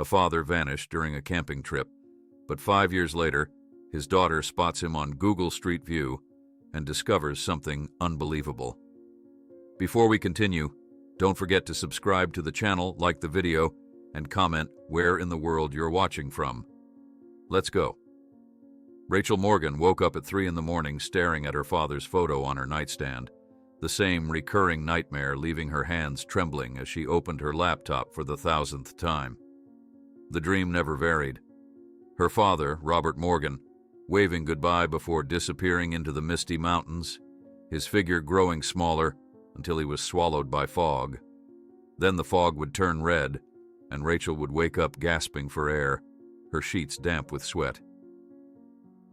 A father vanished during a camping trip, but 5 years later, his daughter spots him on Google Street View and discovers something unbelievable. Before we continue, don't forget to subscribe to the channel, like the video, and comment where in the world you're watching from. Let's go. Rachel Morgan woke up at 3 in the morning staring at her father's photo on her nightstand, the same recurring nightmare leaving her hands trembling as she opened her laptop for the 1,000th time. The dream never varied. Her father, Robert Morgan, waving goodbye before disappearing into the misty mountains, his figure growing smaller until he was swallowed by fog. Then the fog would turn red, and Rachel would wake up gasping for air, her sheets damp with sweat.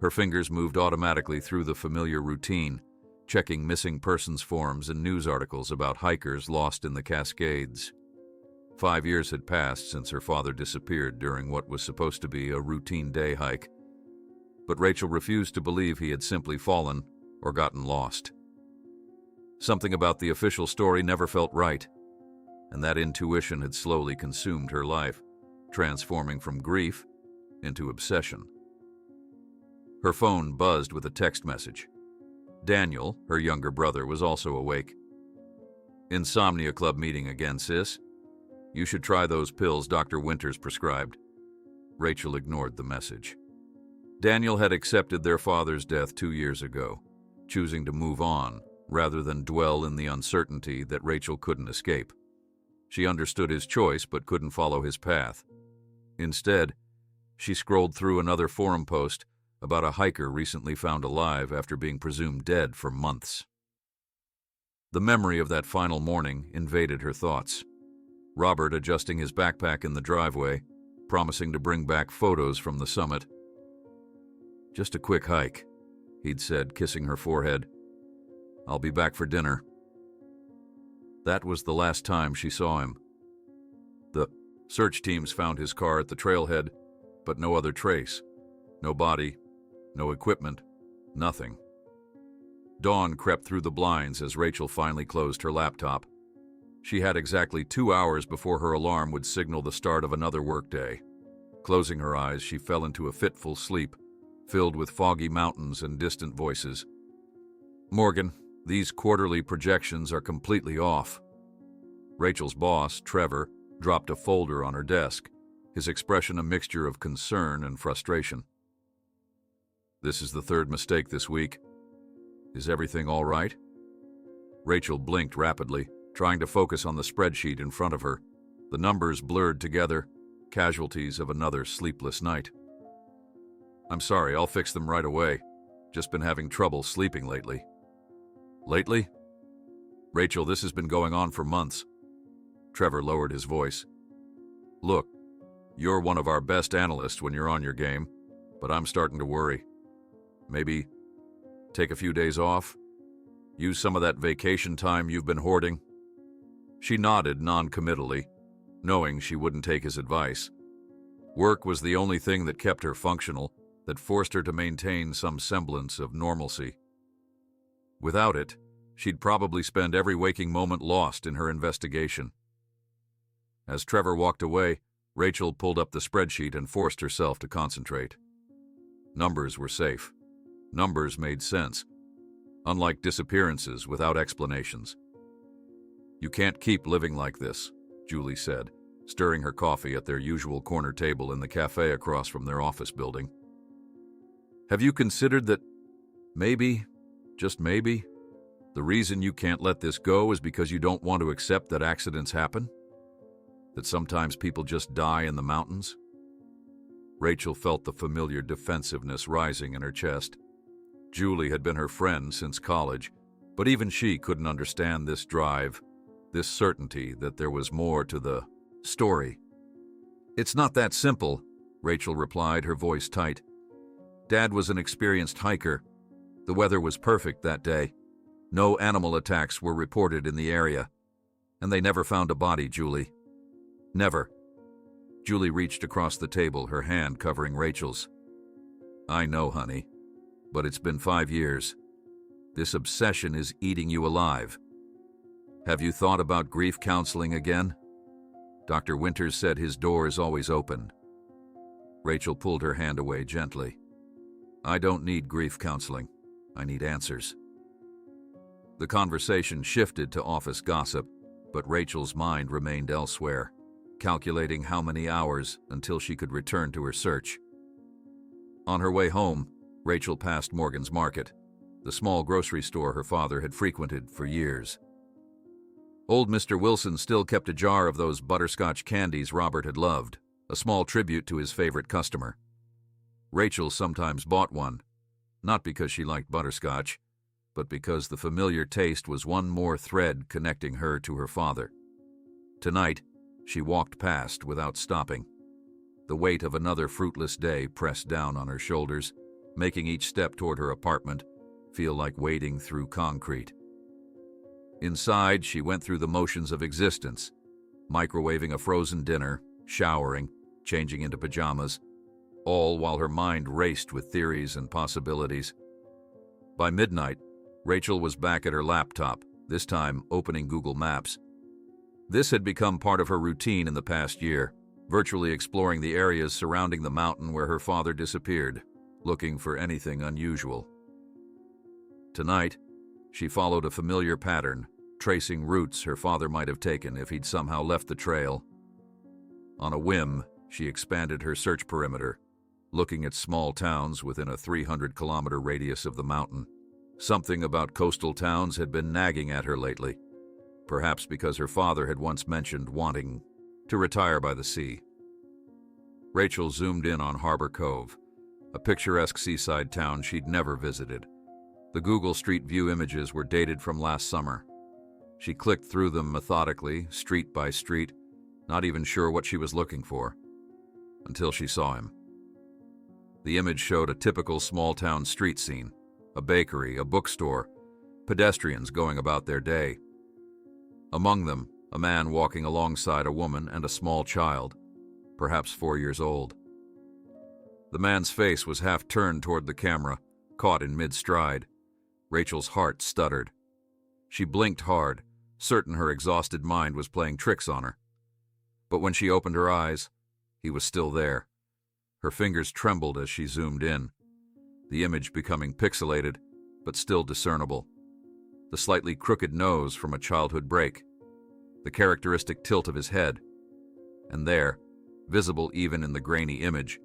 Her fingers moved automatically through the familiar routine, checking missing persons forms and news articles about hikers lost in the Cascades. 5 years had passed since her father disappeared during what was supposed to be a routine day hike, but Rachel refused to believe he had simply fallen or gotten lost. Something about the official story never felt right, and that intuition had slowly consumed her life, transforming from grief into obsession. Her phone buzzed with a text message. Daniel, her younger brother, was also awake. "Insomnia Club meeting again, sis. You should try those pills Dr. Winters prescribed." Rachel ignored the message. Daniel had accepted their father's death 2 years ago, choosing to move on rather than dwell in the uncertainty that Rachel couldn't escape. She understood his choice but couldn't follow his path. Instead, she scrolled through another forum post about a hiker recently found alive after being presumed dead for months. The memory of that final morning invaded her thoughts. Robert adjusting his backpack in the driveway, promising to bring back photos from the summit. "Just a quick hike," he'd said, kissing her forehead. "I'll be back for dinner." That was the last time she saw him. The search teams found his car at the trailhead, but no other trace. No body, no equipment, nothing. Dawn crept through the blinds as Rachel finally closed her laptop. She had exactly 2 hours before her alarm would signal the start of another workday. Closing her eyes, she fell into a fitful sleep, filled with foggy mountains and distant voices. "Morgan, these quarterly projections are completely off." Rachel's boss, Trevor, dropped a folder on her desk, his expression a mixture of concern and frustration. "This is the third mistake this week. Is everything all right?" Rachel blinked rapidly, trying to focus on the spreadsheet in front of her. The numbers blurred together, casualties of another sleepless night. "I'm sorry, I'll fix them right away. Just been having trouble sleeping lately." "Lately?" "Rachel, this has been going on for months." Trevor lowered his voice. "Look, you're one of our best analysts when you're on your game, but I'm starting to worry. Maybe take a few days off? Use some of that vacation time you've been hoarding?" She nodded non-committally, knowing she wouldn't take his advice. Work was the only thing that kept her functional, that forced her to maintain some semblance of normalcy. Without it, she'd probably spend every waking moment lost in her investigation. As Trevor walked away, Rachel pulled up the spreadsheet and forced herself to concentrate. Numbers were safe. Numbers made sense, unlike disappearances without explanations. "You can't keep living like this," Julie said, stirring her coffee at their usual corner table in the cafe across from their office building. "Have you considered that maybe, just maybe, the reason you can't let this go is because you don't want to accept that accidents happen? That sometimes people just die in the mountains?" Rachel felt the familiar defensiveness rising in her chest. Julie had been her friend since college, but even she couldn't understand this drive, this certainty that there was more to the story. "It's not that simple," Rachel replied, her voice tight. "Dad was an experienced hiker. The weather was perfect that day. No animal attacks were reported in the area. And they never found a body, Julie. Never." Julie reached across the table, her hand covering Rachel's. "I know, honey, but it's been 5 years. This obsession is eating you alive. Have you thought about grief counseling again?" Dr. Winters said his door is always open. Rachel pulled her hand away gently. I don't need grief counseling. I need answers. The conversation shifted to office gossip, but Rachel's mind remained elsewhere, calculating how many hours until she could return to her search. On her way home, Rachel passed Morgan's Market, the small grocery store her father had frequented for years. Old Mr. Wilson still kept a jar of those butterscotch candies Robert had loved, a small tribute to his favorite customer. Rachel sometimes bought one, not because she liked butterscotch, but because the familiar taste was one more thread connecting her to her father. Tonight, she walked past without stopping. The weight of another fruitless day pressed down on her shoulders, making each step toward her apartment feel like wading through concrete. Inside, she went through the motions of existence, microwaving a frozen dinner, showering, changing into pajamas, all while her mind raced with theories and possibilities. By midnight, Rachel was back at her laptop, this time opening Google Maps. This had become part of her routine in the past year, virtually exploring the areas surrounding the mountain where her father disappeared, looking for anything unusual. Tonight, she followed a familiar pattern, tracing routes her father might have taken if he'd somehow left the trail. On a whim, she expanded her search perimeter, looking at small towns within a 300-kilometer radius of the mountain. Something about coastal towns had been nagging at her lately, perhaps because her father had once mentioned wanting to retire by the sea. Rachel zoomed in on Harbor Cove, a picturesque seaside town she'd never visited. The Google Street View images were dated from last summer. She clicked through them methodically, street by street, not even sure what she was looking for, until she saw him. The image showed a typical small-town street scene, a bakery, a bookstore, pedestrians going about their day. Among them, a man walking alongside a woman and a small child, perhaps 4 years old. The man's face was half turned toward the camera, caught in mid-stride. Rachel's heart stuttered. She blinked hard, certain her exhausted mind was playing tricks on her. But when she opened her eyes, he was still there. Her fingers trembled as she zoomed in, the image becoming pixelated, but still discernible. The slightly crooked nose from a childhood break, the characteristic tilt of his head, and there, visible even in the grainy image,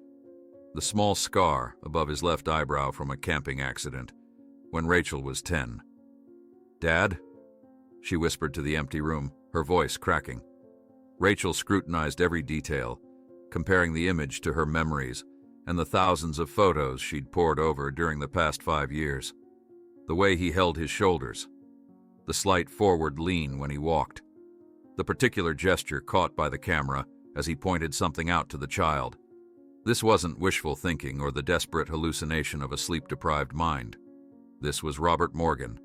the small scar above his left eyebrow from a camping accident when Rachel was 10. "Dad?" she whispered to the empty room, her voice cracking. Rachel scrutinized every detail, comparing the image to her memories and the thousands of photos she'd pored over during the past 5 years. The way he held his shoulders, the slight forward lean when he walked, the particular gesture caught by the camera as he pointed something out to the child. This wasn't wishful thinking or the desperate hallucination of a sleep-deprived mind. This was Robert Morgan,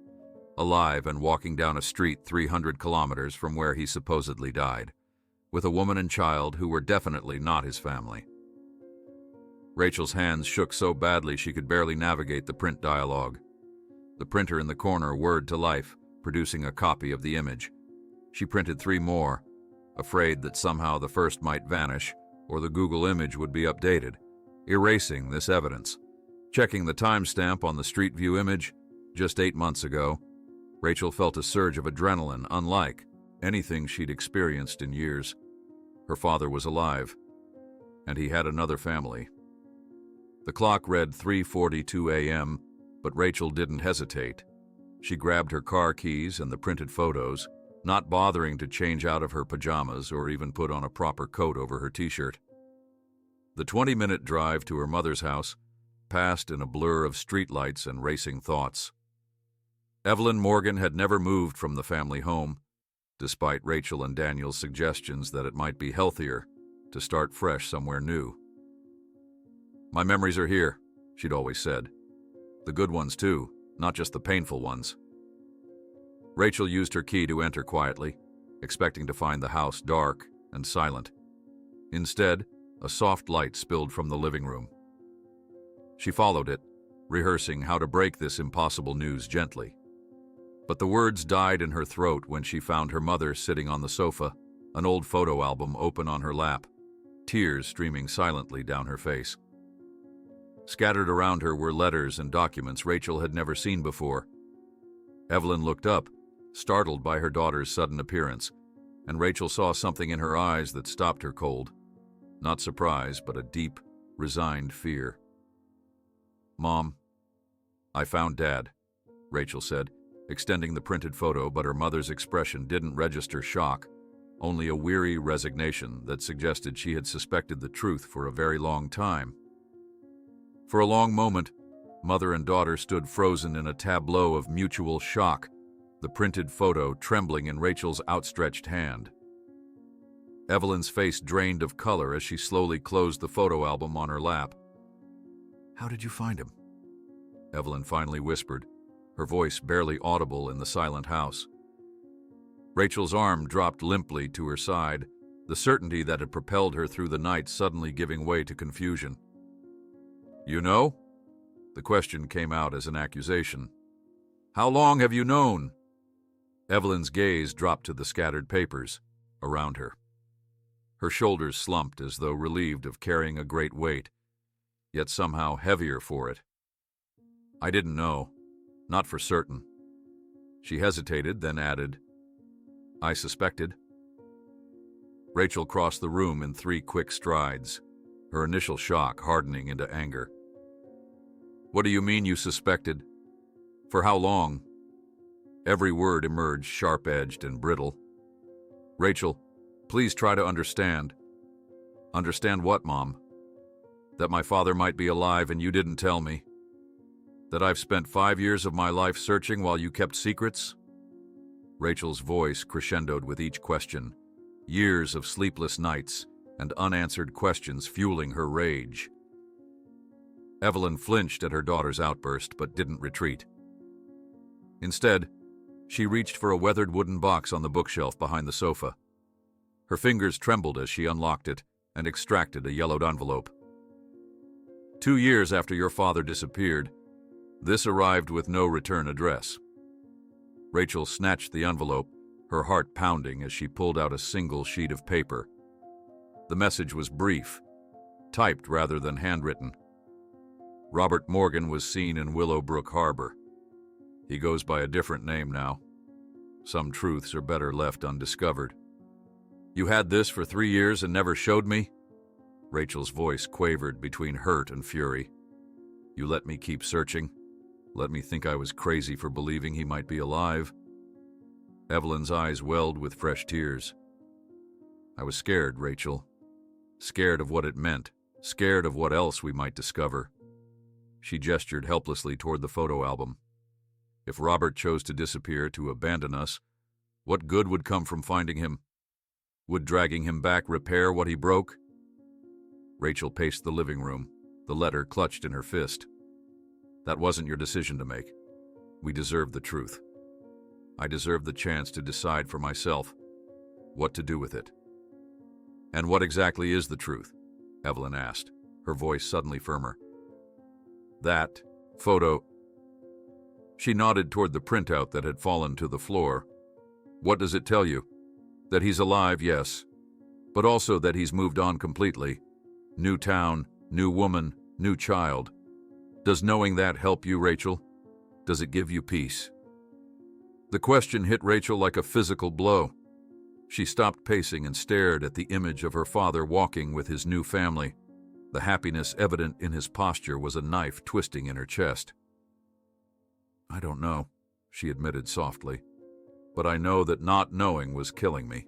alive and walking down a street 300 kilometers from where he supposedly died, with a woman and child who were definitely not his family. Rachel's hands shook so badly she could barely navigate the print dialogue. The printer in the corner whirred to life, producing a copy of the image. She printed 3 more, afraid that somehow the first might vanish or the Google image would be updated, erasing this evidence. Checking the timestamp on the Street View image, just 8 months ago, Rachel felt a surge of adrenaline unlike anything she'd experienced in years. Her father was alive, and he had another family. The clock read 3:42 a.m., but Rachel didn't hesitate. She grabbed her car keys and the printed photos, not bothering to change out of her pajamas or even put on a proper coat over her t-shirt. The 20-minute drive to her mother's house passed in a blur of streetlights and racing thoughts. Evelyn Morgan had never moved from the family home, despite Rachel and Daniel's suggestions that it might be healthier to start fresh somewhere new. "My memories are here," she'd always said. "The good ones, too, not just the painful ones." Rachel used her key to enter quietly, expecting to find the house dark and silent. Instead, a soft light spilled from the living room. She followed it, rehearsing how to break this impossible news gently. But the words died in her throat when she found her mother sitting on the sofa, an old photo album open on her lap, tears streaming silently down her face. Scattered around her were letters and documents Rachel had never seen before. Evelyn looked up, startled by her daughter's sudden appearance, and Rachel saw something in her eyes that stopped her cold. Not surprise, but a deep, resigned fear. "Mom, I found Dad," Rachel said, extending the printed photo, but her mother's expression didn't register shock, only a weary resignation that suggested she had suspected the truth for a very long time. For a long moment, mother and daughter stood frozen in a tableau of mutual shock, the printed photo trembling in Rachel's outstretched hand. Evelyn's face drained of color as she slowly closed the photo album on her lap. "How did you find him?" Evelyn finally whispered, her voice barely audible in the silent house. Rachel's arm dropped limply to her side, the certainty that had propelled her through the night suddenly giving way to confusion. "You know?" The question came out as an accusation. "How long have you known?" Evelyn's gaze dropped to the scattered papers around her. Her shoulders slumped as though relieved of carrying a great weight, yet somehow heavier for it. "I didn't know. Not for certain." She hesitated, then added, "I suspected." Rachel crossed the room in 3 quick strides, her initial shock hardening into anger. "What do you mean you suspected? For how long?" Every word emerged sharp-edged and brittle. "Rachel, please try to understand." "Understand what, Mom?" "That my father might be alive and you didn't tell me. That I've spent 5 years of my life searching while you kept secrets?" Rachel's voice crescendoed with each question, years of sleepless nights and unanswered questions fueling her rage. Evelyn flinched at her daughter's outburst but didn't retreat. Instead, she reached for a weathered wooden box on the bookshelf behind the sofa. Her fingers trembled as she unlocked it and extracted a yellowed envelope. "2 years after your father disappeared, this arrived with no return address." Rachel snatched the envelope, her heart pounding as she pulled out a single sheet of paper. The message was brief, typed rather than handwritten. "Robert Morgan was seen in Willowbrook Harbor. He goes by a different name now. Some truths are better left undiscovered." "You had this for 3 years and never showed me?" Rachel's voice quavered between hurt and fury. "You let me keep searching? Let me think I was crazy for believing he might be alive?" Evelyn's eyes welled with fresh tears. "I was scared, Rachel. Scared of what it meant. Scared of what else we might discover." She gestured helplessly toward the photo album. "If Robert chose to disappear, to abandon us, what good would come from finding him? Would dragging him back repair what he broke?" Rachel paced the living room, the letter clutched in her fist. "That wasn't your decision to make. We deserved the truth. I deserved the chance to decide for myself what to do with it." "And what exactly is the truth?" Evelyn asked, her voice suddenly firmer. "That photo..." She nodded toward the printout that had fallen to the floor. "What does it tell you? That he's alive, yes, but also that he's moved on completely. New town, new woman, new child. Does knowing that help you, Rachel? Does it give you peace?" The question hit Rachel like a physical blow. She stopped pacing and stared at the image of her father walking with his new family. The happiness evident in his posture was a knife twisting in her chest. "I don't know," she admitted softly, "but I know that not knowing was killing me."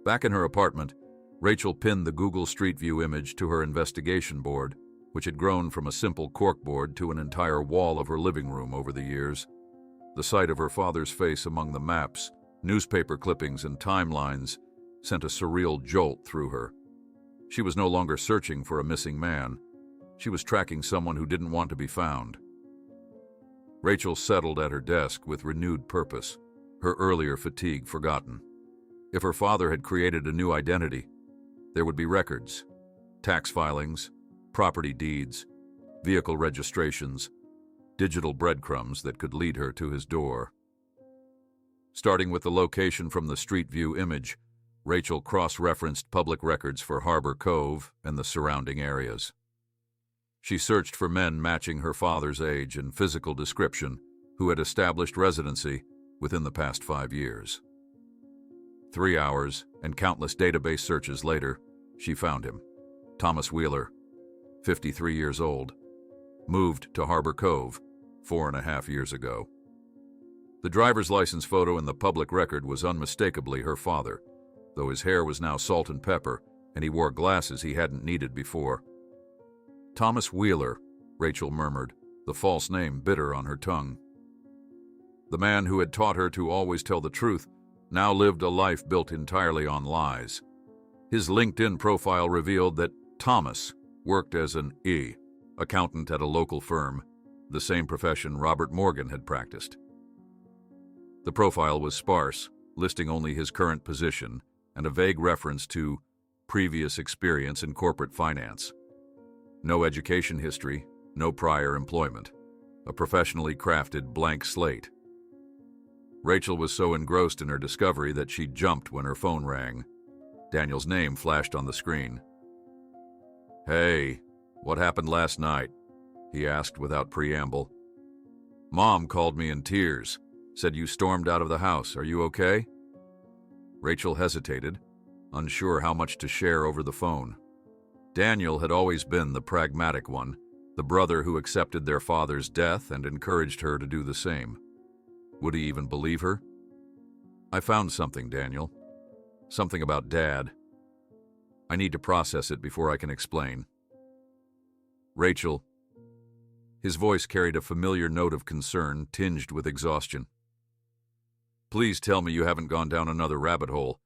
Back in her apartment, Rachel pinned the Google Street View image to her investigation board, which had grown from a simple corkboard to an entire wall of her living room over the years. The sight of her father's face among the maps, newspaper clippings, and timelines sent a surreal jolt through her. She was no longer searching for a missing man. She was tracking someone who didn't want to be found. Rachel settled at her desk with renewed purpose, her earlier fatigue forgotten. If her father had created a new identity, there would be records, tax filings, property deeds, vehicle registrations, digital breadcrumbs that could lead her to his door. Starting with the location from the Street View image, Rachel cross-referenced public records for Harbor Cove and the surrounding areas. She searched for men matching her father's age and physical description who had established residency within the past 5 years. 3 hours and countless database searches later, she found him. Thomas Wheeler, 53 years old, moved to Harbor Cove 4.5 years ago. The driver's license photo in the public record was unmistakably her father, though his hair was now salt and pepper and he wore glasses he hadn't needed before. Thomas Wheeler, Rachel murmured, the false name bitter on her tongue. The man who had taught her to always tell the truth now lived a life built entirely on lies. His LinkedIn profile revealed that Thomas worked as an accountant at a local firm, the same profession Robert Morgan had practiced. The profile was sparse, listing only his current position and a vague reference to previous experience in corporate finance. No education history, no prior employment. A professionally crafted blank slate. Rachel was so engrossed in her discovery that she jumped when her phone rang. Daniel's name flashed on the screen. "Hey, what happened last night?" he asked without preamble. "Mom called me in tears, said you stormed out of the house. Are you okay?" Rachel hesitated, unsure how much to share over the phone. Daniel had always been the pragmatic one, the brother who accepted their father's death and encouraged her to do the same. Would he even believe her? "I found something, Daniel. Something about Dad. I need to process it before I can explain." "Rachel." His voice carried a familiar note of concern tinged with exhaustion. "Please tell me you haven't gone down another rabbit hole.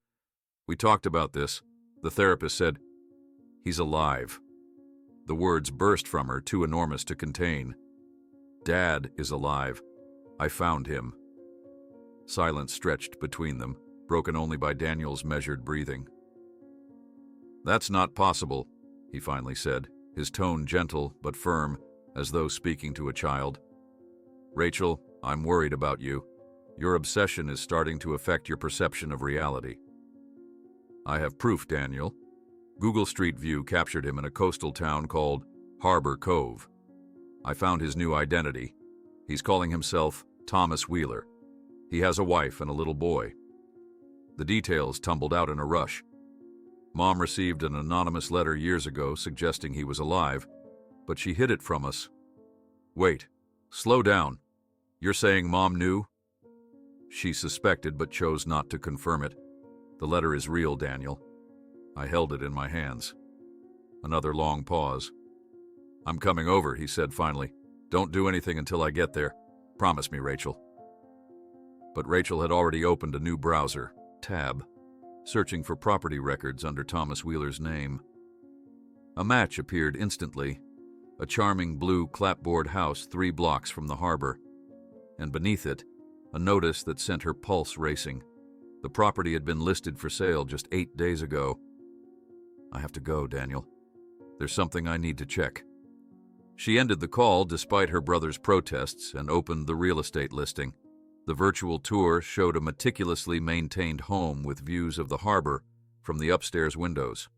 We talked about this. The therapist said, 'He's alive.'" The words burst from her, too enormous to contain. "Dad is alive. I found him." Silence stretched between them, broken only by Daniel's measured breathing. "That's not possible," he finally said, his tone gentle but firm, as though speaking to a child. "Rachel, I'm worried about you. Your obsession is starting to affect your perception of reality." "I have proof, Daniel." Google Street View captured him in a coastal town called Harbor Cove. "I found his new identity. He's calling himself Thomas Wheeler. He has a wife and a little boy." The details tumbled out in a rush. "Mom received an anonymous letter years ago suggesting he was alive, but she hid it from us." "Wait, slow down. You're saying Mom knew?" "She suspected but chose not to confirm it. The letter is real, Daniel." I held it in my hands. Another long pause. "I'm coming over," he said finally. "Don't do anything until I get there. Promise me, Rachel." But Rachel had already opened a new browser, tab, searching for property records under Thomas Wheeler's name. A match appeared instantly, a charming blue clapboard house 3 blocks from the harbor, and beneath it, a notice that sent her pulse racing. The property had been listed for sale just 8 days ago. "I have to go, Daniel. There's something I need to check." She ended the call despite her brother's protests and opened the real estate listing. The virtual tour showed a meticulously maintained home with views of the harbor from the upstairs windows.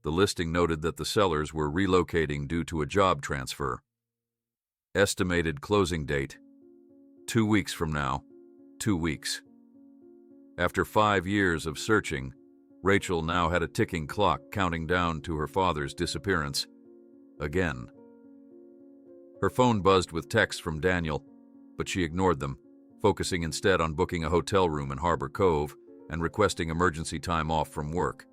The listing noted that the sellers were relocating due to a job transfer. Estimated closing date, 2 weeks from now. 2 weeks. After 5 years of searching, Rachel now had a ticking clock counting down to her father's disappearance. Again. Her phone buzzed with texts from Daniel, but she ignored them, focusing instead on booking a hotel room in Harbor Cove and requesting emergency time off from work.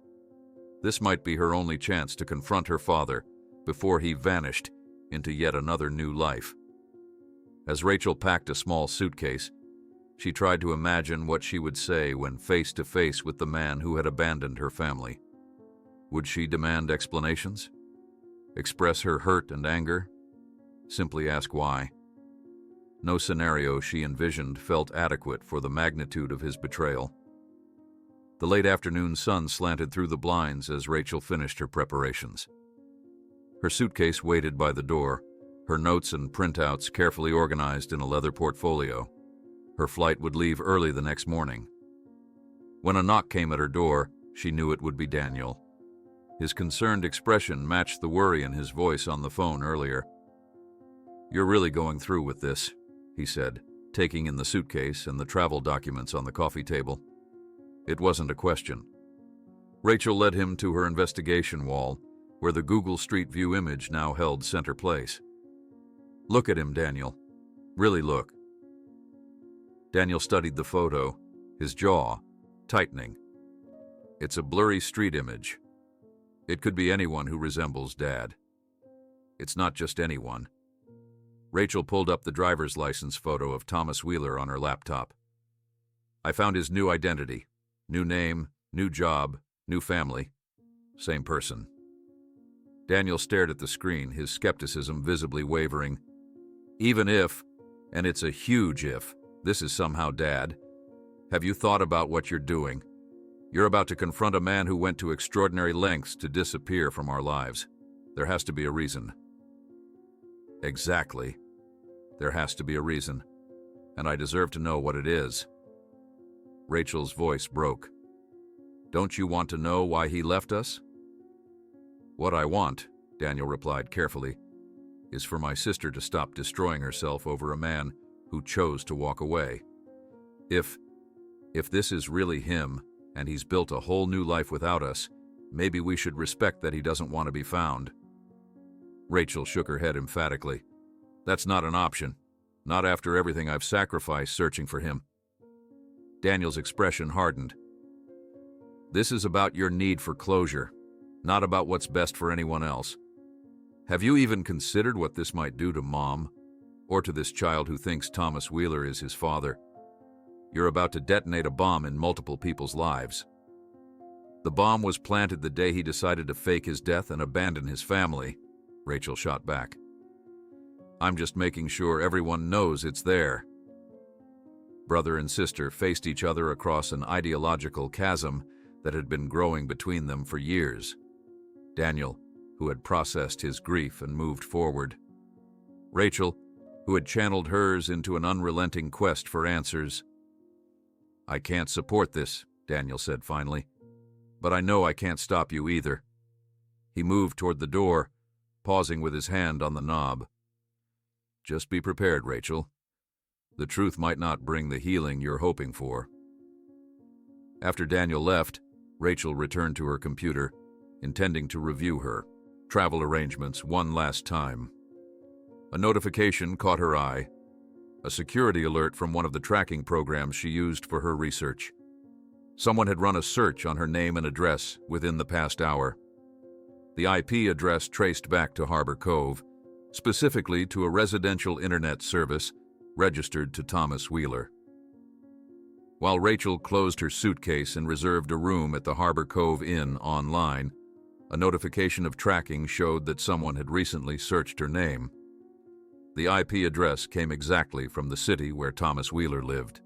This might be her only chance to confront her father before he vanished into yet another new life. As Rachel packed a small suitcase, she tried to imagine what she would say when face to face with the man who had abandoned her family. Would she demand explanations? Express her hurt and anger? Simply ask why? No scenario she envisioned felt adequate for the magnitude of his betrayal. The late afternoon sun slanted through the blinds as Rachel finished her preparations. Her suitcase waited by the door, her notes and printouts carefully organized in a leather portfolio. Her flight would leave early the next morning. When a knock came at her door, she knew it would be Daniel. His concerned expression matched the worry in his voice on the phone earlier. "You're really going through with this," he said, taking in the suitcase and the travel documents on the coffee table. It wasn't a question. Rachel led him to her investigation wall, where the Google Street View image now held center place. "Look at him, Daniel. Really look." Daniel studied the photo, his jaw tightening. It's a blurry street image. It could be anyone who resembles Dad. It's not just anyone. Rachel pulled up the driver's license photo of Thomas Wheeler on her laptop. "I found his new identity. New name, new job, new family. Same person." Daniel stared at the screen, his skepticism visibly wavering. "Even if, and it's a huge if, this is somehow Dad, have you thought about what you're doing? You're about to confront a man who went to extraordinary lengths to disappear from our lives. There has to be a reason." "Exactly. There has to be a reason, and I deserve to know what it is." Rachel's voice broke. "Don't you want to know why he left us?" "What I want," Daniel replied carefully, "is for my sister to stop destroying herself over a man who chose to walk away. If this is really him, and he's built a whole new life without us, maybe we should respect that he doesn't want to be found." Rachel shook her head emphatically. "That's not an option. Not after everything I've sacrificed searching for him." Daniel's expression hardened. "This is about your need for closure, not about what's best for anyone else. Have you even considered what this might do to Mom, or to this child who thinks Thomas Wheeler is his father? You're about to detonate a bomb in multiple people's lives." "The bomb was planted the day he decided to fake his death and abandon his family," Rachel shot back. "I'm just making sure everyone knows it's there." Brother and sister faced each other across an ideological chasm that had been growing between them for years. Daniel, who had processed his grief and moved forward. Rachel, who had channeled hers into an unrelenting quest for answers. "I can't support this," Daniel said finally, "but I know I can't stop you either." He moved toward the door, pausing with his hand on the knob. "Just be prepared, Rachel. The truth might not bring the healing you're hoping for." After Daniel left, Rachel returned to her computer, intending to review her travel arrangements one last time. A notification caught her eye, a security alert from one of the tracking programs she used for her research. Someone had run a search on her name and address within the past hour. The IP address traced back to Harbor Cove, specifically to a residential internet service registered to Thomas Wheeler. While Rachel closed her suitcase and reserved a room at the Harbor Cove Inn online, a notification of tracking showed that someone had recently searched her name. The IP address came exactly from the city where Thomas Wheeler lived.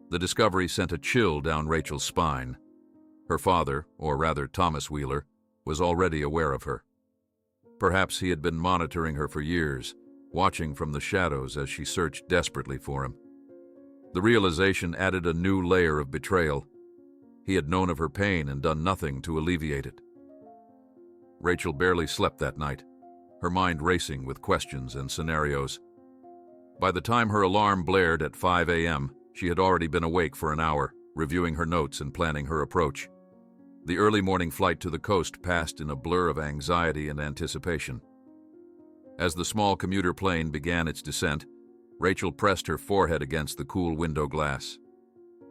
The discovery sent a chill down Rachel's spine. Her father, or rather Thomas Wheeler, was already aware of her. Perhaps he had been monitoring her for years, watching from the shadows as she searched desperately for him. The realization added a new layer of betrayal. He had known of her pain and done nothing to alleviate it. Rachel barely slept that night, her mind racing with questions and scenarios. By the time her alarm blared at 5 a.m., she had already been awake for an hour, reviewing her notes and planning her approach. The early morning flight to the coast passed in a blur of anxiety and anticipation. As the small commuter plane began its descent, Rachel pressed her forehead against the cool window glass.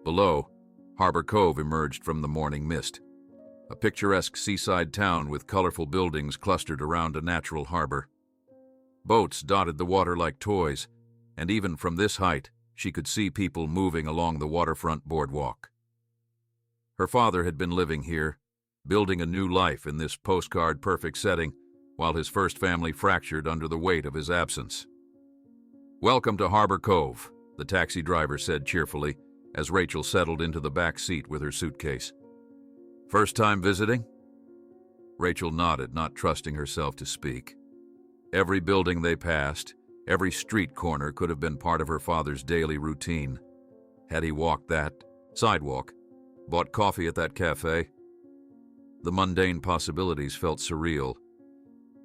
Below, Harbor Cove emerged from the morning mist, a picturesque seaside town with colorful buildings clustered around a natural harbor. Boats dotted the water like toys, and even from this height, she could see people moving along the waterfront boardwalk. Her father had been living here, building a new life in this postcard-perfect setting, while his first family fractured under the weight of his absence. "Welcome to Harbor Cove," the taxi driver said cheerfully, as Rachel settled into the back seat with her suitcase. "First time visiting?" Rachel nodded, not trusting herself to speak. Every building they passed, Every street corner could have been part of her father's daily routine. Had he walked that sidewalk, bought coffee at that cafe? The mundane possibilities felt surreal.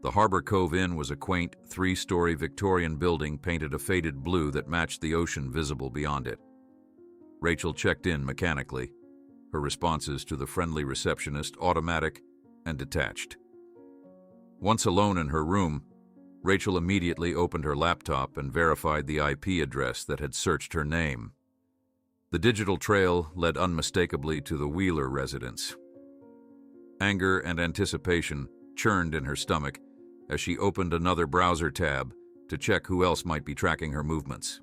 The Harbor Cove Inn was a quaint, three-story Victorian building painted a faded blue that matched the ocean visible beyond it. Rachel checked in mechanically, her responses to the friendly receptionist automatic and detached. Once alone in her room, Rachel immediately opened her laptop and verified the IP address that had searched her name. The digital trail led unmistakably to the Wheeler residence. Anger and anticipation churned in her stomach as she opened another browser tab to check who else might be tracking her movements.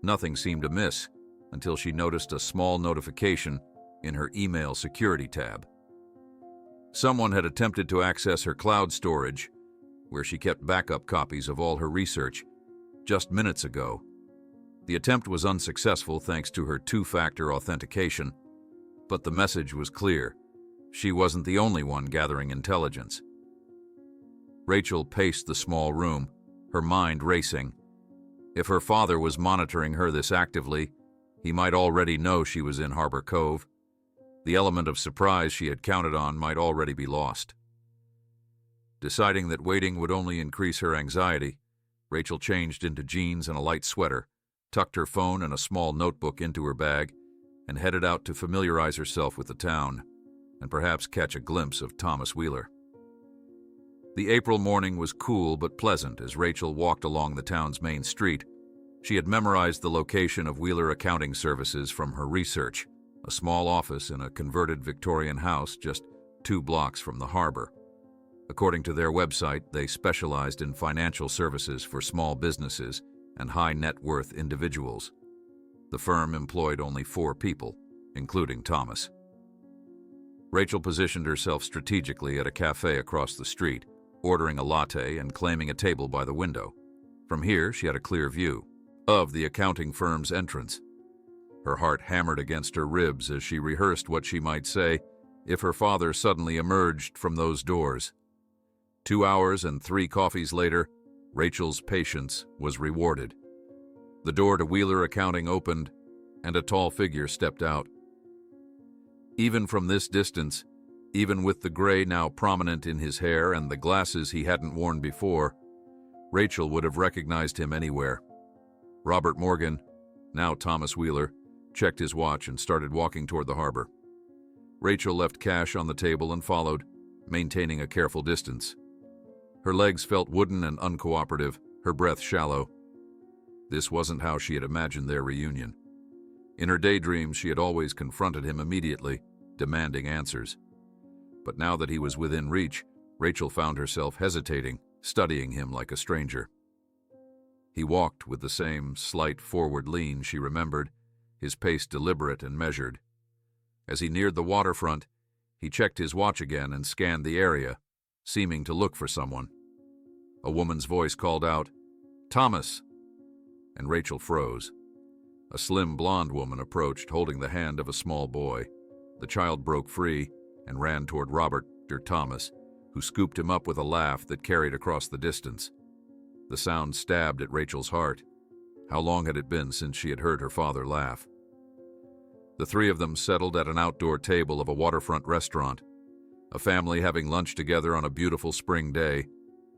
Nothing seemed amiss until she noticed a small notification in her email security tab. Someone had attempted to access her cloud storage, where she kept backup copies of all her research, just minutes ago. The attempt was unsuccessful thanks to her two-factor authentication, but the message was clear. She wasn't the only one gathering intelligence. Rachel paced the small room, her mind racing. If her father was monitoring her this actively, he might already know she was in Harbor Cove. The element of surprise she had counted on might already be lost. Deciding that waiting would only increase her anxiety, Rachel changed into jeans and a light sweater, tucked her phone and a small notebook into her bag, and headed out to familiarize herself with the town, and perhaps catch a glimpse of Thomas Wheeler. The April morning was cool but pleasant as Rachel walked along the town's main street. She had memorized the location of Wheeler Accounting Services from her research, a small office in a converted Victorian house just 2 blocks from the harbor. According to their website, they specialized in financial services for small businesses and high-net-worth individuals. The firm employed only 4 people, including Thomas. Rachel positioned herself strategically at a cafe across the street, ordering a latte and claiming a table by the window. From here, she had a clear view of the accounting firm's entrance. Her heart hammered against her ribs as she rehearsed what she might say if her father suddenly emerged from those doors. 2 hours and 3 coffees later, Rachel's patience was rewarded. The door to Wheeler Accounting opened, and a tall figure stepped out. Even from this distance, even with the gray now prominent in his hair and the glasses he hadn't worn before, Rachel would have recognized him anywhere. Robert Morgan, now Thomas Wheeler, checked his watch and started walking toward the harbor. Rachel left cash on the table and followed, maintaining a careful distance. Her legs felt wooden and uncooperative, her breath shallow. This wasn't how she had imagined their reunion. In her daydreams, she had always confronted him immediately, demanding answers. But now that he was within reach, Rachel found herself hesitating, studying him like a stranger. He walked with the same slight forward lean she remembered, his pace deliberate and measured. As he neared the waterfront, he checked his watch again and scanned the area, seeming to look for someone. A woman's voice called out, "Thomas!" and Rachel froze. A slim blonde woman approached, holding the hand of a small boy. The child broke free and ran toward Robert Thomas, who scooped him up with a laugh that carried across the distance. The sound stabbed at Rachel's heart. How long had it been since she had heard her father laugh? The 3 of them settled at an outdoor table of a waterfront restaurant, a family having lunch together on a beautiful spring day,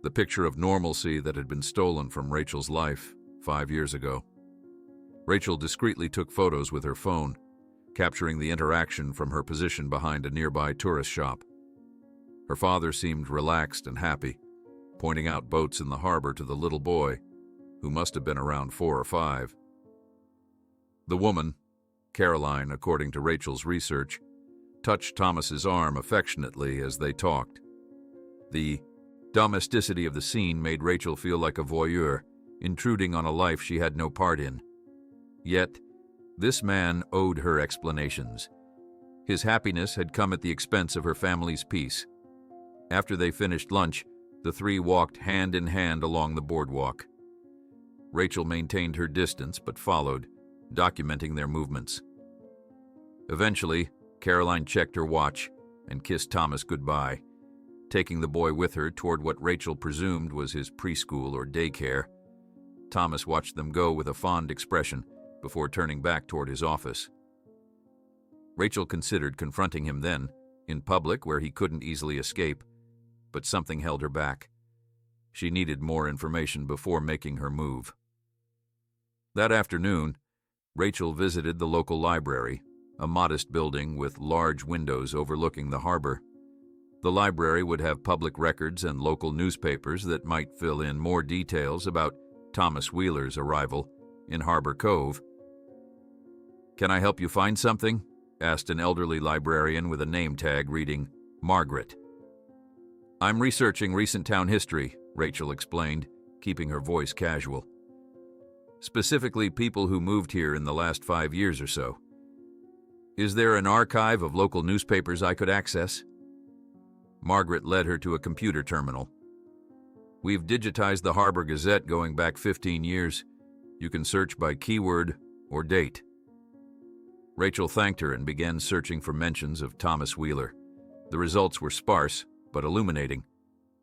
the picture of normalcy that had been stolen from Rachel's life 5 years ago. Rachel discreetly took photos with her phone, capturing the interaction from her position behind a nearby tourist shop. Her father seemed relaxed and happy, pointing out boats in the harbor to the little boy, who must have been around 4 or 5. The woman, Caroline, according to Rachel's research, touched Thomas's arm affectionately as they talked. The domesticity of the scene made Rachel feel like a voyeur, intruding on a life she had no part in. Yet, this man owed her explanations. His happiness had come at the expense of her family's peace. After they finished lunch, the 3 walked hand in hand along the boardwalk. Rachel maintained her distance but followed, documenting their movements. Eventually, Caroline checked her watch and kissed Thomas goodbye, taking the boy with her toward what Rachel presumed was his preschool or daycare. Thomas watched them go with a fond expression before turning back toward his office. Rachel considered confronting him then, in public where he couldn't easily escape, but something held her back. She needed more information before making her move. That afternoon, Rachel visited the local library, a modest building with large windows overlooking the harbor. The library would have public records and local newspapers that might fill in more details about Thomas Wheeler's arrival in Harbor Cove. "Can I help you find something?" asked an elderly librarian with a name tag reading Margaret. "I'm researching recent town history," Rachel explained, keeping her voice casual. "Specifically people who moved here in the last 5 years or so. Is there an archive of local newspapers I could access?" Margaret led her to a computer terminal. "We've digitized the Harbor Gazette going back 15 years. You can search by keyword or date." Rachel thanked her and began searching for mentions of Thomas Wheeler. The results were sparse, but illuminating.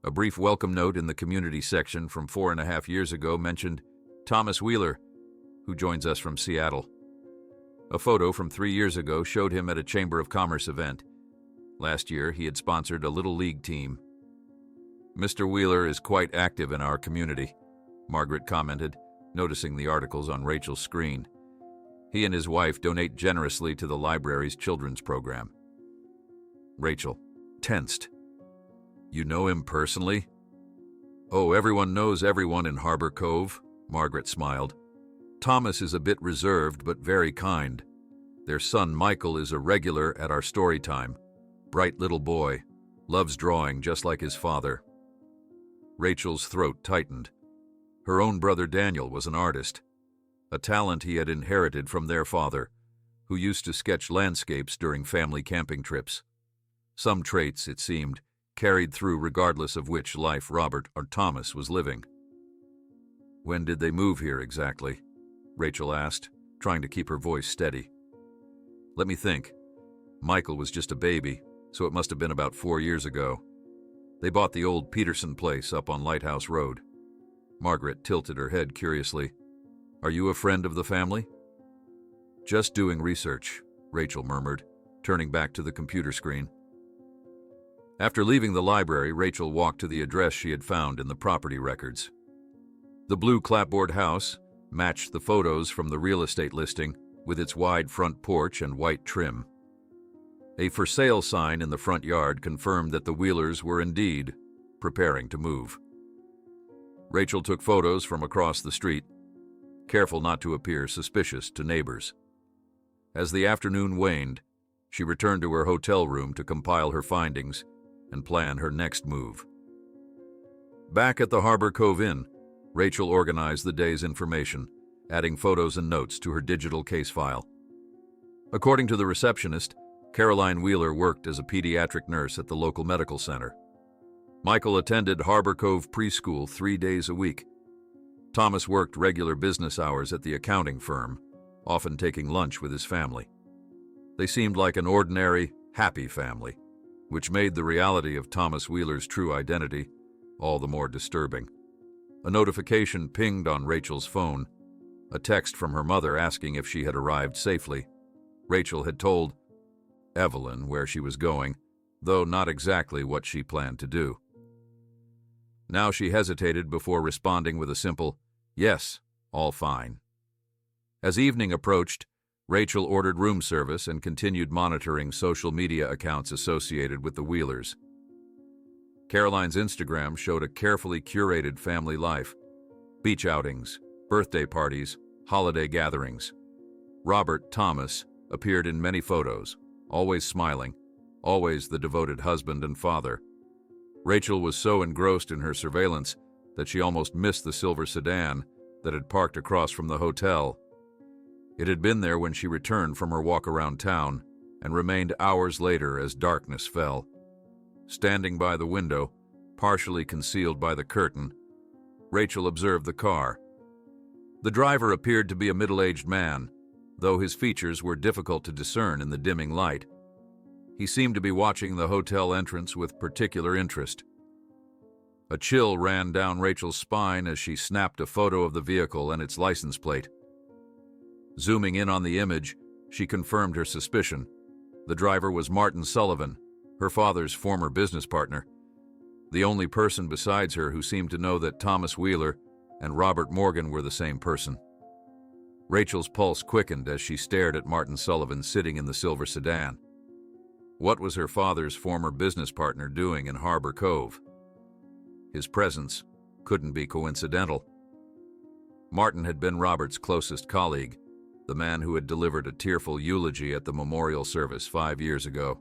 A brief welcome note in the community section from 4.5 years ago mentioned Thomas Wheeler, who joins us from Seattle. A photo from 3 years ago showed him at a Chamber of Commerce event. Last year, he had sponsored a Little League team. "Mr. Wheeler is quite active in our community," Margaret commented, noticing the articles on Rachel's screen. "He and his wife donate generously to the library's children's program." Rachel tensed. "You know him personally?" "Oh, everyone knows everyone in Harbor Cove," Margaret smiled. "Thomas is a bit reserved but very kind. Their son Michael is a regular at our story time. Bright little boy, loves drawing just like his father." Rachel's throat tightened. Her own brother Daniel was an artist, a talent he had inherited from their father, who used to sketch landscapes during family camping trips. Some traits, it seemed, carried through regardless of which life Robert or Thomas was living. "When did they move here exactly?" Rachel asked, trying to keep her voice steady. "Let me think. Michael was just a baby, so it must have been about 4 years ago. They bought the old Peterson place up on Lighthouse Road." Margaret tilted her head curiously. "Are you a friend of the family?" "Just doing research," Rachel murmured, turning back to the computer screen. After leaving the library, Rachel walked to the address she had found in the property records. The blue clapboard house matched the photos from the real estate listing with its wide front porch and white trim. A for sale sign in the front yard confirmed that the Wheelers were indeed preparing to move. Rachel took photos from across the street, careful not to appear suspicious to neighbors. As the afternoon waned, she returned to her hotel room to compile her findings and plan her next move. Back at the Harbor Cove Inn, Rachel organized the day's information, adding photos and notes to her digital case file. According to the receptionist, Caroline Wheeler worked as a pediatric nurse at the local medical center. Michael attended Harbor Cove Preschool 3 days a week. Thomas worked regular business hours at the accounting firm, often taking lunch with his family. They seemed like an ordinary, happy family, which made the reality of Thomas Wheeler's true identity all the more disturbing. A notification pinged on Rachel's phone, a text from her mother asking if she had arrived safely. Rachel had told Evelyn where she was going, though not exactly what she planned to do. Now she hesitated before responding with a simple, "Yes, all fine." As evening approached, Rachel ordered room service and continued monitoring social media accounts associated with the Wheelers. Caroline's Instagram showed a carefully curated family life: beach outings, birthday parties, holiday gatherings. Robert Thomas appeared in many photos, always smiling, always the devoted husband and father. Rachel was so engrossed in her surveillance that she almost missed the silver sedan that had parked across from the hotel. It had been there when she returned from her walk around town and remained hours later as darkness fell. Standing by the window, partially concealed by the curtain, Rachel observed the car. The driver appeared to be a middle-aged man, though his features were difficult to discern in the dimming light. He seemed to be watching the hotel entrance with particular interest. A chill ran down Rachel's spine as she snapped a photo of the vehicle and its license plate. Zooming in on the image, she confirmed her suspicion. The driver was Martin Sullivan, her father's former business partner, the only person besides her who seemed to know that Thomas Wheeler and Robert Morgan were the same person. Rachel's pulse quickened as she stared at Martin Sullivan sitting in the silver sedan. What was her father's former business partner doing in Harbor Cove? His presence couldn't be coincidental. Martin had been Robert's closest colleague, the man who had delivered a tearful eulogy at the memorial service 5 years ago.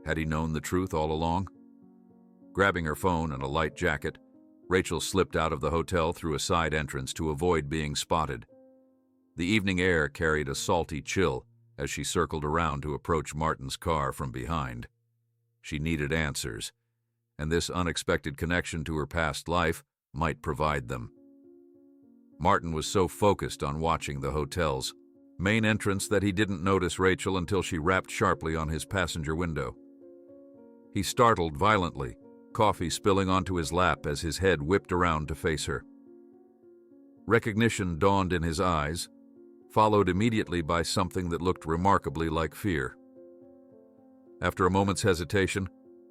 Had he known the truth all along? Grabbing her phone and a light jacket, Rachel slipped out of the hotel through a side entrance to avoid being spotted. The evening air carried a salty chill as she circled around to approach Martin's car from behind. She needed answers, and this unexpected connection to her past life might provide them. Martin was so focused on watching the hotel's main entrance that he didn't notice Rachel until she rapped sharply on his passenger window. He startled violently, coffee spilling onto his lap as his head whipped around to face her. Recognition dawned in his eyes, followed immediately by something that looked remarkably like fear. After a moment's hesitation,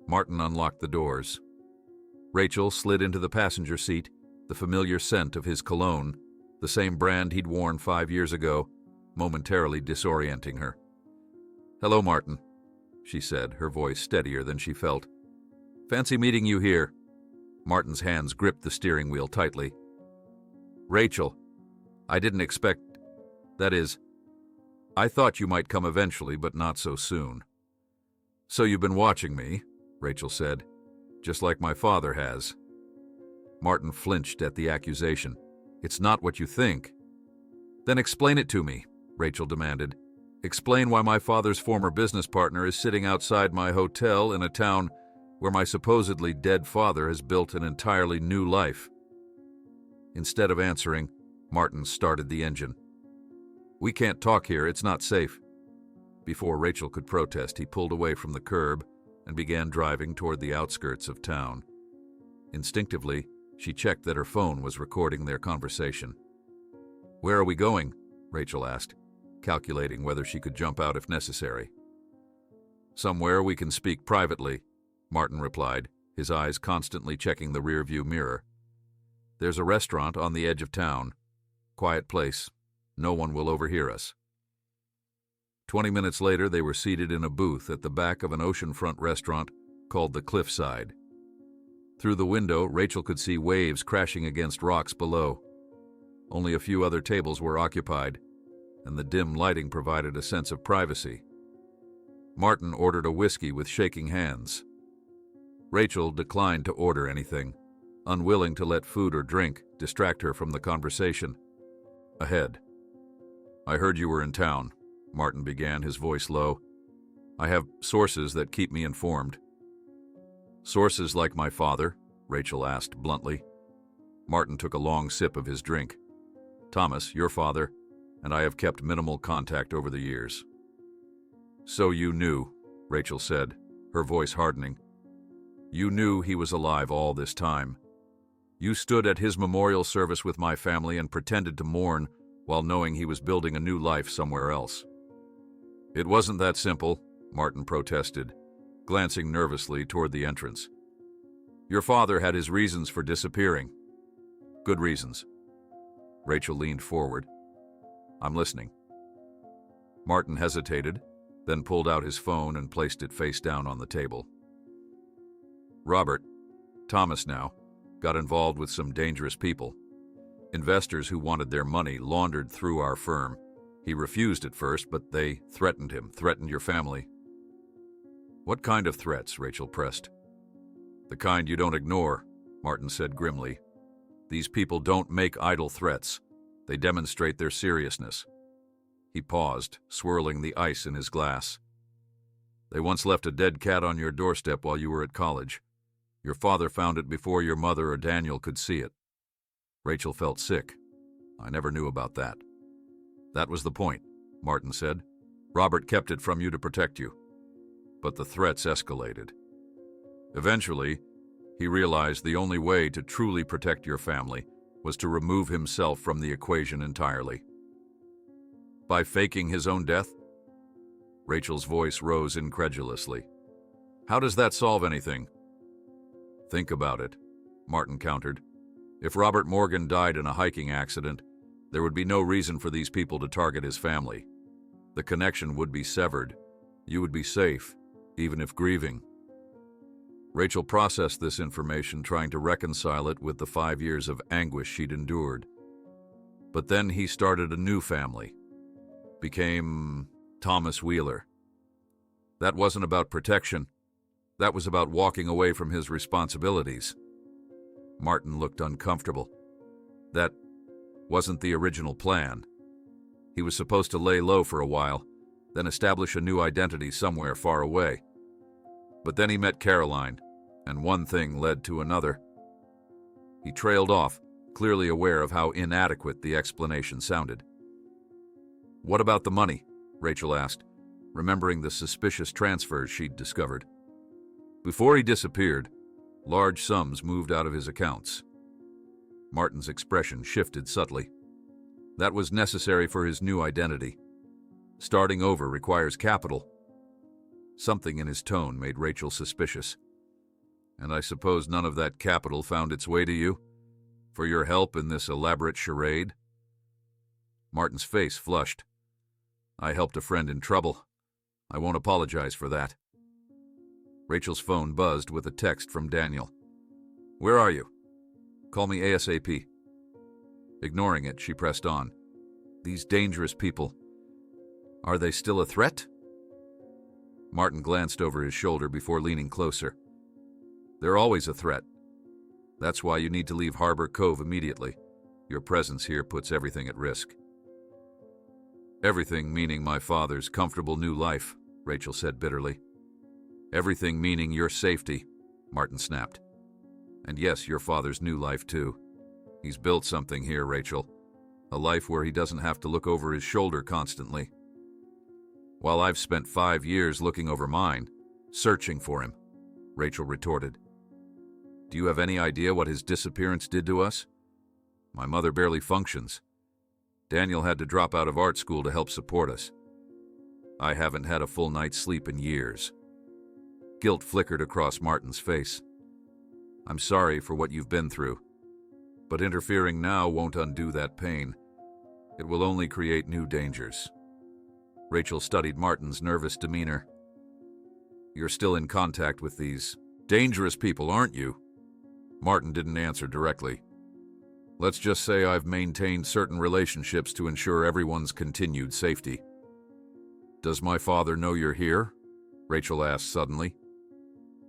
Martin unlocked the doors. Rachel slid into the passenger seat, the familiar scent of his cologne, the same brand he'd worn 5 years ago, momentarily disorienting her. "Hello, Martin," she said, her voice steadier than she felt. "Fancy meeting you here." Martin's hands gripped the steering wheel tightly. "Rachel, I didn't expect... That is, I thought you might come eventually, but not so soon." "So you've been watching me," Rachel said, "just like my father has." Martin flinched at the accusation. "It's not what you think." "Then explain it to me," Rachel demanded. "Explain why my father's former business partner is sitting outside my hotel in a town where my supposedly dead father has built an entirely new life." Instead of answering, Martin started the engine. "We can't talk here, it's not safe." Before Rachel could protest, he pulled away from the curb and began driving toward the outskirts of town. Instinctively, she checked that her phone was recording their conversation. "Where are we going?" Rachel asked, calculating whether she could jump out if necessary. "Somewhere we can speak privately," Martin replied, his eyes constantly checking the rearview mirror. "There's a restaurant on the edge of town. Quiet place. No one will overhear us." 20 minutes later, they were seated in a booth at the back of an oceanfront restaurant called the Cliffside. Through the window, Rachel could see waves crashing against rocks below. Only a few other tables were occupied, and the dim lighting provided a sense of privacy. Martin ordered a whiskey with shaking hands. Rachel declined to order anything, unwilling to let food or drink distract her from the conversation ahead. "I heard you were in town," Martin began, his voice low. "I have sources that keep me informed." "Sources like my father?" Rachel asked bluntly. Martin took a long sip of his drink. "Thomas, your father, and I have kept minimal contact over the years." "So you knew," Rachel said, her voice hardening. "You knew he was alive all this time. You stood at his memorial service with my family and pretended to mourn while knowing he was building a new life somewhere else." "It wasn't that simple," Martin protested, glancing nervously toward the entrance. "Your father had his reasons for disappearing." "Good reasons." Rachel leaned forward. "I'm listening." Martin hesitated, then pulled out his phone and placed it face down on the table. "Robert, Thomas now, got involved with some dangerous people. Investors who wanted their money laundered through our firm. He refused at first, but they threatened him, threatened your family." "What kind of threats?" Rachel pressed. "The kind you don't ignore," Martin said grimly. "These people don't make idle threats. They demonstrate their seriousness." He paused, swirling the ice in his glass. "They once left a dead cat on your doorstep while you were at college. Your father found it before your mother or Daniel could see it." Rachel felt sick. "I never knew about that." "That was the point," Martin said. "Robert kept it from you to protect you. But the threats escalated. Eventually, He realized the only way to truly protect your family was to remove himself from the equation entirely. By faking his own death? Rachel's voice rose incredulously. How does that solve anything? Think about it, Martin countered. If Robert Morgan died in a hiking accident, there would be no reason for these people to target his family. The connection would be severed. You would be safe, even if grieving. Rachel processed this information, trying to reconcile it with the 5 years of anguish she'd endured. But then he started a new family. Became Thomas Wheeler. That wasn't about protection. That was about walking away from his responsibilities. Martin looked uncomfortable. That wasn't the original plan. He was supposed to lay low for a while, then establish a new identity somewhere far away. But then he met Caroline, and one thing led to another. He trailed off, clearly aware of how inadequate the explanation sounded. What about the money? Rachel asked, remembering the suspicious transfers she'd discovered. Before he disappeared, large sums moved out of his accounts. Martin's expression shifted subtly. That was necessary for his new identity. Starting over requires capital. Something in his tone made Rachel suspicious. And I suppose none of that capital found its way to you? For your help in this elaborate charade? Martin's face flushed. I helped a friend in trouble. I won't apologize for that. Rachel's phone buzzed with a text from Daniel. Where are you? Call me ASAP. Ignoring it, she pressed on. These dangerous people. Are they still a threat? Martin glanced over his shoulder before leaning closer. They're always a threat. That's why you need to leave Harbor Cove immediately. Your presence here puts everything at risk. Everything meaning my father's comfortable new life, Rachel said bitterly. Everything meaning your safety, Martin snapped. And yes, your father's new life too. He's built something here, Rachel. A life where he doesn't have to look over his shoulder constantly. While I've spent 5 years looking over mine, searching for him, Rachel retorted. Do you have any idea what his disappearance did to us? My mother barely functions. Daniel had to drop out of art school to help support us. I haven't had a full night's sleep in years. Guilt flickered across Martin's face. I'm sorry for what you've been through, but interfering now won't undo that pain. It will only create new dangers. Rachel studied Martin's nervous demeanor. You're still in contact with these dangerous people, aren't you? Martin didn't answer directly. Let's just say I've maintained certain relationships to ensure everyone's continued safety. Does my father know you're here? Rachel asked suddenly.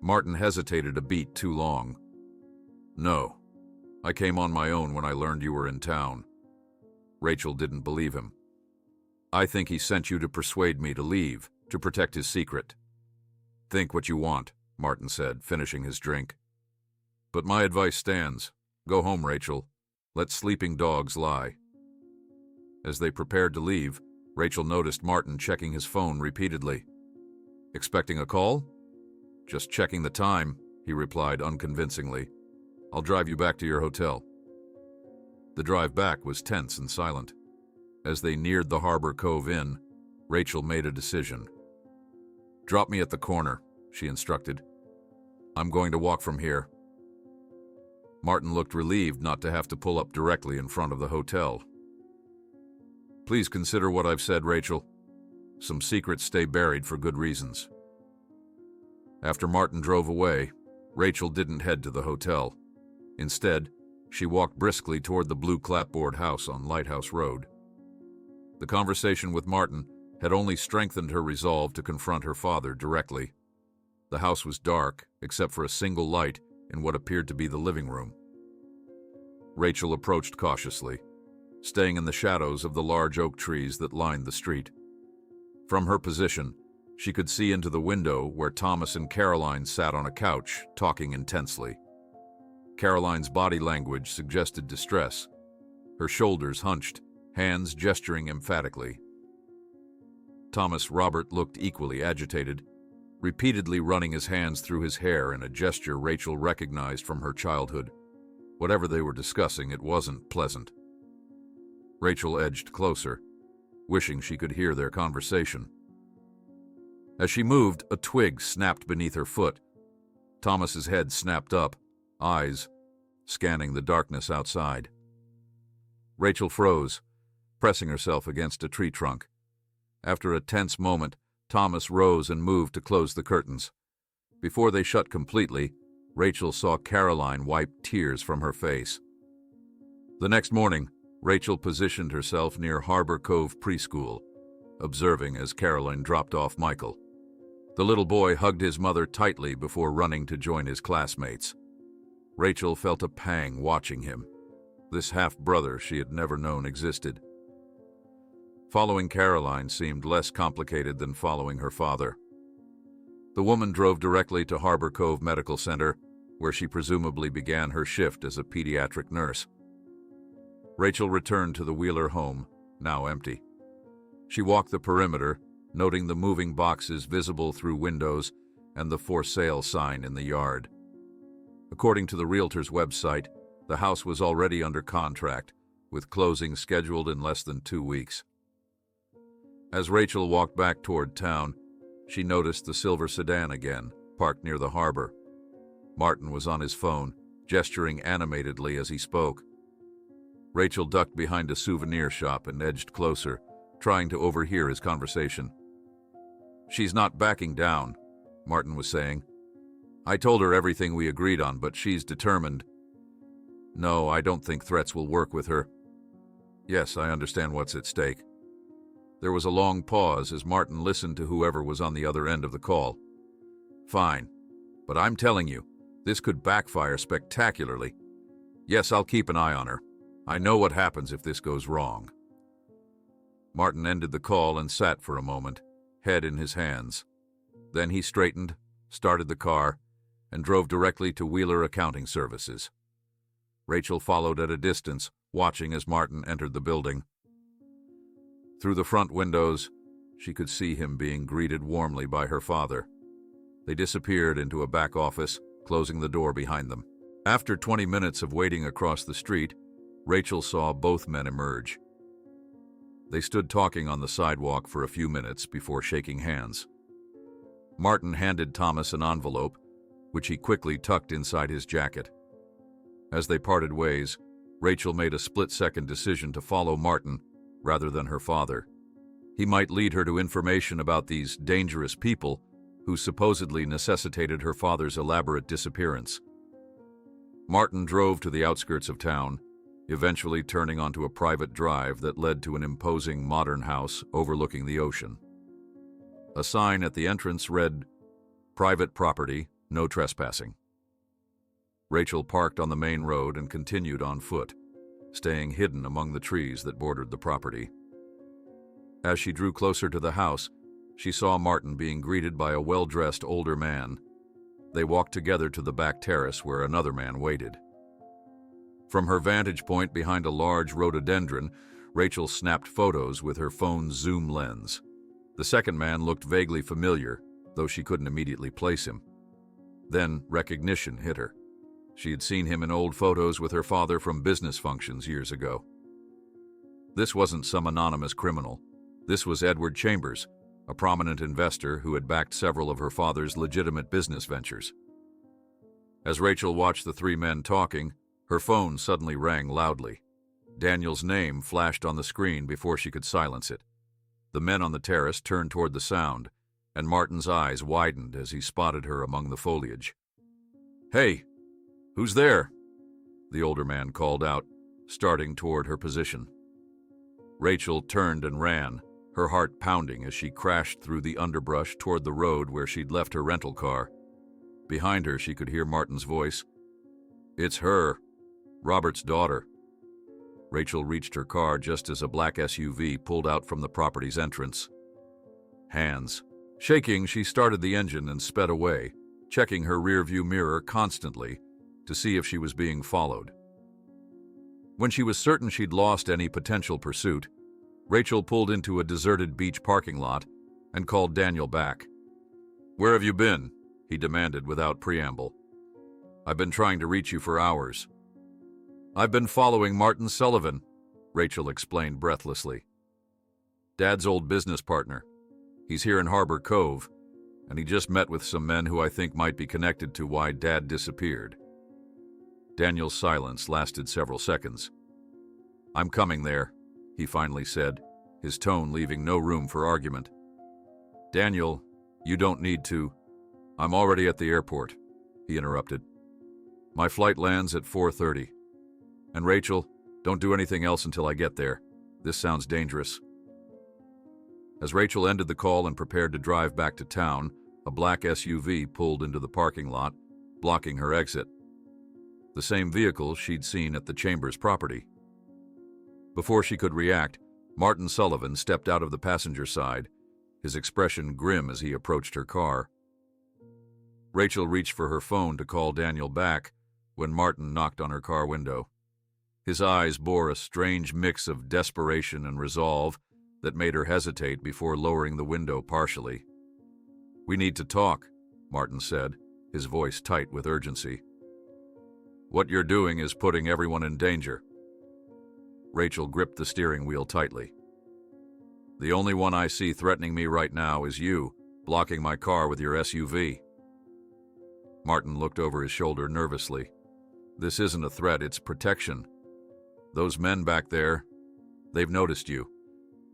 Martin hesitated a beat too long. No. I came on my own when I learned you were in town. Rachel didn't believe him. I think he sent you to persuade me to leave, to protect his secret. Think what you want, Martin said, finishing his drink. But my advice stands. Go home, Rachel. Let sleeping dogs lie. As they prepared to leave, Rachel noticed Martin checking his phone repeatedly. Expecting a call? Just checking the time, he replied unconvincingly. I'll drive you back to your hotel. The drive back was tense and silent. As they neared the Harbor Cove Inn, Rachel made a decision. Drop me at the corner, she instructed. I'm going to walk from here. Martin looked relieved not to have to pull up directly in front of the hotel. Please consider what I've said, Rachel. Some secrets stay buried for good reasons. After Martin drove away, Rachel didn't head to the hotel. Instead, she walked briskly toward the blue clapboard house on Lighthouse Road. The conversation with Martin had only strengthened her resolve to confront her father directly. The house was dark, except for a single light in what appeared to be the living room. Rachel approached cautiously, staying in the shadows of the large oak trees that lined the street. From her position, she could see into the window where Thomas and Caroline sat on a couch, talking intensely. Caroline's body language suggested distress, her shoulders hunched, hands gesturing emphatically. Thomas Robert looked equally agitated, repeatedly running his hands through his hair in a gesture Rachel recognized from her childhood. Whatever they were discussing, it wasn't pleasant. Rachel edged closer, wishing she could hear their conversation. As she moved, a twig snapped beneath her foot. Thomas's head snapped up, eyes scanning the darkness outside. Rachel froze, pressing herself against a tree trunk. After a tense moment, Thomas rose and moved to close the curtains. Before they shut completely, Rachel saw Caroline wipe tears from her face. The next morning, Rachel positioned herself near Harbor Cove Preschool, observing as Caroline dropped off Michael. The little boy hugged his mother tightly before running to join his classmates. Rachel felt a pang watching him, this half-brother she had never known existed. Following Caroline seemed less complicated than following her father. The woman drove directly to Harbor Cove Medical Center, where she presumably began her shift as a pediatric nurse. Rachel returned to the Wheeler home, now empty. She walked the perimeter, noting the moving boxes visible through windows and the for sale sign in the yard. According to the realtor's website, the house was already under contract, with closing scheduled in less than 2 weeks. As Rachel walked back toward town, she noticed the silver sedan again, parked near the harbor. Martin was on his phone, gesturing animatedly as he spoke. Rachel ducked behind a souvenir shop and edged closer, trying to overhear his conversation. "She's not backing down," Martin was saying. "I told her everything we agreed on, but she's determined. No, I don't think threats will work with her. Yes, I understand what's at stake." There was a long pause as Martin listened to whoever was on the other end of the call. "Fine, but I'm telling you, this could backfire spectacularly. Yes, I'll keep an eye on her. I know what happens if this goes wrong." Martin ended the call and sat for a moment, head in his hands. Then he straightened, started the car, and drove directly to Wheeler Accounting Services. Rachel followed at a distance, watching as Martin entered the building. Through the front windows, she could see him being greeted warmly by her father. They disappeared into a back office, closing the door behind them. After 20 minutes of waiting across the street, Rachel saw both men emerge. They stood talking on the sidewalk for a few minutes before shaking hands. Martin handed Thomas an envelope, which he quickly tucked inside his jacket. As they parted ways, Rachel made a split-second decision to follow Martin rather than her father. He might lead her to information about these dangerous people who supposedly necessitated her father's elaborate disappearance. Martin drove to the outskirts of town, eventually turning onto a private drive that led to an imposing modern house overlooking the ocean. A sign at the entrance read, "Private property, no trespassing." Rachel parked on the main road and continued on foot, staying hidden among the trees that bordered the property. As she drew closer to the house, she saw Martin being greeted by a well-dressed older man. They walked together to the back terrace where another man waited. From her vantage point behind a large rhododendron, Rachel snapped photos with her phone's zoom lens. The second man looked vaguely familiar, though she couldn't immediately place him. Then recognition hit her. She had seen him in old photos with her father from business functions years ago. This wasn't some anonymous criminal. This was Edward Chambers, a prominent investor who had backed several of her father's legitimate business ventures. As Rachel watched the three men talking, her phone suddenly rang loudly. Daniel's name flashed on the screen before she could silence it. The men on the terrace turned toward the sound, and Martin's eyes widened as he spotted her among the foliage. "Hey, who's there?" the older man called out, starting toward her position. Rachel turned and ran, her heart pounding as she crashed through the underbrush toward the road where she'd left her rental car. Behind her, she could hear Martin's voice. "It's her, Robert's daughter." Rachel reached her car just as a black SUV pulled out from the property's entrance. Hands. Shaking, she started the engine and sped away, checking her rearview mirror constantly to see if she was being followed. When she was certain she'd lost any potential pursuit, Rachel pulled into a deserted beach parking lot and called Daniel back. "Where have you been?" he demanded without preamble. "I've been trying to reach you for hours." "I've been following Martin Sullivan," Rachel explained breathlessly. "Dad's old business partner. He's here in Harbor Cove, and he just met with some men who I think might be connected to why Dad disappeared." Daniel's silence lasted several seconds. "I'm coming there," he finally said, his tone leaving no room for argument. "Daniel, you don't need to. I'm already at the airport," he interrupted. "My flight lands at 4:30. And Rachel, don't do anything else until I get there. This sounds dangerous." As Rachel ended the call and prepared to drive back to town, a black SUV pulled into the parking lot, blocking her exit. The same vehicle she'd seen at the Chambers property. Before she could react, Martin Sullivan stepped out of the passenger side, his expression grim as he approached her car. Rachel reached for her phone to call Daniel back when Martin knocked on her car window. His eyes bore a strange mix of desperation and resolve that made her hesitate before lowering the window partially. "We need to talk," Martin said, his voice tight with urgency. "What you're doing is putting everyone in danger." Rachel gripped the steering wheel tightly. "The only one I see threatening me right now is you, blocking my car with your SUV." Martin looked over his shoulder nervously. "This isn't a threat, it's protection. Those men back there, they've noticed you.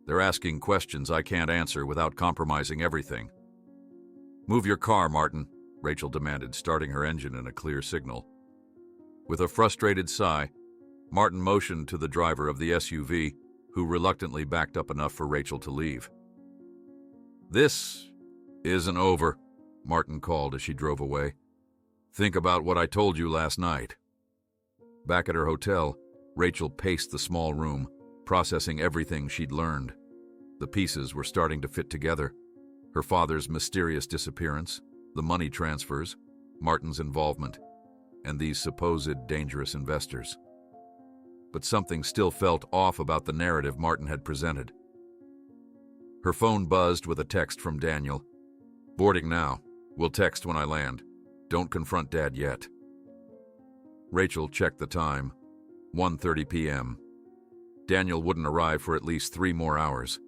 They're asking questions I can't answer without compromising everything." "Move your car, Martin," Rachel demanded, starting her engine in a clear signal. With a frustrated sigh, Martin motioned to the driver of the SUV, who reluctantly backed up enough for Rachel to leave. "This isn't over," Martin called as she drove away. "Think about what I told you last night." Back at her hotel, Rachel paced the small room, processing everything she'd learned. The pieces were starting to fit together. Her father's mysterious disappearance, the money transfers, Martin's involvement, and these supposed dangerous investors. But something still felt off about the narrative Martin had presented. Her phone buzzed with a text from Daniel. "Boarding now. We'll text when I land. Don't confront Dad yet." Rachel checked the time. 1:30 p.m. Daniel wouldn't arrive for at least 3 more hours.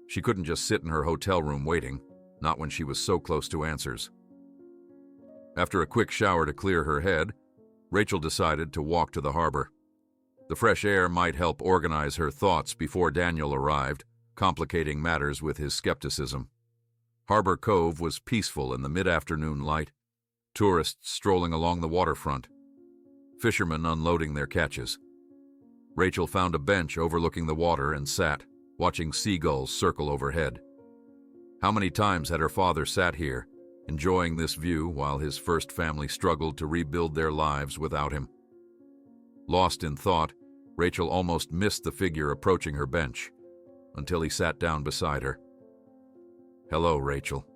She couldn't just sit in her hotel room waiting, not when she was so close to answers. After a quick shower to clear her head, Rachel decided to walk to the harbor. The fresh air might help organize her thoughts before Daniel arrived, complicating matters with his skepticism. Harbor Cove was peaceful in the mid-afternoon light, tourists strolling along the waterfront, fishermen unloading their catches. Rachel found a bench overlooking the water and sat, watching seagulls circle overhead. How many times had her father sat here, enjoying this view while his first family struggled to rebuild their lives without him? Lost in thought, Rachel almost missed the figure approaching her bench, until he sat down beside her. "Hello, Rachel."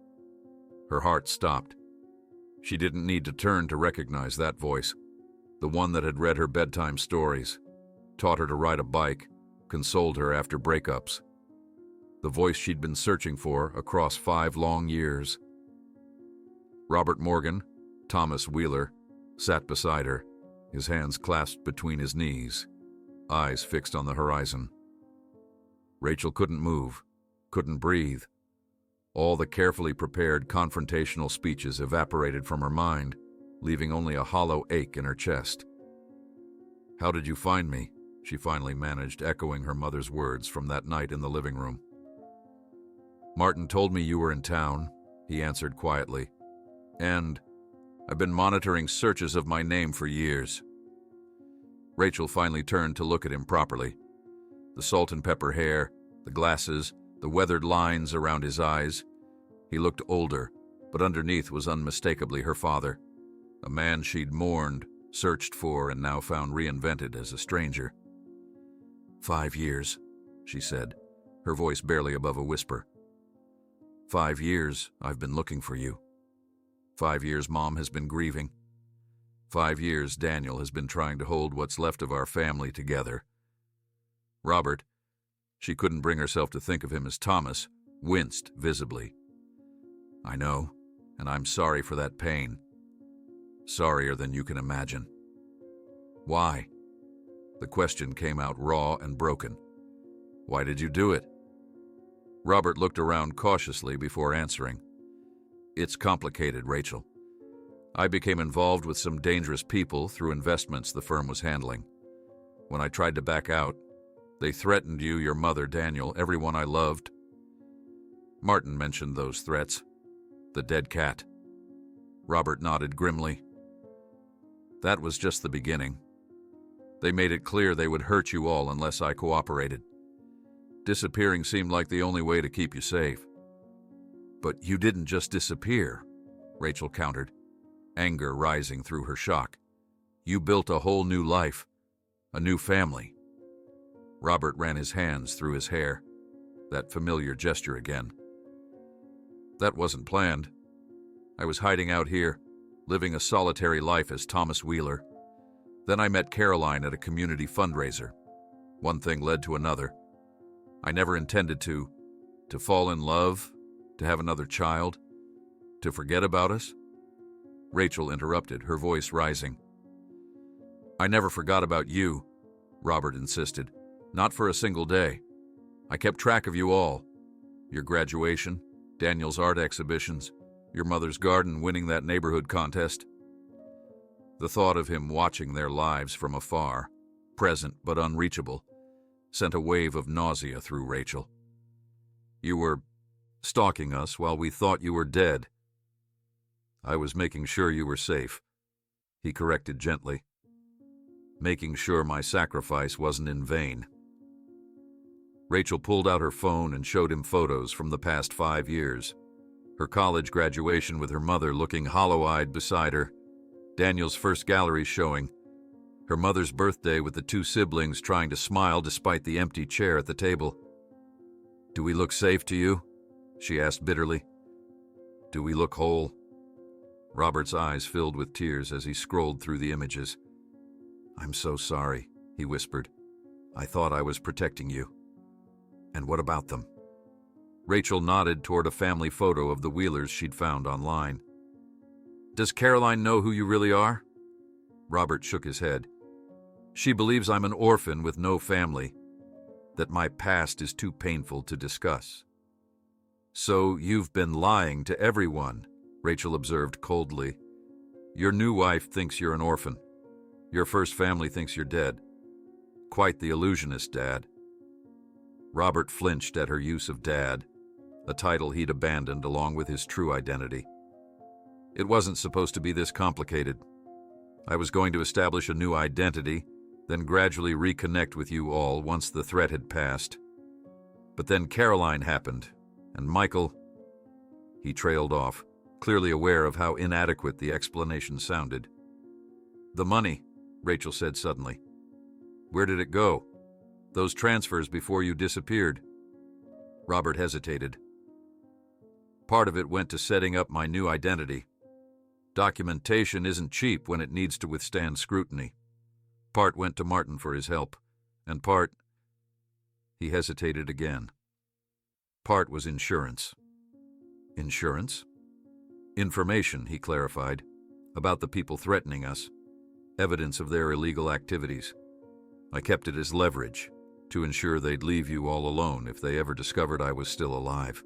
Her heart stopped. She didn't need to turn to recognize that voice, the one that had read her bedtime stories, taught her to ride a bike, consoled her after breakups. The voice she'd been searching for across 5 long years. Robert Morgan, Thomas Wheeler, sat beside her, his hands clasped between his knees, eyes fixed on the horizon. Rachel couldn't move, couldn't breathe. All the carefully prepared confrontational speeches evaporated from her mind, leaving only a hollow ache in her chest. "How did you find me?" she finally managed, echoing her mother's words from that night in the living room. "Martin told me you were in town," he answered quietly. "And I've been monitoring searches of my name for years." Rachel finally turned to look at him properly. The salt and pepper hair, the glasses, the weathered lines around his eyes. He looked older, but underneath was unmistakably her father, a man she'd mourned, searched for, and now found reinvented as a stranger. 5 years, she said, her voice barely above a whisper. 5 years I've been looking for you. 5 years Mom has been grieving. 5 years Daniel has been trying to hold what's left of our family together. Robert, she couldn't bring herself to think of him as Thomas, winced visibly. "I know," and I'm sorry for that pain. Sorrier than you can imagine. Why? The question came out raw and broken. Why did you do it? Robert looked around cautiously before answering. It's complicated, Rachel. I became involved with some dangerous people through investments the firm was handling. When I tried to back out, they threatened you, your mother, Daniel, everyone I loved. Martin mentioned those threats. The dead cat. Robert nodded grimly. That was just the beginning. They made it clear they would hurt you all unless I cooperated. Disappearing seemed like the only way to keep you safe. But you didn't just disappear, Rachel countered, anger rising through her shock. You built a whole new life, a new family. Robert ran his hands through his hair, that familiar gesture again. That wasn't planned. I was hiding out here, living a solitary life as Thomas Wheeler. Then I met Caroline at a community fundraiser. One thing led to another. I never intended to fall in love, to have another child, to forget about us. Rachel interrupted, her voice rising. I never forgot about you, Robert insisted. Not for a single day. I kept track of you all. Your graduation, Daniel's art exhibitions, your mother's garden winning that neighborhood contest. The thought of him watching their lives from afar, present but unreachable, sent a wave of nausea through Rachel. You were stalking us while we thought you were dead. I was making sure you were safe, he corrected gently. Making sure my sacrifice wasn't in vain. Rachel pulled out her phone and showed him photos from the past 5 years. Her college graduation with her mother looking hollow-eyed beside her, Daniel's first gallery showing, her mother's birthday with the 2 siblings trying to smile despite the empty chair at the table. Do we look safe to you? She asked bitterly. Do we look whole? Robert's eyes filled with tears as he scrolled through the images. I'm so sorry, he whispered. I thought I was protecting you. And what about them? Rachel nodded toward a family photo of the Wheelers she'd found online. Does Caroline know who you really are? Robert shook his head. She believes I'm an orphan with no family, that my past is too painful to discuss. So you've been lying to everyone, Rachel observed coldly. Your new wife thinks you're an orphan. Your first family thinks you're dead. Quite the illusionist, Dad. Robert flinched at her use of Dad, a title he'd abandoned along with his true identity. It wasn't supposed to be this complicated. I was going to establish a new identity, then gradually reconnect with you all once the threat had passed. But then Caroline happened, and Michael... He trailed off, clearly aware of how inadequate the explanation sounded. The money, Rachel said suddenly. Where did it go? Those transfers before you disappeared. Robert hesitated. Part of it went to setting up my new identity. Documentation isn't cheap when it needs to withstand scrutiny. Part went to Martin for his help, and part... He hesitated again. Part was insurance. Insurance? Information, he clarified, about the people threatening us. Evidence of their illegal activities. I kept it as leverage, to ensure they'd leave you all alone if they ever discovered I was still alive.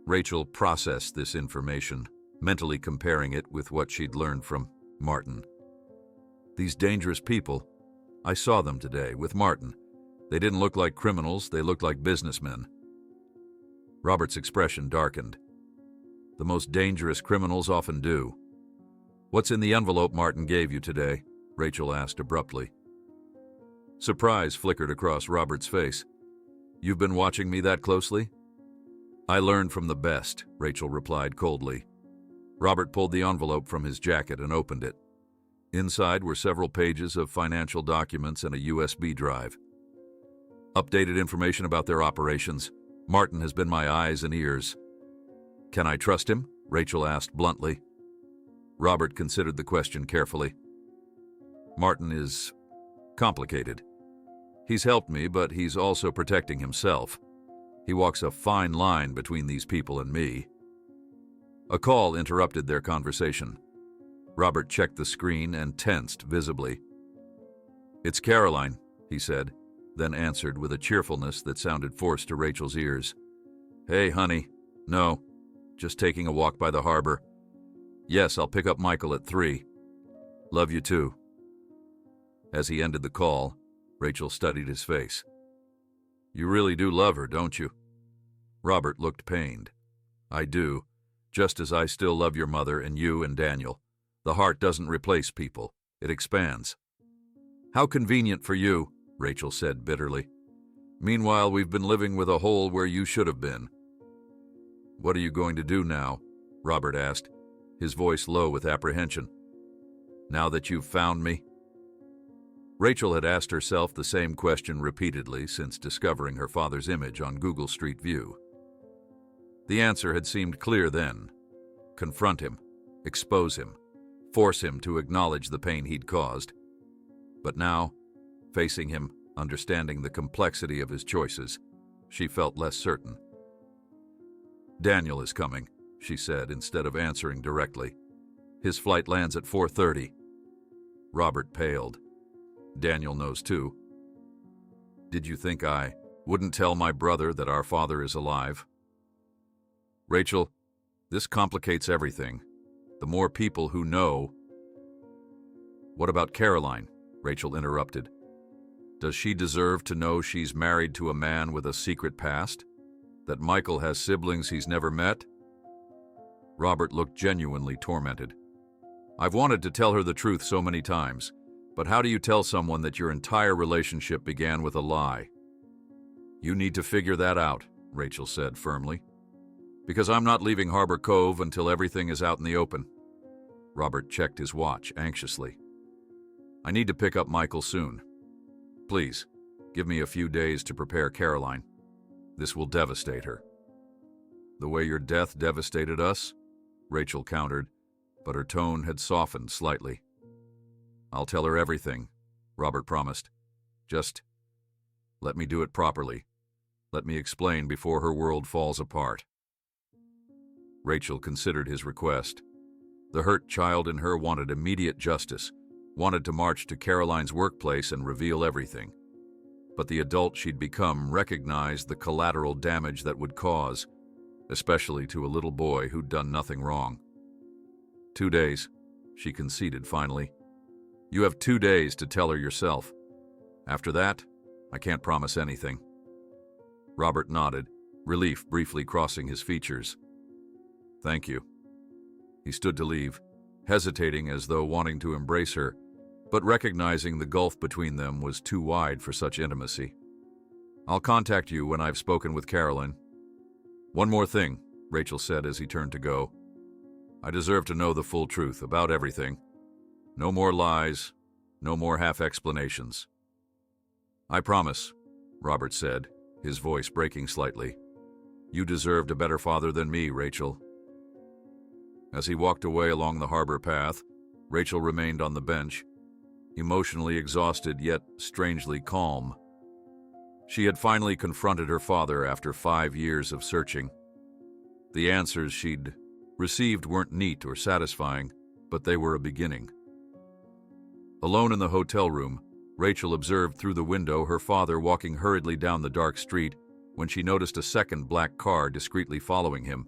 Rachel processed this information, mentally comparing it with what she'd learned from Martin. These dangerous people, I saw them today with Martin. They didn't look like criminals, they looked like businessmen. Robert's expression darkened. The most dangerous criminals often do. What's in the envelope Martin gave you today? Rachel asked abruptly. Surprise flickered across Robert's face. You've been watching me that closely? I learned from the best, Rachel replied coldly. Robert pulled the envelope from his jacket and opened it. Inside were several pages of financial documents and a USB drive. Updated information about their operations. Martin has been my eyes and ears. Can I trust him? Rachel asked bluntly. Robert considered the question carefully. Martin is complicated. He's helped me, but he's also protecting himself. He walks a fine line between these people and me. A call interrupted their conversation. Robert checked the screen and tensed visibly. "It's Caroline," he said, then answered with a cheerfulness that sounded forced to Rachel's ears. "Hey, honey. No, just taking a walk by the harbor. Yes, I'll pick up Michael at 3. Love you too." As he ended the call, Rachel studied his face. "You really do love her, don't you?" Robert looked pained. "I do, just as I still love your mother and you and Daniel. The heart doesn't replace people, it expands." "How convenient for you," Rachel said bitterly. "Meanwhile, we've been living with a hole where you should have been." "What are you going to do now?" Robert asked, his voice low with apprehension. "Now that you've found me?" Rachel had asked herself the same question repeatedly since discovering her father's image on Google Street View. The answer had seemed clear then. Confront him, expose him, force him to acknowledge the pain he'd caused. But now, facing him, understanding the complexity of his choices, she felt less certain. "Daniel is coming," she said instead of answering directly. "His flight lands at 4:30. Robert paled. "Daniel knows too." "Did you think I wouldn't tell my brother that our father is alive?" "Rachel, this complicates everything. The more people who know—" "What about Caroline?" Rachel interrupted. "Does she deserve to know she's married to a man with a secret past? That Michael has siblings he's never met?" Robert looked genuinely tormented. "I've wanted to tell her the truth so many times, but how do you tell someone that your entire relationship began with a lie?" "You need to figure that out," Rachel said firmly. "Because I'm not leaving Harbor Cove until everything is out in the open." Robert checked his watch anxiously. "I need to pick up Michael soon. Please, give me a few days to prepare Caroline. This will devastate her." "The way your death devastated us?" Rachel countered, but her tone had softened slightly. "I'll tell her everything," Robert promised. "Just let me do it properly. Let me explain before her world falls apart." Rachel considered his request. The hurt child in her wanted immediate justice, wanted to march to Caroline's workplace and reveal everything. But the adult she'd become recognized the collateral damage that would cause, especially to a little boy who'd done nothing wrong. 2 days, she conceded finally. "You have 2 days to tell her yourself. After that, I can't promise anything." Robert nodded, relief briefly crossing his features. "Thank you." He stood to leave, hesitating as though wanting to embrace her, but recognizing the gulf between them was too wide for such intimacy. "I'll contact you when I've spoken with Caroline." "One more thing," Rachel said as he turned to go. "I deserve to know the full truth about everything. No more lies, no more half-explanations." "I promise," Robert said, his voice breaking slightly. "You deserved a better father than me, Rachel." As he walked away along the harbor path, Rachel remained on the bench, emotionally exhausted yet strangely calm. She had finally confronted her father after 5 years of searching. The answers she'd received weren't neat or satisfying, but they were a beginning. Alone in the hotel room, Rachel observed through the window her father walking hurriedly down the dark street when she noticed a second black car discreetly following him.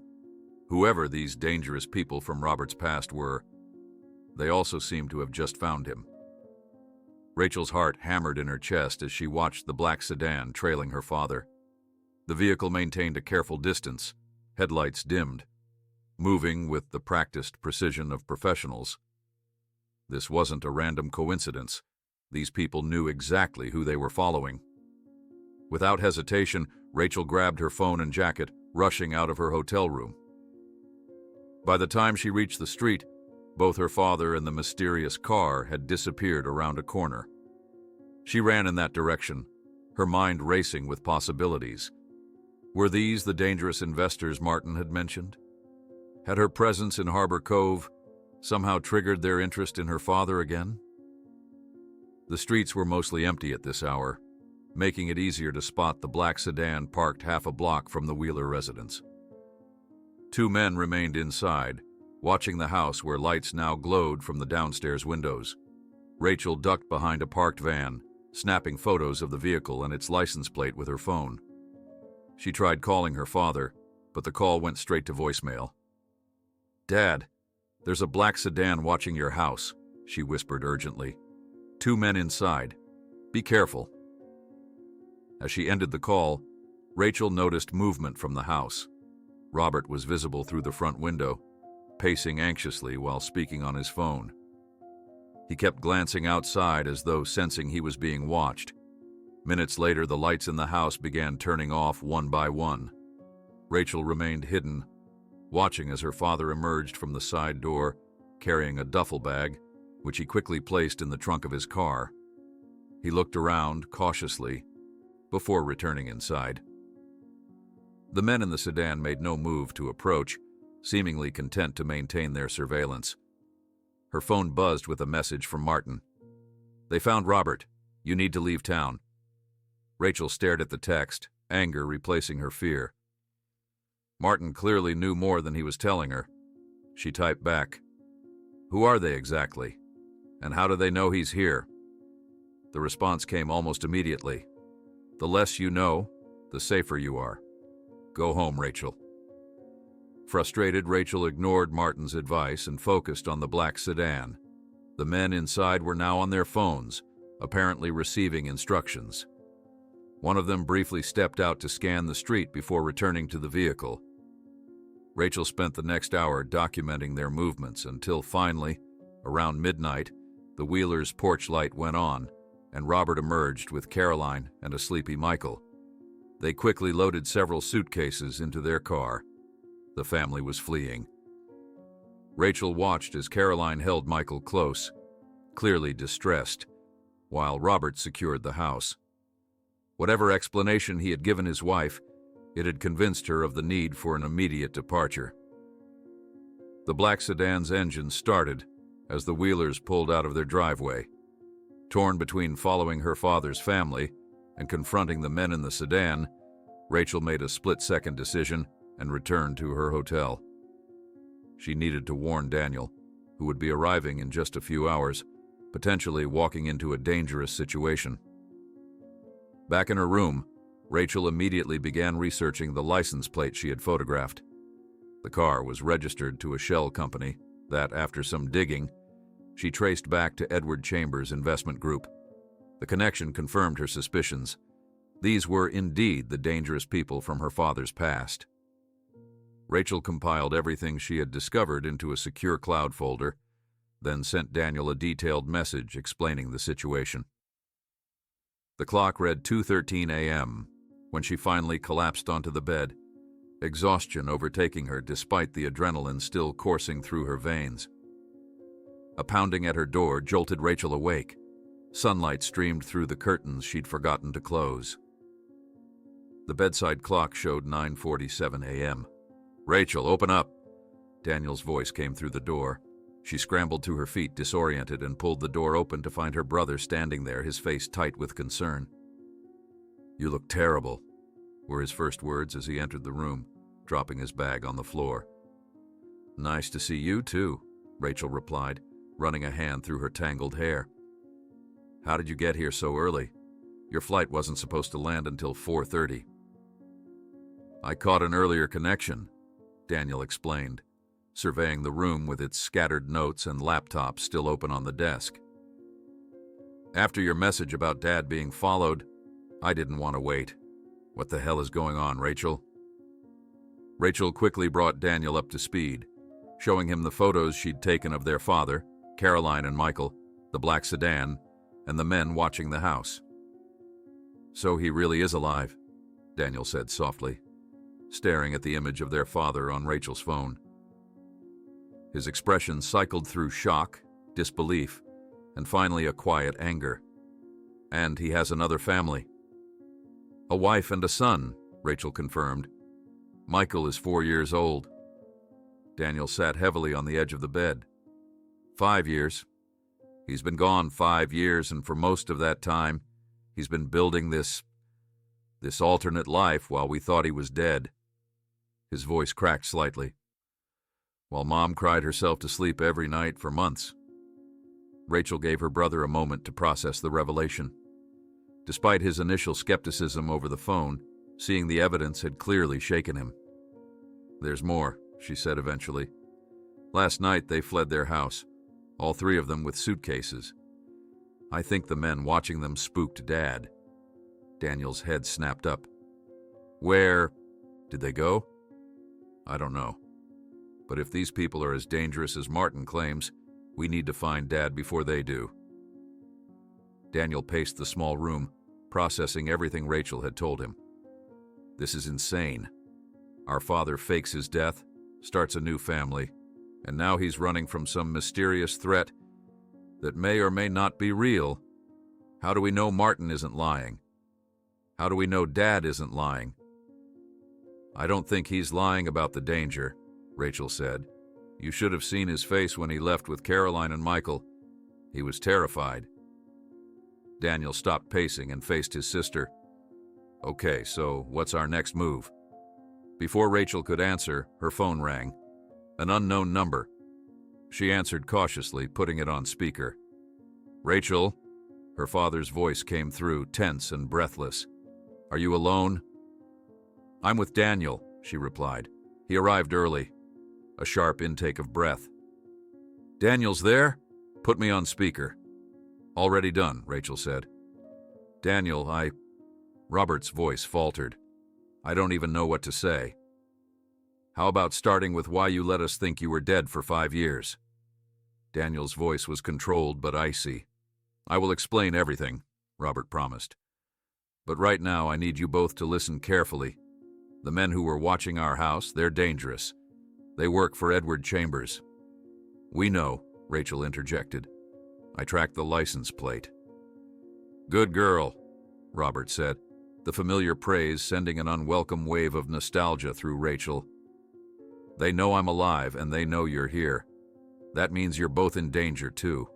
Whoever these dangerous people from Robert's past were, they also seemed to have just found him. Rachel's heart hammered in her chest as she watched the black sedan trailing her father. The vehicle maintained a careful distance, headlights dimmed, moving with the practiced precision of professionals. This wasn't a random coincidence. These people knew exactly who they were following. Without hesitation, Rachel grabbed her phone and jacket, rushing out of her hotel room. By the time she reached the street, both her father and the mysterious car had disappeared around a corner. She ran in that direction, her mind racing with possibilities. Were these the dangerous investors Martin had mentioned? Had her presence in Harbor Cove somehow triggered their interest in her father again? The streets were mostly empty at this hour, making it easier to spot the black sedan parked half a block from the Wheeler residence. Two men remained inside, watching the house where lights now glowed from the downstairs windows. Rachel ducked behind a parked van, snapping photos of the vehicle and its license plate with her phone. She tried calling her father, but the call went straight to voicemail. "Dad, there's a black sedan watching your house," she whispered urgently. "Two men inside. Be careful." As she ended the call, Rachel noticed movement from the house. Robert was visible through the front window, pacing anxiously while speaking on his phone. He kept glancing outside as though sensing he was being watched. Minutes later, the lights in the house began turning off one by one. Rachel remained hidden, watching as her father emerged from the side door, carrying a duffel bag, which he quickly placed in the trunk of his car. He looked around cautiously before returning inside. The men in the sedan made no move to approach, seemingly content to maintain their surveillance. Her phone buzzed with a message from Martin. "They found Robert. You need to leave town." Rachel stared at the text, anger replacing her fear. Martin clearly knew more than he was telling her. She typed back, "Who are they exactly? And how do they know he's here?" The response came almost immediately. "The less you know, the safer you are. Go home, Rachel." Frustrated, Rachel ignored Martin's advice and focused on the black sedan. The men inside were now on their phones, apparently receiving instructions. One of them briefly stepped out to scan the street before returning to the vehicle. Rachel spent the next hour documenting their movements until finally, around midnight, the Wheelers' porch light went on, and Robert emerged with Caroline and a sleepy Michael. They quickly loaded several suitcases into their car. The family was fleeing. Rachel watched as Caroline held Michael close, clearly distressed, while Robert secured the house. Whatever explanation he had given his wife, it had convinced her of the need for an immediate departure. The black sedan's engine started as the Wheelers pulled out of their driveway. Torn between following her father's family and confronting the men in the sedan, Rachel made a split-second decision and returned to her hotel. She needed to warn Daniel, who would be arriving in just a few hours, potentially walking into a dangerous situation. Back in her room, Rachel immediately began researching the license plate she had photographed. The car was registered to a shell company that, after some digging, she traced back to Edward Chambers Investment Group. The connection confirmed her suspicions. These were indeed the dangerous people from her father's past. Rachel compiled everything she had discovered into a secure cloud folder, then sent Daniel a detailed message explaining the situation. The clock read 2:13 a.m. when she finally collapsed onto the bed, exhaustion overtaking her despite the adrenaline still coursing through her veins. A pounding at her door jolted Rachel awake. Sunlight streamed through the curtains she'd forgotten to close. The bedside clock showed 9:47 a.m. "Rachel, open up!" Daniel's voice came through the door. She scrambled to her feet, disoriented, and pulled the door open to find her brother standing there, his face tight with concern. "You look terrible," were his first words as he entered the room, dropping his bag on the floor. "Nice to see you, too," Rachel replied, running a hand through her tangled hair. "How did you get here so early? Your flight wasn't supposed to land until 4:30. "I caught an earlier connection," Daniel explained, surveying the room with its scattered notes and laptop still open on the desk. "After your message about Dad being followed, I didn't want to wait. What the hell is going on, Rachel?" Rachel quickly brought Daniel up to speed, showing him the photos she'd taken of their father, Caroline and Michael, the black sedan, and the men watching the house. "So he really is alive," Daniel said softly, staring at the image of their father on Rachel's phone. His expression cycled through shock, disbelief, and finally a quiet anger. "And he has another family." "A wife and a son," Rachel confirmed. "Michael is 4 years old." Daniel sat heavily on the edge of the bed. 5 years. He's been gone 5 years, and for most of that time, he's been building this alternate life while we thought he was dead." His voice cracked slightly. While Mom cried herself to sleep every night for months. Rachel gave her brother a moment to process the revelation. Despite his initial skepticism over the phone, seeing the evidence had clearly shaken him. "There's more," she said eventually. "Last night they fled their house, all three of them with suitcases. I think the men watching them spooked Dad." Daniel's head snapped up. "Where did they go?" "I don't know. But if these people are as dangerous as Martin claims, we need to find Dad before they do." Daniel paced the small room, processing everything Rachel had told him. "This is insane. Our father fakes his death, starts a new family, and now he's running from some mysterious threat that may or may not be real. How do we know Martin isn't lying? How do we know Dad isn't lying?" "I don't think he's lying about the danger," Rachel said. "You should have seen his face when he left with Caroline and Michael. He was terrified." Daniel stopped pacing and faced his sister. "Okay, so what's our next move?" Before Rachel could answer, her phone rang. An unknown number. She answered cautiously, putting it on speaker. "Rachel?" Her father's voice came through, tense and breathless. "Are you alone?" "I'm with Daniel," she replied. "He arrived early." A sharp intake of breath. "Daniel's there? Put me on speaker." "Already done," Rachel said. "Daniel, Robert's voice faltered. "I don't even know what to say." "How about starting with why you let us think you were dead for 5 years?" Daniel's voice was controlled but icy. "I will explain everything," Robert promised. "But right now I need you both to listen carefully. The men who were watching our house, they're dangerous. They work for Edward Chambers." "We know," Rachel interjected. "I tracked the license plate." "Good girl," Robert said, the familiar praise sending an unwelcome wave of nostalgia through Rachel. "They know I'm alive and they know you're here. That means you're both in danger, too."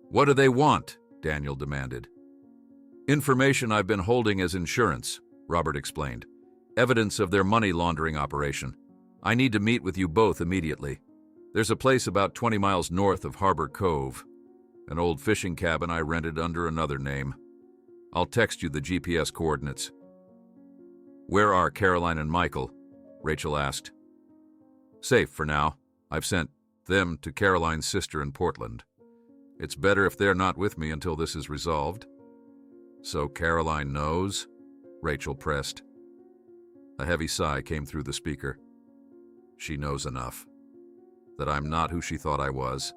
"What do they want?" Daniel demanded. "Information I've been holding as insurance," Robert explained. "Evidence of their money laundering operation. I need to meet with you both immediately. There's a place about 20 miles north of Harbor Cove, an old fishing cabin I rented under another name. I'll text you the GPS coordinates." "Where are Caroline and Michael?" Rachel asked. "Safe for now. I've sent them to Caroline's sister in Portland. It's better if they're not with me until this is resolved." "So Caroline knows?" Rachel pressed. A heavy sigh came through the speaker. "She knows enough. That I'm not who she thought I was.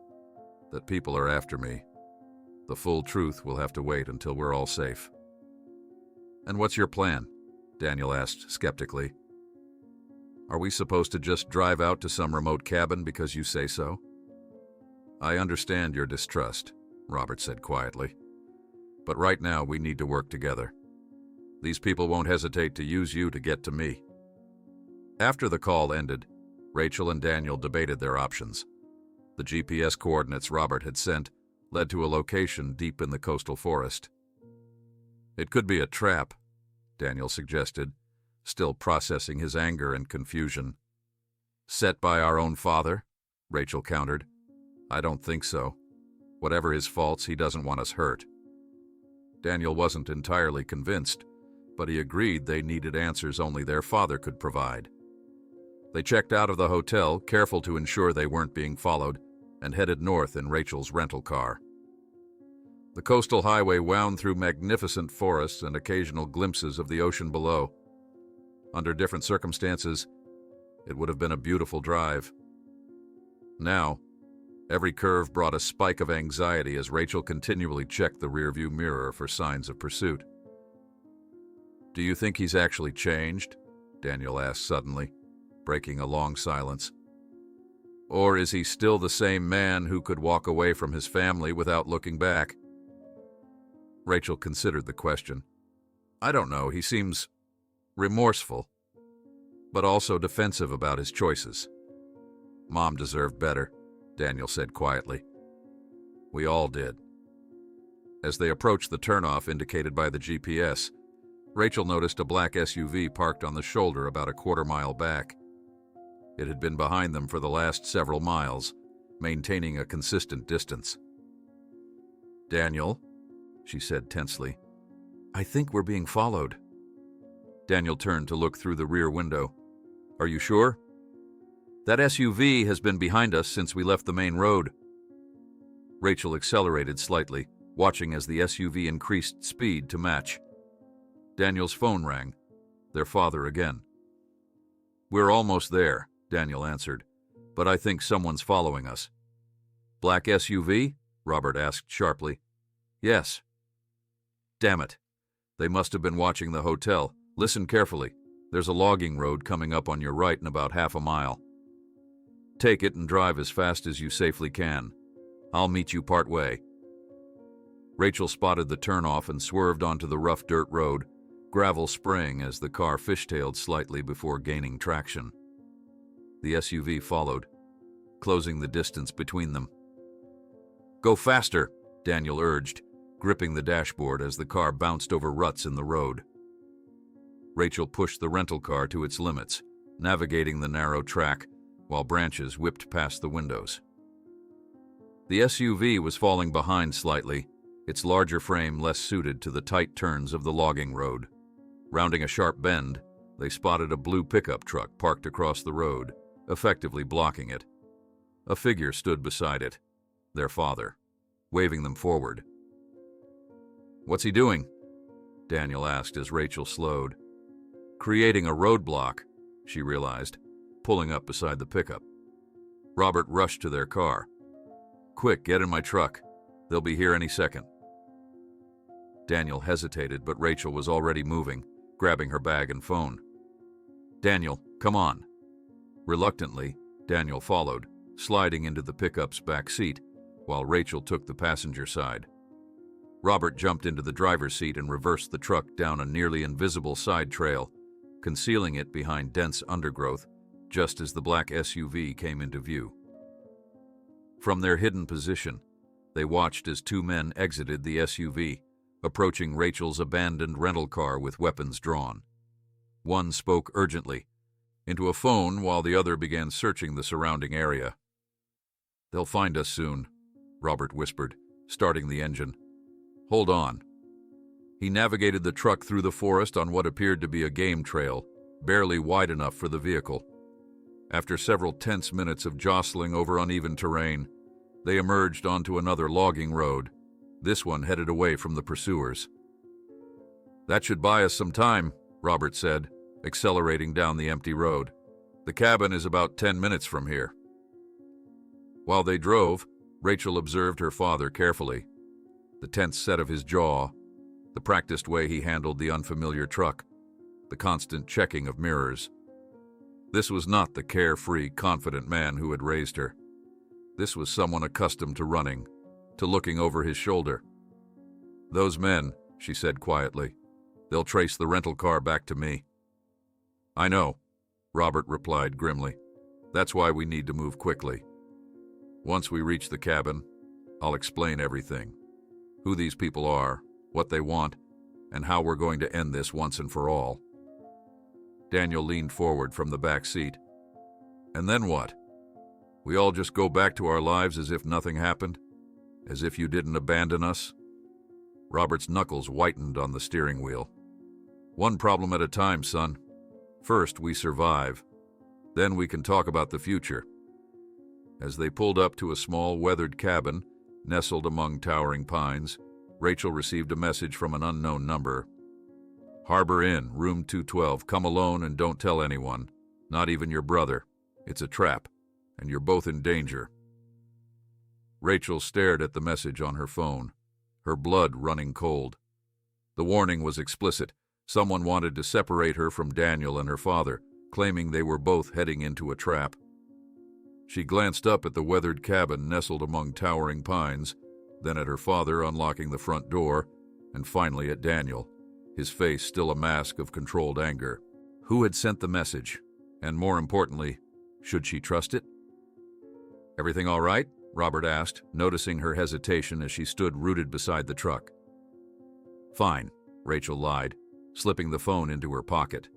That people are after me. The full truth will have to wait until we're all safe." "And what's your plan?" Daniel asked skeptically. "Are we supposed to just drive out to some remote cabin because you say so?" "I understand your distrust," Robert said quietly. "But right now we need to work together. These people won't hesitate to use you to get to me." After the call ended, Rachel and Daniel debated their options. The GPS coordinates Robert had sent led to a location deep in the coastal forest. "It could be a trap," Daniel suggested, still processing his anger and confusion. "Set by our own father?" Rachel countered. "I don't think so. Whatever his faults, he doesn't want us hurt." Daniel wasn't entirely convinced, but he agreed they needed answers only their father could provide. They checked out of the hotel, careful to ensure they weren't being followed, and headed north in Rachel's rental car. The coastal highway wound through magnificent forests and occasional glimpses of the ocean below. Under different circumstances, it would have been a beautiful drive. Now, every curve brought a spike of anxiety as Rachel continually checked the rearview mirror for signs of pursuit. "Do you think he's actually changed?" Daniel asked suddenly, breaking a long silence. "Or is he still the same man who could walk away from his family without looking back?" Rachel considered the question. "I don't know. He seems remorseful, but also defensive about his choices." "Mom deserved better," Daniel said quietly. "We all did." As they approached the turnoff indicated by the GPS, Rachel noticed a black SUV parked on the shoulder about a quarter-mile back. It had been behind them for the last several miles, maintaining a consistent distance. "Daniel," she said tensely, "I think we're being followed." Daniel turned to look through the rear window. "Are you sure?" "That SUV has been behind us since we left the main road." Rachel accelerated slightly, watching as the SUV increased speed to match. Daniel's phone rang. Their father again. "We're almost there," Daniel answered, "but I think someone's following us." "Black SUV?" Robert asked sharply. "Yes." "Damn it. They must have been watching the hotel. Listen carefully. There's a logging road coming up on your right in about half a mile. Take it and drive as fast as you safely can. I'll meet you part way." Rachel spotted the turnoff and swerved onto the rough dirt road, gravel spraying as the car fishtailed slightly before gaining traction. The SUV followed, closing the distance between them. "Go faster," Daniel urged, gripping the dashboard as the car bounced over ruts in the road. Rachel pushed the rental car to its limits, navigating the narrow track while branches whipped past the windows. The SUV was falling behind slightly, its larger frame less suited to the tight turns of the logging road. Rounding a sharp bend, they spotted a blue pickup truck parked across the road, effectively blocking it. A figure stood beside it, their father, waving them forward. "What's he doing?" Daniel asked as Rachel slowed. "Creating a roadblock," she realized, pulling up beside the pickup. Robert rushed to their car. "Quick, get in my truck. They'll be here any second." Daniel hesitated, but Rachel was already moving, grabbing her bag and phone. "Daniel, come on." Reluctantly, Daniel followed, sliding into the pickup's back seat, while Rachel took the passenger side. Robert jumped into the driver's seat and reversed the truck down a nearly invisible side trail, concealing it behind dense undergrowth just as the black SUV came into view. From their hidden position, they watched as two men exited the SUV, approaching Rachel's abandoned rental car with weapons drawn. One spoke urgently into a phone while the other began searching the surrounding area. "They'll find us soon," Robert whispered, starting the engine. "Hold on." He navigated the truck through the forest on what appeared to be a game trail, barely wide enough for the vehicle. After several tense minutes of jostling over uneven terrain, they emerged onto another logging road, this one headed away from the pursuers. "That should buy us some time," Robert said, accelerating down the empty road. "The cabin is about 10 minutes from here." While they drove, Rachel observed her father carefully. The tense set of his jaw, the practiced way he handled the unfamiliar truck, the constant checking of mirrors. This was not the carefree, confident man who had raised her. This was someone accustomed to running, to looking over his shoulder. "Those men," she said quietly, "they'll trace the rental car back to me." "I know," Robert replied grimly. "That's why we need to move quickly. Once we reach the cabin, I'll explain everything. Who these people are, what they want, and how we're going to end this once and for all." Daniel leaned forward from the back seat. "And then what? We all just go back to our lives as if nothing happened? As if you didn't abandon us?" Robert's knuckles whitened on the steering wheel. "One problem at a time, son. First, we survive. Then we can talk about the future." As they pulled up to a small, weathered cabin nestled among towering pines, Rachel received a message from an unknown number. "Harbor Inn, room 212. Come alone and don't tell anyone, not even your brother. It's a trap, and you're both in danger." Rachel stared at the message on her phone, her blood running cold. The warning was explicit. Someone wanted to separate her from Daniel and her father, claiming they were both heading into a trap. She glanced up at the weathered cabin nestled among towering pines, then at her father unlocking the front door, and finally at Daniel, his face still a mask of controlled anger. Who had sent the message? And more importantly, should she trust it? "Everything all right?" Robert asked, noticing her hesitation as she stood rooted beside the truck. "Fine," Rachel lied, slipping the phone into her pocket.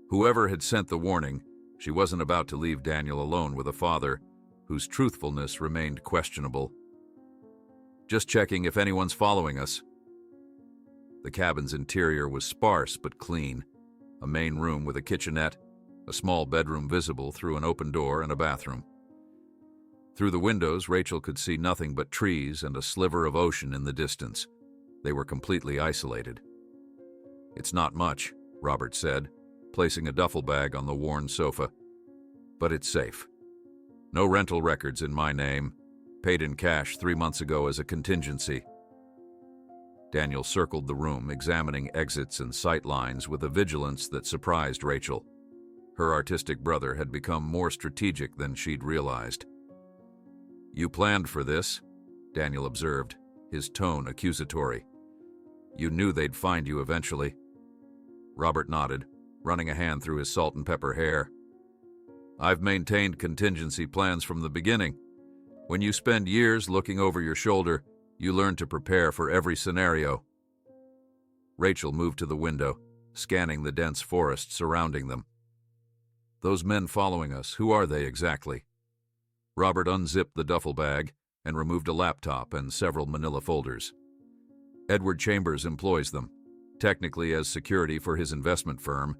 Whoever had sent the warning, she wasn't about to leave Daniel alone with a father whose truthfulness remained questionable. "Just checking if anyone's following us." The cabin's interior was sparse but clean. A main room with a kitchenette, a small bedroom visible through an open door, and a bathroom. Through the windows, Rachel could see nothing but trees and a sliver of ocean in the distance. They were completely isolated. "It's not much," Robert said, placing a duffel bag on the worn sofa. "But it's safe. No rental records in my name. Paid in cash 3 months ago as a contingency." Daniel circled the room, examining exits and sight lines with a vigilance that surprised Rachel. Her artistic brother had become more strategic than she'd realized. "You planned for this," Daniel observed, his tone accusatory. "You knew they'd find you eventually." Robert nodded, running a hand through his salt and pepper hair. "I've maintained contingency plans from the beginning. When you spend years looking over your shoulder, you learn to prepare for every scenario." Rachel moved to the window, scanning the dense forest surrounding them. "Those men following us, who are they exactly?" Robert unzipped the duffel bag and removed a laptop and several manila folders. "Edward Chambers employs them, technically as security for his investment firm,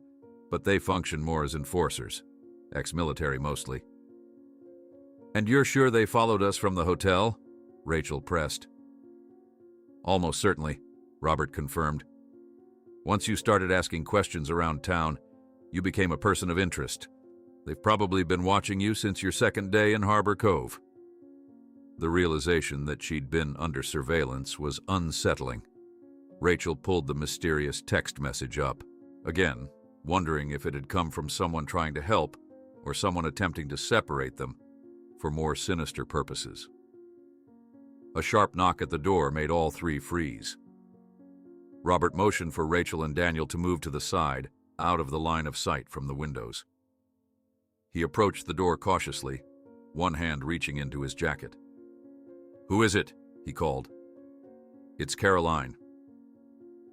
but they function more as enforcers, ex-military mostly." "And you're sure they followed us from the hotel?" Rachel pressed. "Almost certainly," Robert confirmed. "Once you started asking questions around town, you became a person of interest. They've probably been watching you since your second day in Harbor Cove." The realization that she'd been under surveillance was unsettling. Rachel pulled the mysterious text message up, again, wondering if it had come from someone trying to help or someone attempting to separate them for more sinister purposes. A sharp knock at the door made all three freeze. Robert motioned for Rachel and Daniel to move to the side, out of the line of sight from the windows. He approached the door cautiously, one hand reaching into his jacket. "Who is it?" he called. "It's Caroline."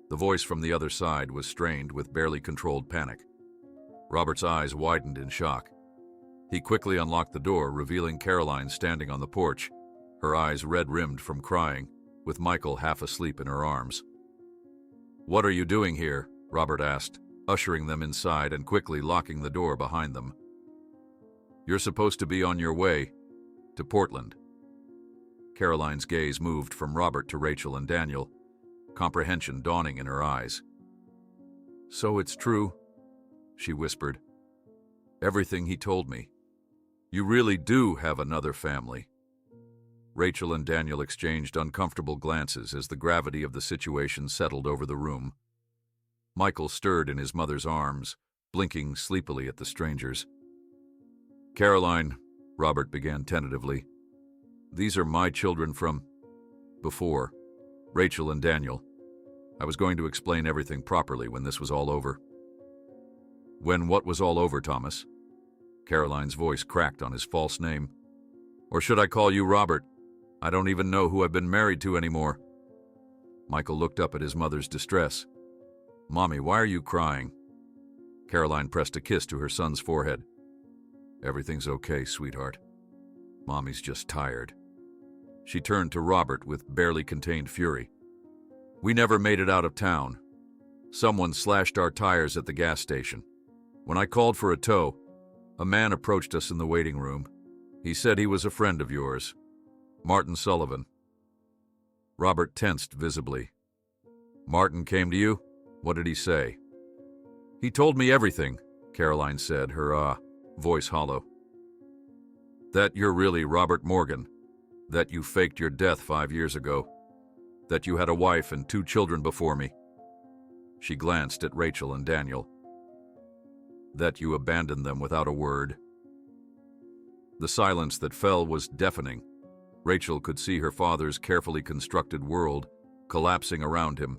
The voice from the other side was strained with barely controlled panic. Robert's eyes widened in shock. He quickly unlocked the door, revealing Caroline standing on the porch, her eyes red-rimmed from crying, with Michael half asleep in her arms. "What are you doing here?" Robert asked, ushering them inside and quickly locking the door behind them. "You're supposed to be on your way to Portland." Caroline's gaze moved from Robert to Rachel and Daniel, comprehension dawning in her eyes. "So it's true," she whispered. "Everything he told me. You really do have another family." Rachel and Daniel exchanged uncomfortable glances as the gravity of the situation settled over the room. Michael stirred in his mother's arms, blinking sleepily at the strangers. "Caroline," Robert began tentatively, "these are my children from before, Rachel and Daniel. I was going to explain everything properly when this was all over." "When what was all over, Thomas?" Caroline's voice cracked on his false name. "Or should I call you Robert? I don't even know who I've been married to anymore." Michael looked up at his mother's distress. "Mommy, why are you crying?" Caroline pressed a kiss to her son's forehead. "Everything's okay, sweetheart. Mommy's just tired." She turned to Robert with barely contained fury. "We never made it out of town. Someone slashed our tires at the gas station. When I called for a tow, a man approached us in the waiting room. He said he was a friend of yours, Martin Sullivan." Robert tensed visibly. "Martin came to you? What did he say?" "He told me everything," Caroline said, her voice hollow. "That you're really Robert Morgan, that you faked your death 5 years ago, that you had a wife and 2 children before me." She glanced at Rachel and Daniel. "That you abandoned them without a word." The silence that fell was deafening. Rachel could see her father's carefully constructed world collapsing around him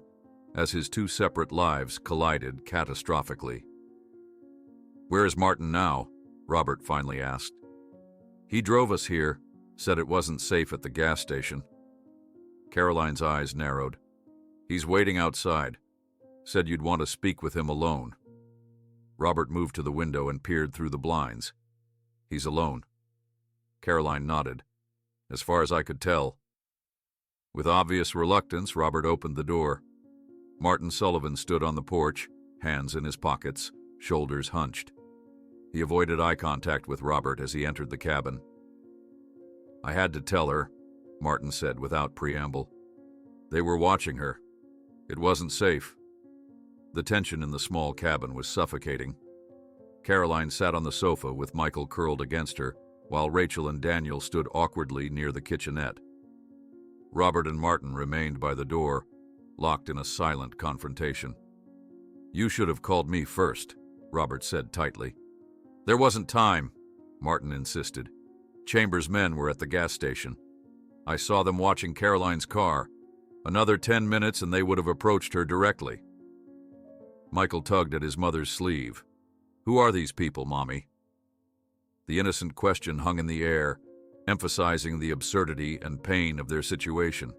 as his 2 separate lives collided catastrophically. "Where is Martin now?" Robert finally asked. "He drove us here, said it wasn't safe at the gas station." Caroline's eyes narrowed. "He's waiting outside. Said you'd want to speak with him alone. Robert moved to the window and peered through the blinds. He's alone. Caroline nodded. As far as I could tell. With obvious reluctance, Robert opened the door. Martin Sullivan stood on the porch, hands in his pockets, shoulders hunched. He avoided eye contact with Robert as he entered the cabin. I had to tell her, Martin said without preamble. They were watching her. It wasn't safe. The tension in the small cabin was suffocating. Caroline sat on the sofa with Michael curled against her, while Rachel and Daniel stood awkwardly near the kitchenette. Robert and Martin remained by the door, locked in a silent confrontation. You should have called me first, Robert said tightly. There wasn't time, Martin insisted. Chambers' men were at the gas station. I saw them watching Caroline's car. Another 10 minutes and they would have approached her directly. Michael tugged at his mother's sleeve. Who are these people, Mommy? The innocent question hung in the air, emphasizing the absurdity and pain of their situation.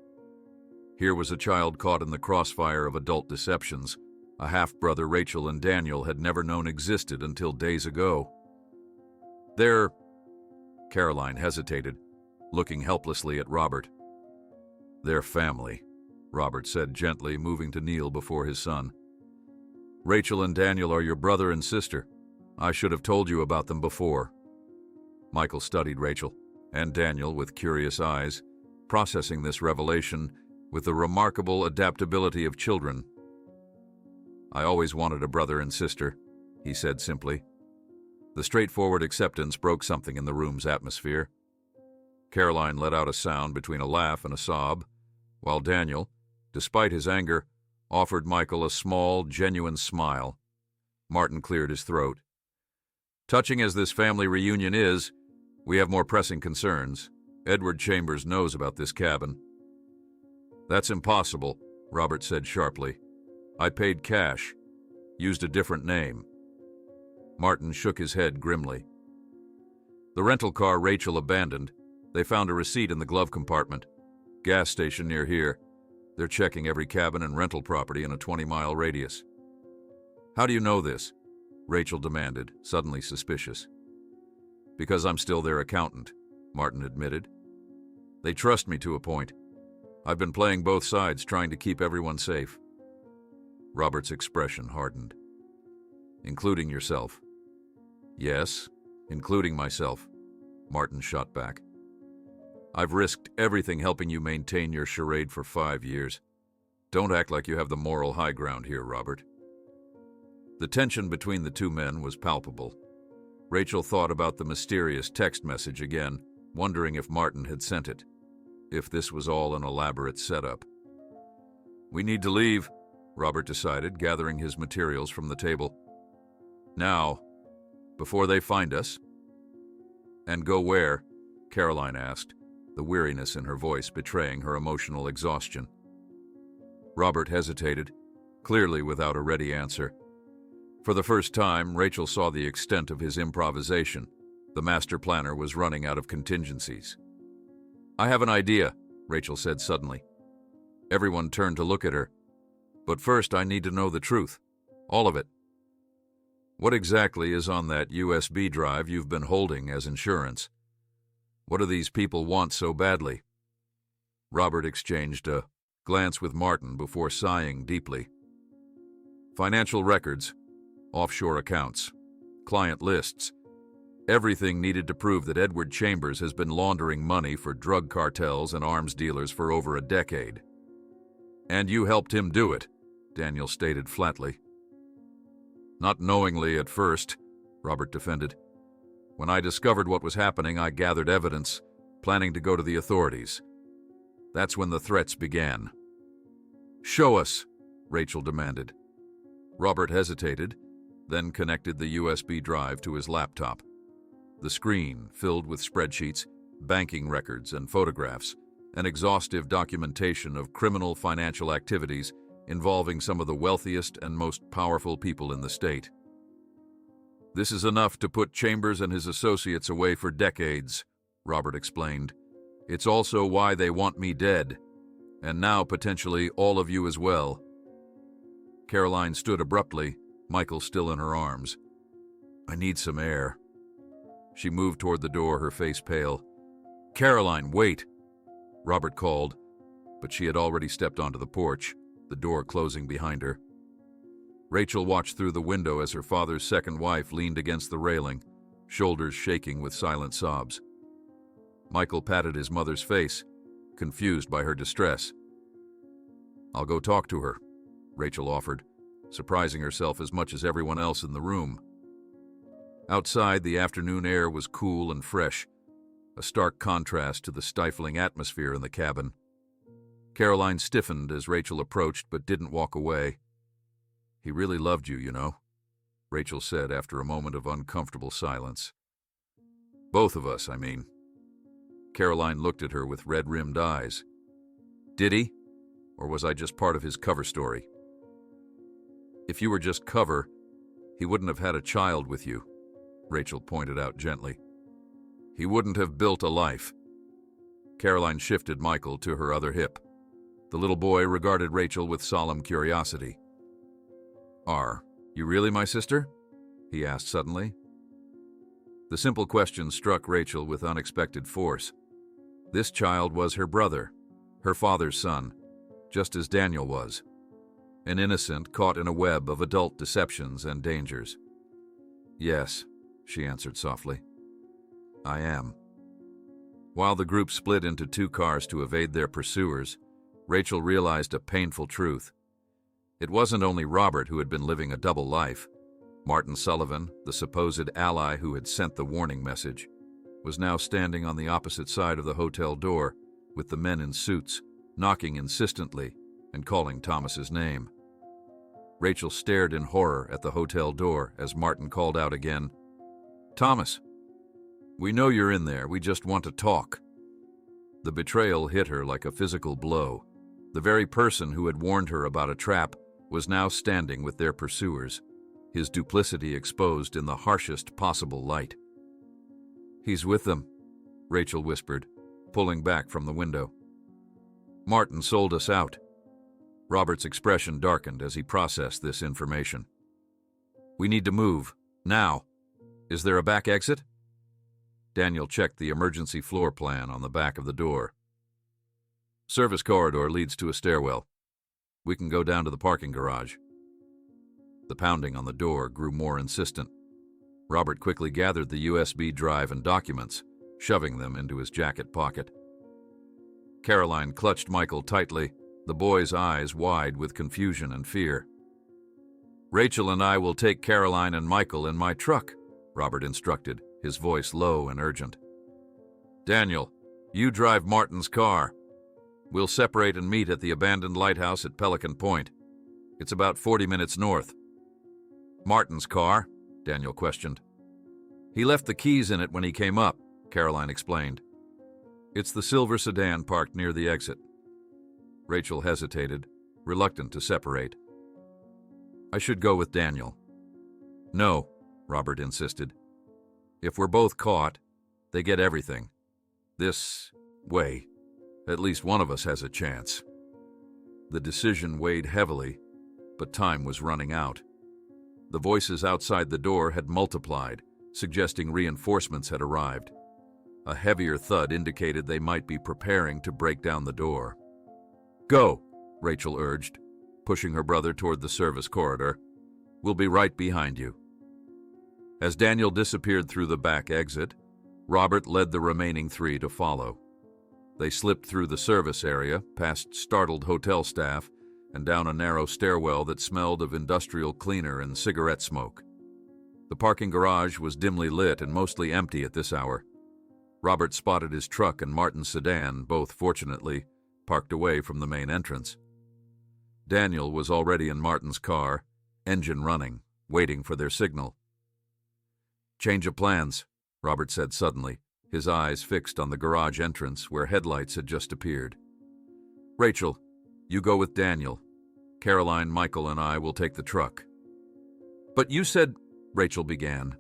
Here was a child caught in the crossfire of adult deceptions, a half-brother Rachel and Daniel had never known existed until days ago. Caroline hesitated, looking helplessly at Robert. Their family, Robert said gently, moving to kneel before his son. Rachel and Daniel are your brother and sister. I should have told you about them before. Michael studied Rachel and Daniel with curious eyes, processing this revelation with the remarkable adaptability of children. I always wanted a brother and sister, he said simply. The straightforward acceptance broke something in the room's atmosphere. Caroline let out a sound between a laugh and a sob, while Daniel, despite his anger, offered Michael a small, genuine smile. Martin cleared his throat. Touching as this family reunion is, we have more pressing concerns. Edward Chambers knows about this cabin. That's impossible, Robert said sharply. I paid cash, used a different name. Martin shook his head grimly. The rental car Rachel abandoned, they found a receipt in the glove compartment. Gas station near here. They're checking every cabin and rental property in a 20-mile radius. How do you know this? Rachel demanded, suddenly suspicious. Because I'm still their accountant, Martin admitted. They trust me to a point. I've been playing both sides, trying to keep everyone safe. Robert's expression hardened. Including yourself. Yes, including myself, Martin shot back. I've risked everything helping you maintain your charade for 5 years. Don't act like you have the moral high ground here, Robert. The tension between the two men was palpable. Rachel thought about the mysterious text message again, wondering if Martin had sent it, if this was all an elaborate setup. We need to leave, Robert decided, gathering his materials from the table. Now, before they find us. And go where? Caroline asked, the weariness in her voice betraying her emotional exhaustion. Robert hesitated, clearly without a ready answer. For the first time, Rachel saw the extent of his improvisation. The master planner was running out of contingencies. I have an idea, Rachel said suddenly. Everyone turned to look at her. But first I need to know the truth. All of it. What exactly is on that USB drive you've been holding as insurance? What do these people want so badly? Robert exchanged a glance with Martin before sighing deeply. Financial records, offshore accounts, client lists, everything needed to prove that Edward Chambers has been laundering money for drug cartels and arms dealers for over a decade. And you helped him do it, Daniel stated flatly. Not knowingly at first, Robert defended. When I discovered what was happening, I gathered evidence, planning to go to the authorities. That's when the threats began. Show us, Rachel demanded. Robert hesitated, then connected the USB drive to his laptop. The screen, filled with spreadsheets, banking records, and photographs, an exhaustive documentation of criminal financial activities involving some of the wealthiest and most powerful people in the state. This is enough to put Chambers and his associates away for decades, Robert explained. It's also why they want me dead, and now potentially all of you as well. Caroline stood abruptly, Michael still in her arms. "I need some air." She moved toward the door, her face pale. "Caroline, wait!" Robert called, but she had already stepped onto the porch, the door closing behind her. Rachel watched through the window as her father's second wife leaned against the railing, shoulders shaking with silent sobs. Michael patted his mother's face, confused by her distress. "I'll go talk to her," Rachel offered, surprising herself as much as everyone else in the room. Outside, the afternoon air was cool and fresh, a stark contrast to the stifling atmosphere in the cabin. Caroline stiffened as Rachel approached but didn't walk away. "He really loved you, you know," Rachel said after a moment of uncomfortable silence. "Both of us, I mean." Caroline looked at her with red-rimmed eyes. "Did he? Or was I just part of his cover story?" "If you were just cover, he wouldn't have had a child with you," Rachel pointed out gently. "He wouldn't have built a life." Caroline shifted Michael to her other hip. The little boy regarded Rachel with solemn curiosity. "Are you really my sister?" he asked suddenly. The simple question struck Rachel with unexpected force. This child was her brother, her father's son, just as Daniel was. An innocent caught in a web of adult deceptions and dangers. "Yes," she answered softly. "I am." While the group split into two cars to evade their pursuers, Rachel realized a painful truth. It wasn't only Robert who had been living a double life. Martin Sullivan, the supposed ally who had sent the warning message, was now standing on the opposite side of the hotel door, with the men in suits, knocking insistently and calling Thomas's name. Rachel stared in horror at the hotel door as Martin called out again, "Thomas, we know you're in there, we just want to talk." The betrayal hit her like a physical blow. The very person who had warned her about a trap was now standing with their pursuers, his duplicity exposed in the harshest possible light. "He's with them," Rachel whispered, pulling back from the window. "Martin sold us out." Robert's expression darkened as he processed this information. "We need to move, now. Is there a back exit?" Daniel checked the emergency floor plan on the back of the door. "Service corridor leads to a stairwell. We can go down to the parking garage." The pounding on the door grew more insistent. Robert quickly gathered the USB drive and documents, shoving them into his jacket pocket. Caroline clutched Michael tightly, the boy's eyes wide with confusion and fear. "Rachel and I will take Caroline and Michael in my truck," Robert instructed, his voice low and urgent. "Daniel, you drive Martin's car. We'll separate and meet at the abandoned lighthouse at Pelican Point. It's about 40 minutes north." "Martin's car?" Daniel questioned. "He left the keys in it when he came up," Caroline explained. "It's the silver sedan parked near the exit." Rachel hesitated, reluctant to separate. "I should go with Daniel." "No," Robert insisted. "If we're both caught, they get everything. This way, at least one of us has a chance." The decision weighed heavily, but time was running out. The voices outside the door had multiplied, suggesting reinforcements had arrived. A heavier thud indicated they might be preparing to break down the door. "Go," Rachel urged, pushing her brother toward the service corridor. "We'll be right behind you." As Daniel disappeared through the back exit, Robert led the remaining three to follow. They slipped through the service area, past startled hotel staff, and down a narrow stairwell that smelled of industrial cleaner and cigarette smoke. The parking garage was dimly lit and mostly empty at this hour. Robert spotted his truck and Martin's sedan, both fortunately parked away from the main entrance. Daniel was already in Martin's car, engine running, waiting for their signal. "Change of plans," Robert said suddenly, his eyes fixed on the garage entrance where headlights had just appeared. "Rachel, you go with Daniel. Caroline, Michael, and I will take the truck." "But you said—" Rachel began.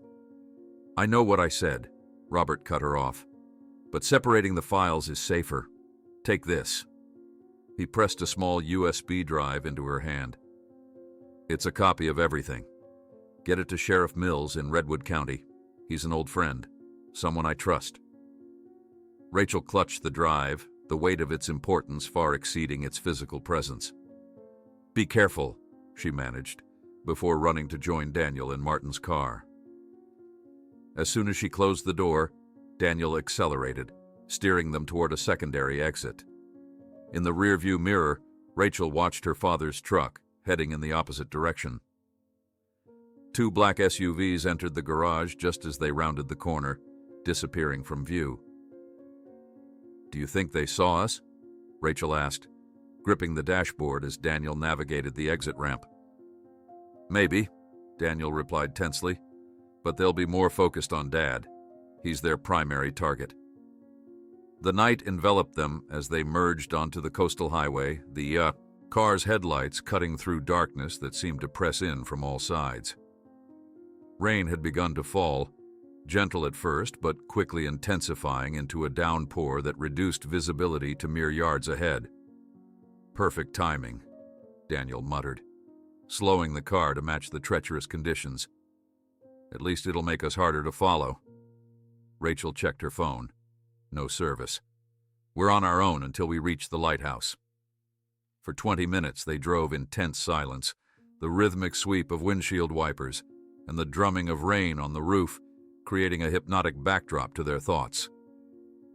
"I know what I said," Robert cut her off. "But separating the files is safer. Take this." He pressed a small USB drive into her hand. It's a copy of everything. Get it to Sheriff Mills in Redwood County. He's an old friend, someone I trust. Rachel clutched the drive, the weight of its importance far exceeding its physical presence. Be careful, she managed, before running to join Daniel in Martin's car. As soon as she closed the door, Daniel accelerated, steering them toward a secondary exit. In the rearview mirror, Rachel watched her father's truck, heading in the opposite direction. Two black SUVs entered the garage just as they rounded the corner, disappearing from view. Do you think they saw us? Rachel asked, gripping the dashboard as Daniel navigated the exit ramp. Maybe, Daniel replied tensely, but they'll be more focused on Dad. He's their primary target. The night enveloped them as they merged onto the coastal highway, the car's headlights cutting through darkness that seemed to press in from all sides. Rain had begun to fall, gentle at first but quickly intensifying into a downpour that reduced visibility to mere yards ahead. Perfect timing, Daniel muttered, slowing the car to match the treacherous conditions. At least it'll make us harder to follow. Rachel checked her phone. No service. We're on our own until we reach the lighthouse. For 20 minutes they drove in tense silence, the rhythmic sweep of windshield wipers and the drumming of rain on the roof creating a hypnotic backdrop to their thoughts.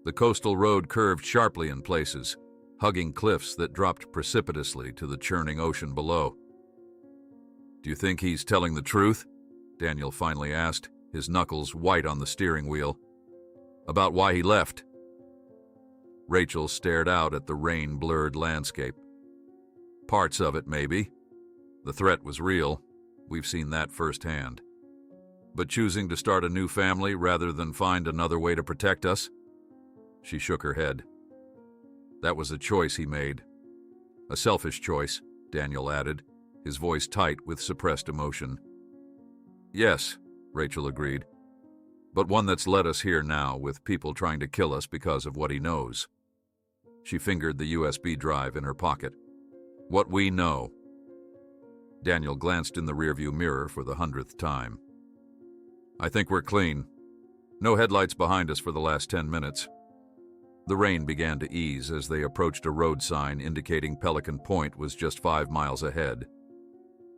The coastal road curved sharply in places, hugging cliffs that dropped precipitously to the churning ocean below. Do you think he's telling the truth? Daniel finally asked, his knuckles white on the steering wheel. About why he left? Rachel stared out at the rain-blurred landscape. Parts of it, maybe. The threat was real. We've seen that firsthand. But choosing to start a new family rather than find another way to protect us? She shook her head. That was a choice he made. A selfish choice, Daniel added, his voice tight with suppressed emotion. Yes, Rachel agreed. But one that's led us here now, with people trying to kill us because of what he knows. She fingered the USB drive in her pocket. What we know. Daniel glanced in the rearview mirror for the 100th time. I think we're clean. No headlights behind us for the last 10 minutes. The rain began to ease as they approached a road sign indicating Pelican Point was just 5 miles ahead.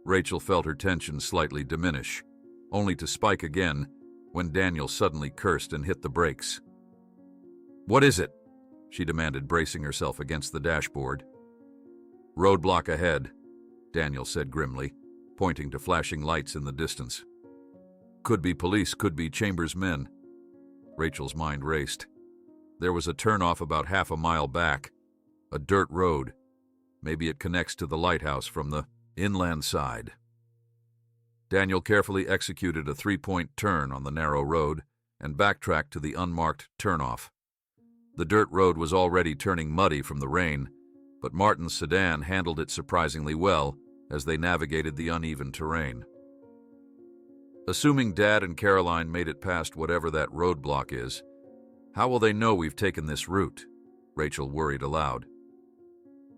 Rachel felt her tension slightly diminish, only to spike again when Daniel suddenly cursed and hit the brakes. What is it? She demanded, bracing herself against the dashboard. Roadblock ahead, Daniel said grimly, pointing to flashing lights in the distance. Could be police, could be Chambers' men. Rachel's mind raced. There was a turnoff about half a mile back, a dirt road. Maybe it connects to the lighthouse from the inland side. Daniel carefully executed a 3-point turn on the narrow road and backtracked to the unmarked turnoff. The dirt road was already turning muddy from the rain, but Martin's sedan handled it surprisingly well as they navigated the uneven terrain. Assuming Dad and Caroline made it past whatever that roadblock is, how will they know we've taken this route? Rachel worried aloud.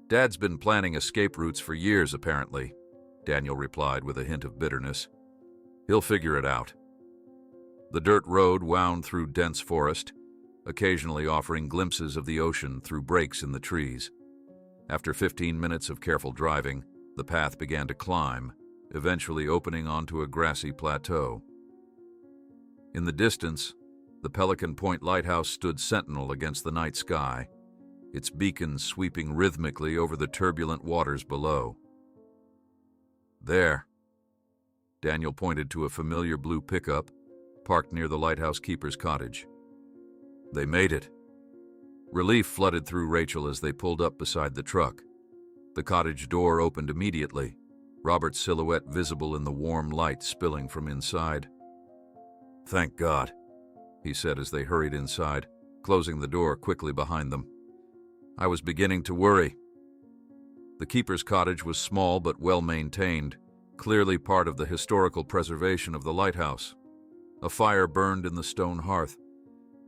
Dad's been planning escape routes for years, apparently, Daniel replied with a hint of bitterness. He'll figure it out. The dirt road wound through dense forest, occasionally offering glimpses of the ocean through breaks in the trees. After 15 minutes of careful driving, the path began to climb, eventually opening onto a grassy plateau. In the distance, the Pelican Point Lighthouse stood sentinel against the night sky, its beacons sweeping rhythmically over the turbulent waters below. There. Daniel pointed to a familiar blue pickup parked near the lighthouse keeper's cottage. They made it. Relief flooded through Rachel as they pulled up beside the truck. The cottage door opened immediately, Robert's silhouette visible in the warm light spilling from inside. Thank God, he said as they hurried inside, closing the door quickly behind them. I was beginning to worry. The keeper's cottage was small but well-maintained, clearly part of the historical preservation of the lighthouse. A fire burned in the stone hearth,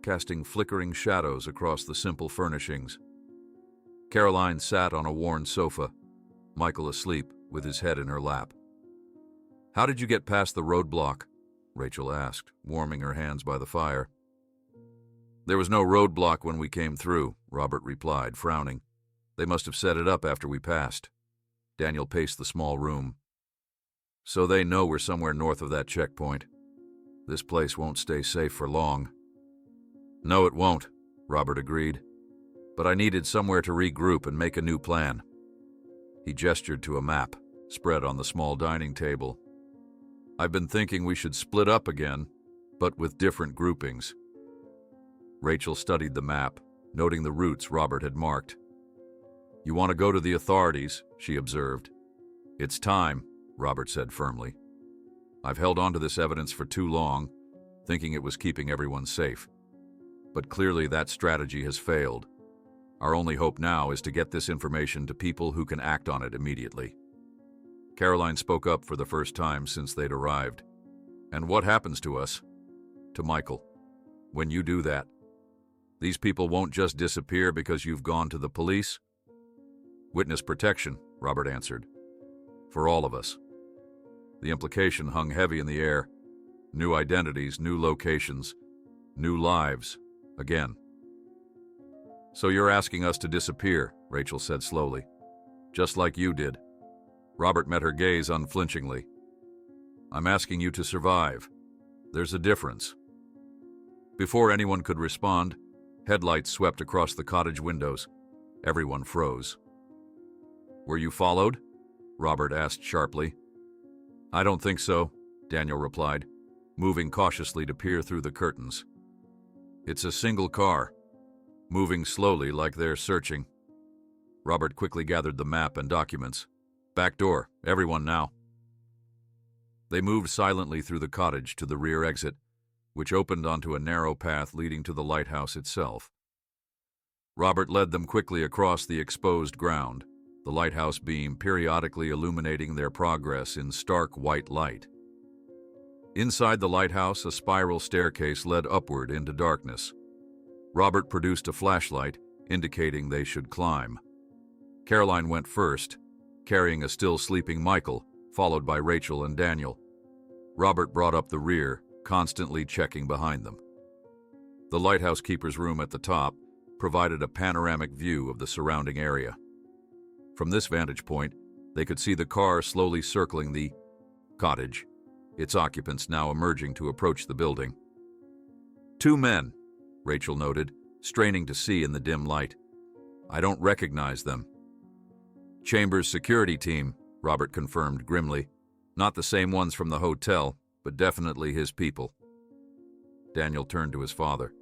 casting flickering shadows across the simple furnishings. Caroline sat on a worn sofa, Michael asleep with his head in her lap. How did you get past the roadblock? Rachel asked, warming her hands by the fire. There was no roadblock when we came through, Robert replied, frowning. They must have set it up after we passed. Daniel paced the small room. So they know we're somewhere north of that checkpoint. This place won't stay safe for long. No, it won't, Robert agreed. But I needed somewhere to regroup and make a new plan. He gestured to a map, spread on the small dining table. I've been thinking we should split up again, but with different groupings. Rachel studied the map, noting the routes Robert had marked. You want to go to the authorities, she observed. It's time, Robert said firmly. I've held on to this evidence for too long, thinking it was keeping everyone safe. But clearly that strategy has failed. Our only hope now is to get this information to people who can act on it immediately. Caroline spoke up for the first time since they'd arrived. And what happens to us? To Michael. When you do that, these people won't just disappear because you've gone to the police? Witness protection, Robert answered. For all of us. The implication hung heavy in the air. New identities, new locations, new lives, again. So you're asking us to disappear, Rachel said slowly. Just like you did. Robert met her gaze unflinchingly. I'm asking you to survive. There's a difference. Before anyone could respond, headlights swept across the cottage windows. Everyone froze. Were you followed? Robert asked sharply. I don't think so, Daniel replied, moving cautiously to peer through the curtains. It's a single car, moving slowly like they're searching. Robert quickly gathered the map and documents. Back door, everyone now. They moved silently through the cottage to the rear exit, which opened onto a narrow path leading to the lighthouse itself. Robert led them quickly across the exposed ground, the lighthouse beam periodically illuminating their progress in stark white light. Inside the lighthouse, a spiral staircase led upward into darkness. Robert produced a flashlight, indicating they should climb. Caroline went first, carrying a still sleeping Michael, followed by Rachel and Daniel. Robert brought up the rear, constantly checking behind them. The lighthouse keeper's room at the top provided a panoramic view of the surrounding area. From this vantage point, they could see the car slowly circling the cottage, its occupants now emerging to approach the building. 2 men, Rachel noted, straining to see in the dim light. I don't recognize them. Chambers' security team, Robert confirmed grimly. Not the same ones from the hotel, but definitely his people. Daniel turned to his father.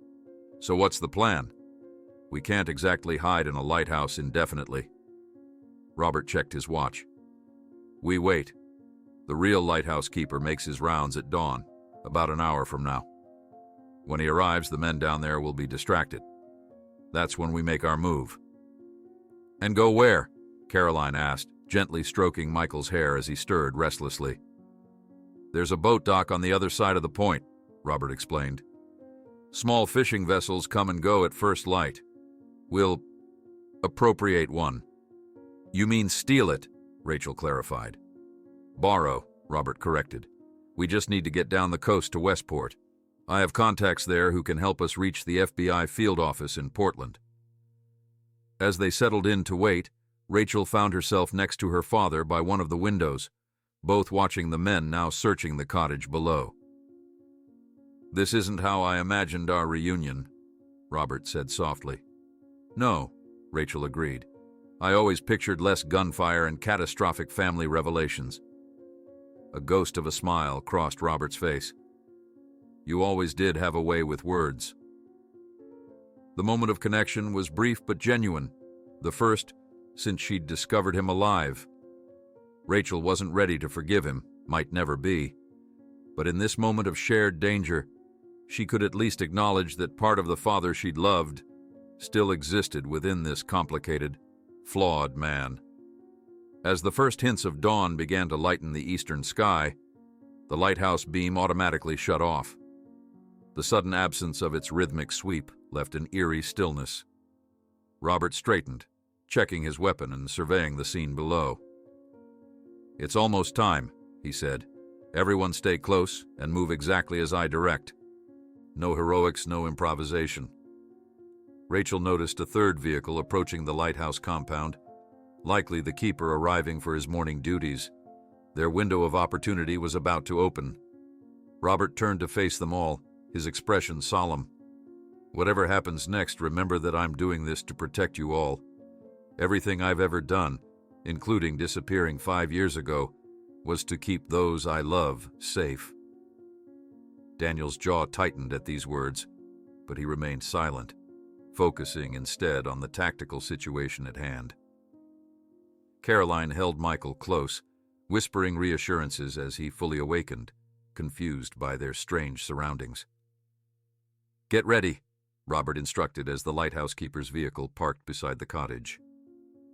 So what's the plan? We can't exactly hide in a lighthouse indefinitely. Robert checked his watch. We wait. The real lighthouse keeper makes his rounds at dawn, about an hour from now. When he arrives, the men down there will be distracted. That's when we make our move. And go where? Caroline asked, gently stroking Michael's hair as he stirred restlessly. There's a boat dock on the other side of the point, Robert explained. Small fishing vessels come and go at first light. We'll appropriate one. You mean steal it, Rachel clarified. Borrow, Robert corrected. We just need to get down the coast to Westport. I have contacts there who can help us reach the FBI field office in Portland. As they settled in to wait, Rachel found herself next to her father by one of the windows, both watching the men now searching the cottage below. This isn't how I imagined our reunion, Robert said softly. No, Rachel agreed. I always pictured less gunfire and catastrophic family revelations. A ghost of a smile crossed Robert's face. You always did have a way with words. The moment of connection was brief but genuine, the first since she'd discovered him alive. Rachel wasn't ready to forgive him, might never be. But in this moment of shared danger, she could at least acknowledge that part of the father she'd loved still existed within this complicated, flawed man. As the first hints of dawn began to lighten the eastern sky, the lighthouse beam automatically shut off. The sudden absence of its rhythmic sweep left an eerie stillness. Robert straightened, checking his weapon and surveying the scene below. It's almost time, he said. Everyone stay close and move exactly as I direct. No heroics, no improvisation. Rachel noticed a third vehicle approaching the lighthouse compound, likely the keeper arriving for his morning duties. Their window of opportunity was about to open. Robert turned to face them all, his expression solemn. Whatever happens next, remember that I'm doing this to protect you all. Everything I've ever done, including disappearing 5 years ago, was to keep those I love safe. Daniel's jaw tightened at these words, but he remained silent, focusing instead on the tactical situation at hand. Caroline held Michael close, whispering reassurances as he fully awakened, confused by their strange surroundings. "Get ready," Robert instructed as the lighthouse keeper's vehicle parked beside the cottage.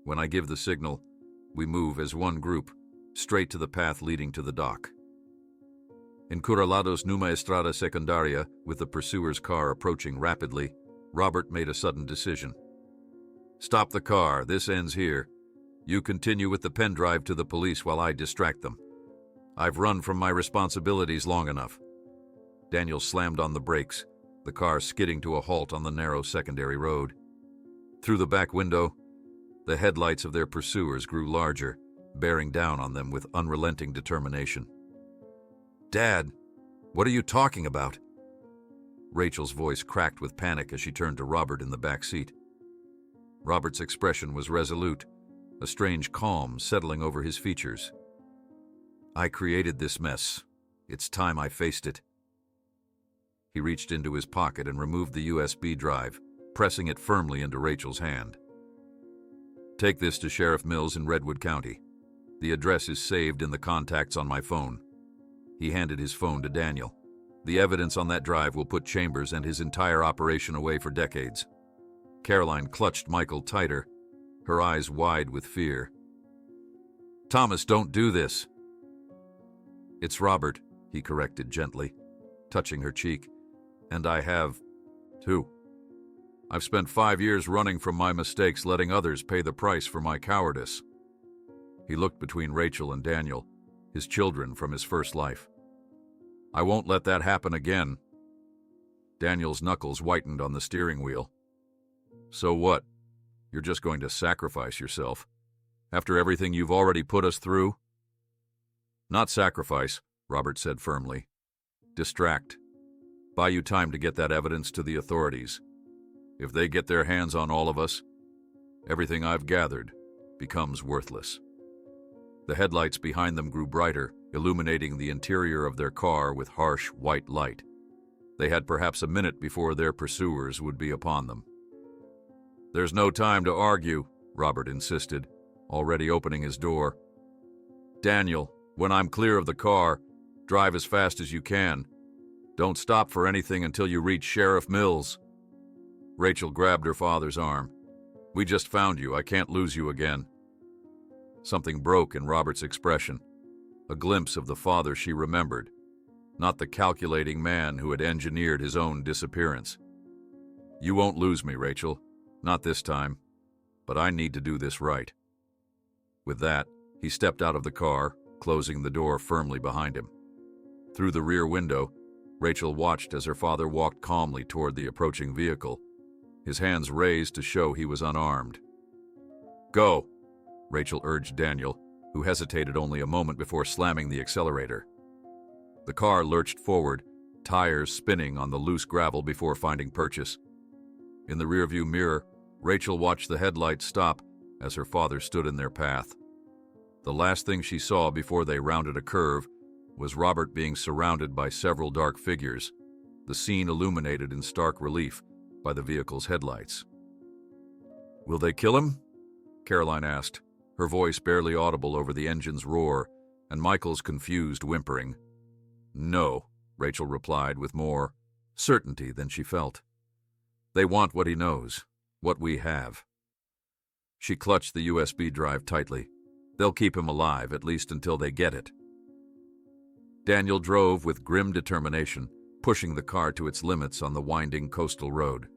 "When I give the signal, we move as one group, straight to the path leading to the dock." In Curalado's Numa Estrada Secundaria, with the pursuer's car approaching rapidly, Robert made a sudden decision. "Stop the car, this ends here. You continue with the pen drive to the police while I distract them. I've run from my responsibilities long enough." Daniel slammed on the brakes, the car skidding to a halt on the narrow secondary road. Through the back window, the headlights of their pursuers grew larger, bearing down on them with unrelenting determination. "Dad, what are you talking about?" Rachel's voice cracked with panic as she turned to Robert in the back seat. Robert's expression was resolute, a strange calm settling over his features. "I created this mess. It's time I faced it." He reached into his pocket and removed the USB drive, pressing it firmly into Rachel's hand. "Take this to Sheriff Mills in Redwood County. The address is saved in the contacts on my phone." He handed his phone to Daniel. "The evidence on that drive will put Chambers and his entire operation away for decades." Caroline clutched Michael tighter, her eyes wide with fear. "Thomas, don't do this." "It's Robert," he corrected gently, touching her cheek. "And I have, too. I've spent 5 years running from my mistakes, letting others pay the price for my cowardice." He looked between Rachel and Daniel, his children from his first life. "I won't let that happen again." Daniel's knuckles whitened on the steering wheel. "So what? You're just going to sacrifice yourself? After everything you've already put us through?" "Not sacrifice," Robert said firmly. "Distract. Buy you time to get that evidence to the authorities. If they get their hands on all of us, everything I've gathered becomes worthless." The headlights behind them grew brighter, illuminating the interior of their car with harsh white light. They had perhaps a minute before their pursuers would be upon them. "There's no time to argue," Robert insisted, already opening his door. "Daniel, when I'm clear of the car, drive as fast as you can. Don't stop for anything until you reach Sheriff Mills." Rachel grabbed her father's arm. "We just found you. I can't lose you again." Something broke in Robert's expression, a glimpse of the father she remembered, not the calculating man who had engineered his own disappearance. "You won't lose me, Rachel. Not this time. But I need to do this right." With that, he stepped out of the car, closing the door firmly behind him. Through the rear window, Rachel watched as her father walked calmly toward the approaching vehicle, his hands raised to show he was unarmed. "Go," Rachel urged Daniel, who hesitated only a moment before slamming the accelerator. The car lurched forward, tires spinning on the loose gravel before finding purchase. In the rearview mirror, Rachel watched the headlights stop as her father stood in their path. The last thing she saw before they rounded a curve was Robert being surrounded by several dark figures, the scene illuminated in stark relief by the vehicle's headlights. "Will they kill him?" Caroline asked, her voice barely audible over the engine's roar and Michael's confused whimpering. "No," Rachel replied with more certainty than she felt. "They want what he knows, what we have." She clutched the USB drive tightly. They'll keep him alive, at least until they get it. Daniel drove with grim determination, pushing the car to its limits on the winding coastal road.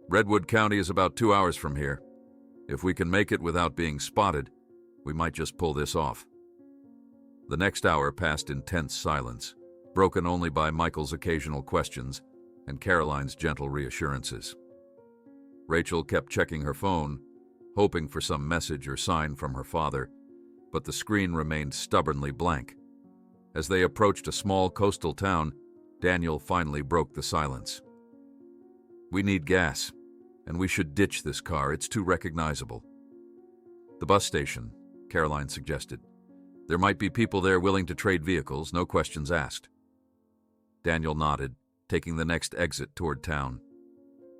"Redwood County is about 2 hours from here. If we can make it without being spotted, we might just pull this off." The next hour passed in tense silence, broken only by Michael's occasional questions and Caroline's gentle reassurances. Rachel kept checking her phone, hoping for some message or sign from her father, but the screen remained stubbornly blank. As they approached a small coastal town, Daniel finally broke the silence. "We need gas, and we should ditch this car. It's too recognizable." "The bus station," Caroline suggested. "There might be people there willing to trade vehicles, no questions asked." Daniel nodded, taking the next exit toward town.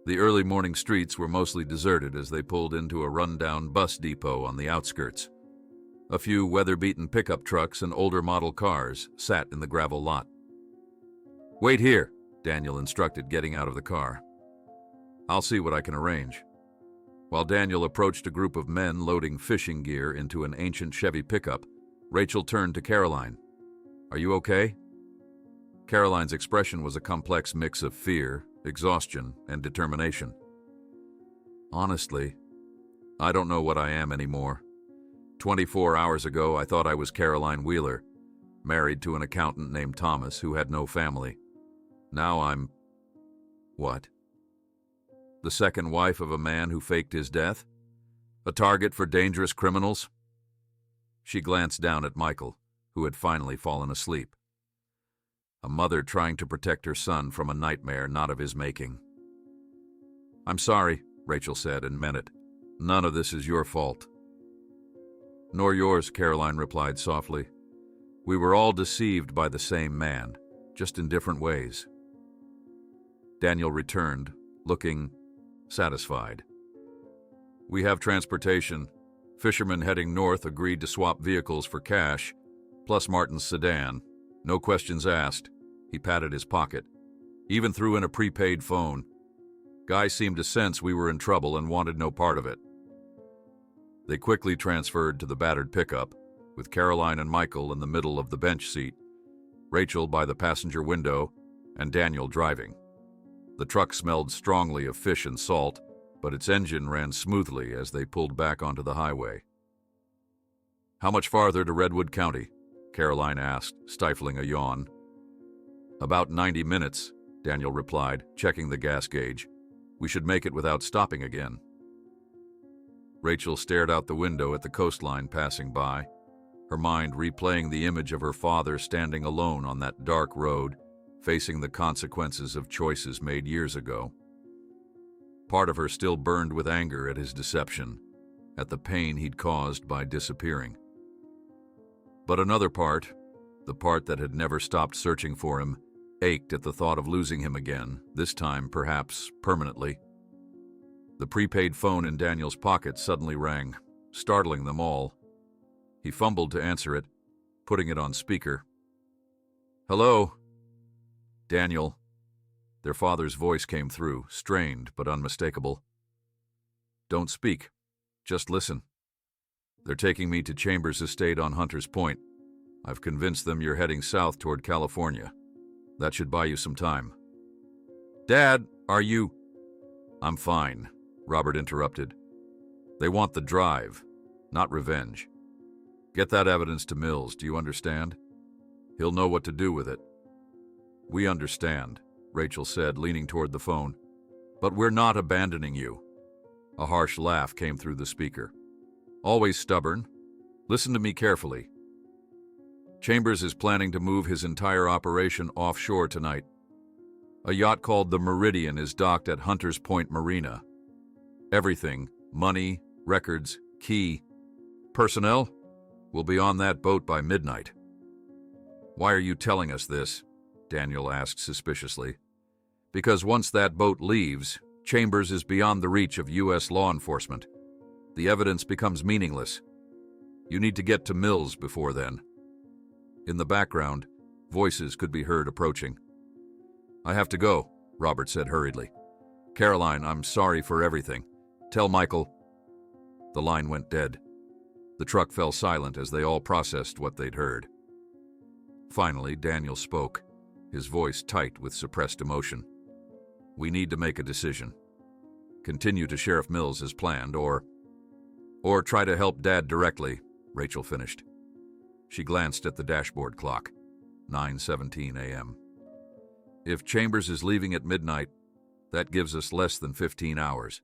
The early morning streets were mostly deserted as they pulled into a run-down bus depot on the outskirts. A few weather-beaten pickup trucks and older model cars sat in the gravel lot. "Wait here," Daniel instructed, getting out of the car. "I'll see what I can arrange." While Daniel approached a group of men loading fishing gear into an ancient Chevy pickup, Rachel turned to Caroline. "Are you okay?" Caroline's expression was a complex mix of fear, exhaustion, and determination. "Honestly, I don't know what I am anymore. 24 hours ago, I thought I was Caroline Wheeler, married to an accountant named Thomas who had no family. Now I'm... what? The second wife of a man who faked his death? A target for dangerous criminals?" She glanced down at Michael, who had finally fallen asleep. A mother trying to protect her son from a nightmare not of his making. "I'm sorry," Rachel said, and meant it. "None of this is your fault." "Nor yours," Caroline replied softly. "We were all deceived by the same man, just in different ways." Daniel returned, looking satisfied. "We have transportation. Fishermen heading north agreed to swap vehicles for cash, plus Martin's sedan. No questions asked." He patted his pocket. "Even threw in a prepaid phone. Guy seemed to sense we were in trouble and wanted no part of it." They quickly transferred to the battered pickup, with Caroline and Michael in the middle of the bench seat, Rachel by the passenger window, and Daniel driving. The truck smelled strongly of fish and salt, but its engine ran smoothly as they pulled back onto the highway. "How much farther to Redwood County?" Caroline asked, stifling a yawn. "About 90 minutes, Daniel replied, checking the gas gauge. "We should make it without stopping again." Rachel stared out the window at the coastline passing by, her mind replaying the image of her father standing alone on that dark road, facing the consequences of choices made years ago. Part of her still burned with anger at his deception, at the pain he'd caused by disappearing. But another part, the part that had never stopped searching for him, ached at the thought of losing him again, this time perhaps permanently. The prepaid phone in Daniel's pocket suddenly rang, startling them all. He fumbled to answer it, putting it on speaker. "Hello?" "Daniel." Their father's voice came through, strained but unmistakable. "Don't speak. Just listen. They're taking me to Chambers' estate on Hunters Point. I've convinced them you're heading south toward California. That should buy you some time." "Dad, are you—" "I'm fine," Robert interrupted. "They want the drive, not revenge. Get that evidence to Mills, do you understand? He'll know what to do with it." "We understand," Rachel said, leaning toward the phone. "But we're not abandoning you." A harsh laugh came through the speaker. "Always stubborn. Listen to me carefully. Chambers is planning to move his entire operation offshore tonight. A yacht called the Meridian is docked at Hunters Point Marina. Everything, money, records, key, personnel, will be on that boat by midnight." "Why are you telling us this?" Daniel asked suspiciously. "Because once that boat leaves, Chambers is beyond the reach of U.S. law enforcement. The evidence becomes meaningless. You need to get to Mills before then." In the background, voices could be heard approaching. "I have to go," Robert said hurriedly. "Caroline, I'm sorry for everything. Tell Michael." The line went dead. The truck fell silent as they all processed what they'd heard. Finally, Daniel spoke, his voice tight with suppressed emotion. "We need to make a decision. Continue to Sheriff Mills as planned, or try to help Dad directly," Rachel finished. She glanced at the dashboard clock. 9:17 a.m. If Chambers is leaving at midnight, that gives us less than 15 hours.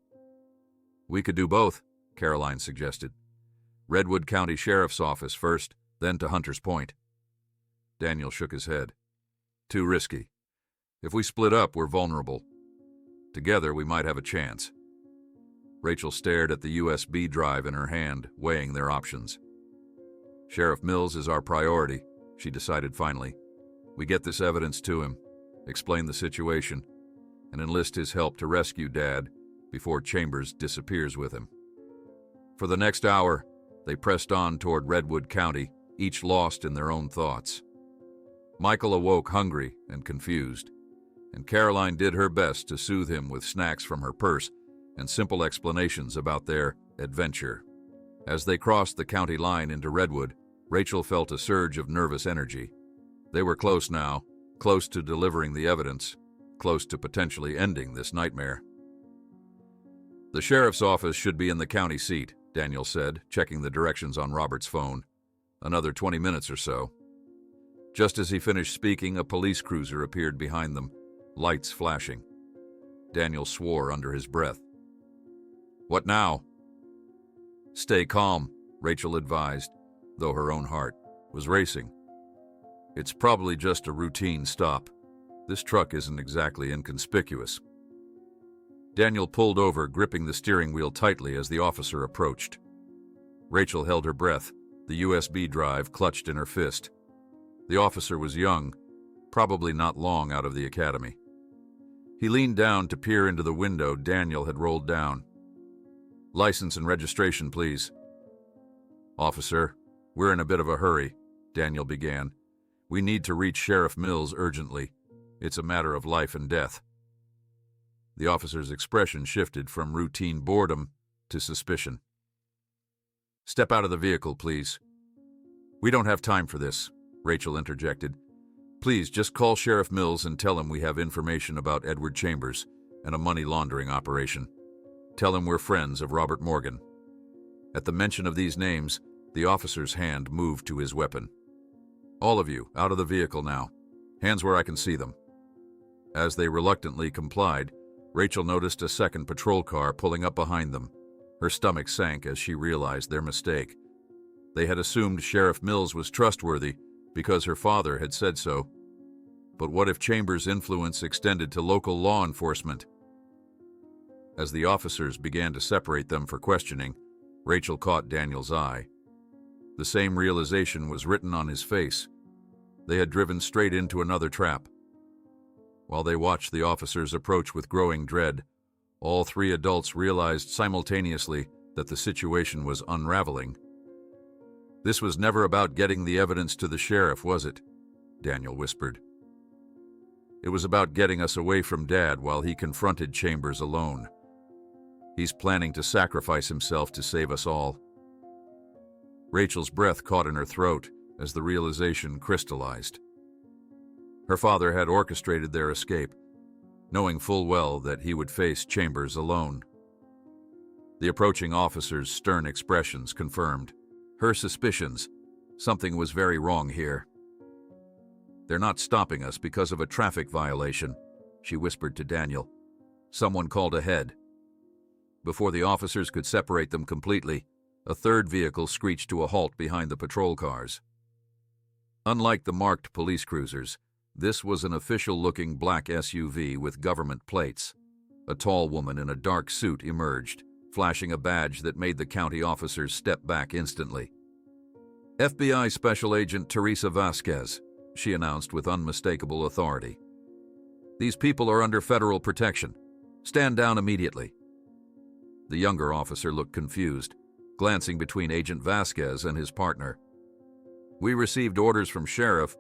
We could do both, Caroline suggested. Redwood County Sheriff's Office first, then to Hunters Point. Daniel shook his head. Too risky. If we split up, we're vulnerable. Together, we might have a chance. Rachel stared at the USB drive in her hand, weighing their options. Sheriff Mills is our priority, she decided finally. We get this evidence to him, explain the situation, and enlist his help to rescue Dad before Chambers disappears with him. For the next hour, they pressed on toward Redwood County, each lost in their own thoughts. Michael awoke hungry and confused, and Caroline did her best to soothe him with snacks from her purse and simple explanations about their adventure. As they crossed the county line into Redwood, Rachel felt a surge of nervous energy. They were close now, close to delivering the evidence, close to potentially ending this nightmare. The sheriff's office should be in the county seat, Daniel said, checking the directions on Robert's phone. Another 20 minutes or so. Just as he finished speaking, a police cruiser appeared behind them, lights flashing. Daniel swore under his breath. What now? Stay calm, Rachel advised, though her own heart was racing. It's probably just a routine stop. This truck isn't exactly inconspicuous. Daniel pulled over, gripping the steering wheel tightly as the officer approached. Rachel held her breath, the USB drive clutched in her fist. The officer was young, probably not long out of the academy. He leaned down to peer into the window Daniel had rolled down. License and registration, please. Officer, we're in a bit of a hurry, Daniel began. We need to reach Sheriff Mills urgently. It's a matter of life and death. The officer's expression shifted from routine boredom to suspicion. Step out of the vehicle, please. We don't have time for this, Rachel interjected. Please just call Sheriff Mills and tell him we have information about Edward Chambers and a money laundering operation. Tell him we're friends of Robert Morgan. At the mention of these names, the officer's hand moved to his weapon. All of you, out of the vehicle now. Hands where I can see them. As they reluctantly complied, Rachel noticed a second patrol car pulling up behind them. Her stomach sank as she realized their mistake. They had assumed Sheriff Mills was trustworthy because her father had said so. But what if Chambers' influence extended to local law enforcement? As the officers began to separate them for questioning, Rachel caught Daniel's eye. The same realization was written on his face. They had driven straight into another trap. While they watched the officers approach with growing dread, all three adults realized simultaneously that the situation was unraveling. This was never about getting the evidence to the sheriff, was it? Daniel whispered. It was about getting us away from Dad while he confronted Chambers alone. He's planning to sacrifice himself to save us all. Rachel's breath caught in her throat as the realization crystallized. Her father had orchestrated their escape, knowing full well that he would face Chambers alone. The approaching officer's stern expressions confirmed her suspicions. Something was very wrong here. They're not stopping us because of a traffic violation, she whispered to Daniel. Someone called ahead. Before the officers could separate them completely, a third vehicle screeched to a halt behind the patrol cars. Unlike the marked police cruisers, this was an official-looking black SUV with government plates. A tall woman in a dark suit emerged, flashing a badge that made the county officers step back instantly. FBI Special Agent Teresa Vasquez, she announced with unmistakable authority. These people are under federal protection. Stand down immediately. The younger officer looked confused, glancing between Agent Vasquez and his partner. We received orders from Sheriff.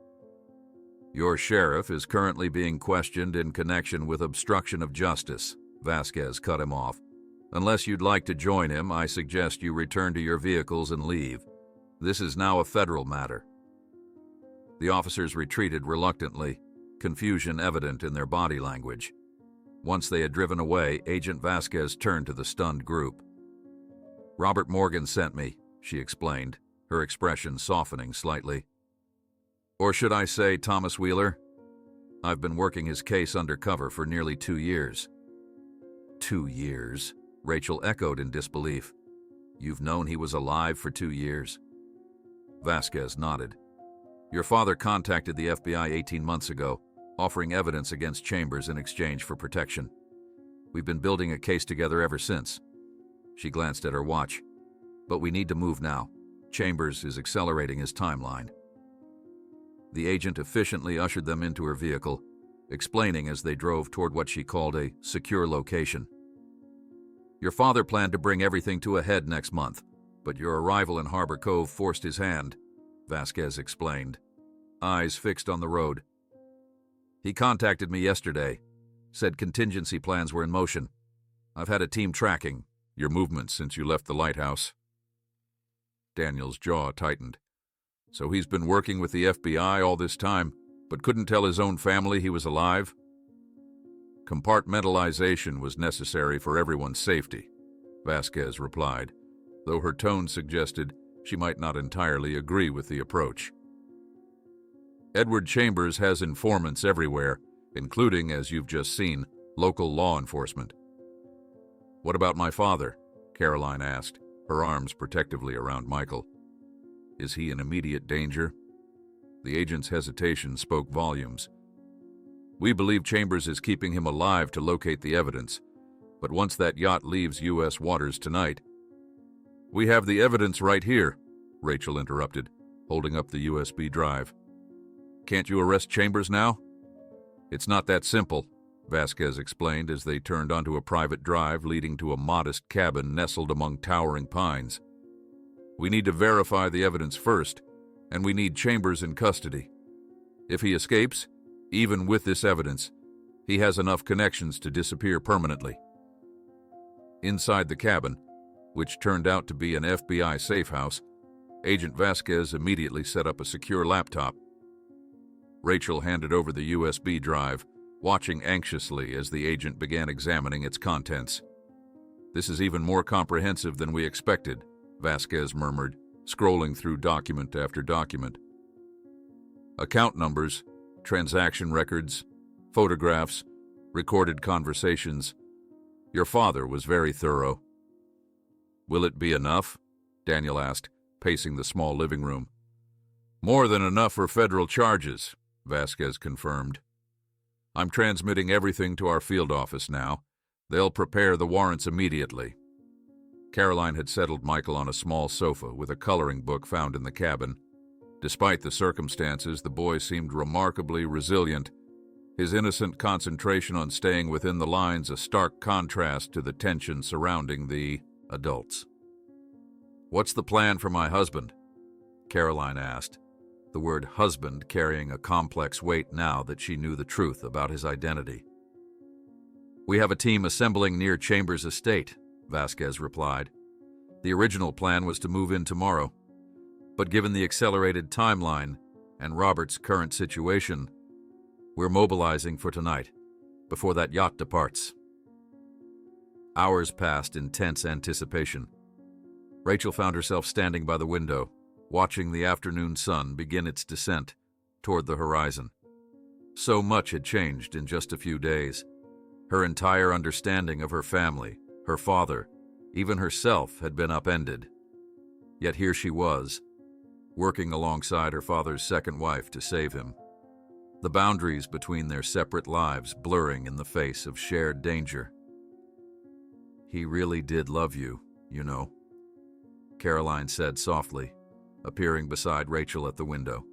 Your sheriff is currently being questioned in connection with obstruction of justice, Vasquez cut him off. Unless you'd like to join him, I suggest you return to your vehicles and leave. This is now a federal matter. The officers retreated reluctantly, confusion evident in their body language. Once they had driven away, Agent Vasquez turned to the stunned group. Robert Morgan sent me, she explained, her expression softening slightly. Or should I say Thomas Wheeler? I've been working his case undercover for nearly 2 years. 2 years? Rachel echoed in disbelief. You've known he was alive for 2 years? Vasquez nodded. Your father contacted the FBI 18 months ago, offering evidence against Chambers in exchange for protection. We've been building a case together ever since. She glanced at her watch. But we need to move now. Chambers is accelerating his timeline. The agent efficiently ushered them into her vehicle, explaining as they drove toward what she called a secure location. Your father planned to bring everything to a head next month, but your arrival in Harbor Cove forced his hand, Vasquez explained, eyes fixed on the road. He contacted me yesterday, said contingency plans were in motion. I've had a team tracking your movements since you left the lighthouse. Daniel's jaw tightened. So he's been working with the FBI all this time, but couldn't tell his own family he was alive? Compartmentalization was necessary for everyone's safety, Vasquez replied, though her tone suggested she might not entirely agree with the approach. Edward Chambers has informants everywhere, including, as you've just seen, local law enforcement. What about my father? Caroline asked, her arms protectively around Michael. Is he in immediate danger? The agent's hesitation spoke volumes. We believe Chambers is keeping him alive to locate the evidence, but once that yacht leaves U.S. waters tonight... We have the evidence right here, Rachel interrupted, holding up the USB drive. Can't you arrest Chambers now? It's not that simple, Vasquez explained as they turned onto a private drive leading to a modest cabin nestled among towering pines. We need to verify the evidence first, and we need Chambers in custody. If he escapes, even with this evidence, he has enough connections to disappear permanently. Inside the cabin, which turned out to be an FBI safe house, Agent Vasquez immediately set up a secure laptop. Rachel handed over the USB drive, watching anxiously as the agent began examining its contents. This is even more comprehensive than we expected, Vasquez murmured, scrolling through document after document. Account numbers, transaction records, photographs, recorded conversations. Your father was very thorough. Will it be enough? Daniel asked, pacing the small living room. More than enough for federal charges, Vasquez confirmed. I'm transmitting everything to our field office now. They'll prepare the warrants immediately. Caroline had settled Michael on a small sofa with a coloring book found in the cabin. Despite the circumstances, the boy seemed remarkably resilient, his innocent concentration on staying within the lines a stark contrast to the tension surrounding the adults. What's the plan for my husband? Caroline asked, the word husband carrying a complex weight now that she knew the truth about his identity. We have a team assembling near Chambers' estate, Vasquez replied. The original plan was to move in tomorrow, but given the accelerated timeline and Robert's current situation, we're mobilizing for tonight, before that yacht departs. Hours passed in tense anticipation. Rachel found herself standing by the window, watching the afternoon sun begin its descent toward the horizon. So much had changed in just a few days. Her entire understanding of her family, her father, even herself had been upended. Yet here she was, working alongside her father's second wife to save him. The boundaries between their separate lives blurring in the face of shared danger. He really did love you, you know, Caroline said softly, appearing beside Rachel at the window.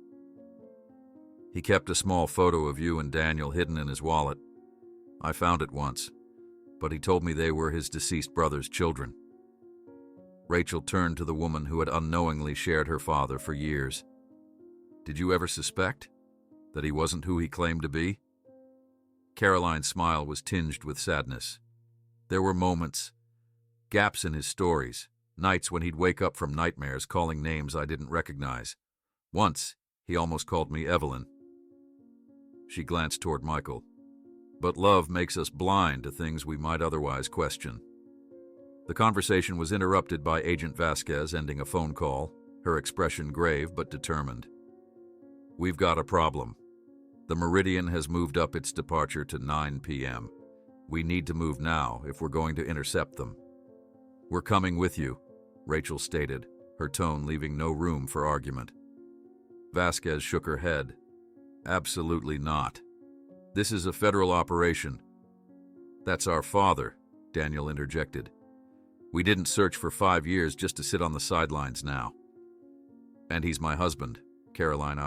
He kept a small photo of you and Daniel hidden in his wallet. I found it once, but he told me they were his deceased brother's children. Rachel turned to the woman who had unknowingly shared her father for years. Did you ever suspect that he wasn't who he claimed to be? Caroline's smile was tinged with sadness. There were moments, gaps in his stories, nights when he'd wake up from nightmares calling names I didn't recognize. Once, he almost called me Evelyn. She glanced toward Michael. But love makes us blind to things we might otherwise question. The conversation was interrupted by Agent Vasquez ending a phone call, her expression grave but determined. "We've got a problem. The Meridian has moved up its departure to 9 p.m. We need to move now if we're going to intercept them." "We're coming with you," Rachel stated, her tone leaving no room for argument. Vasquez shook her head. "Absolutely not. This is a federal operation." "That's our father," Daniel interjected. "We didn't search for 5 years just to sit on the sidelines now." "And he's my husband," Caroline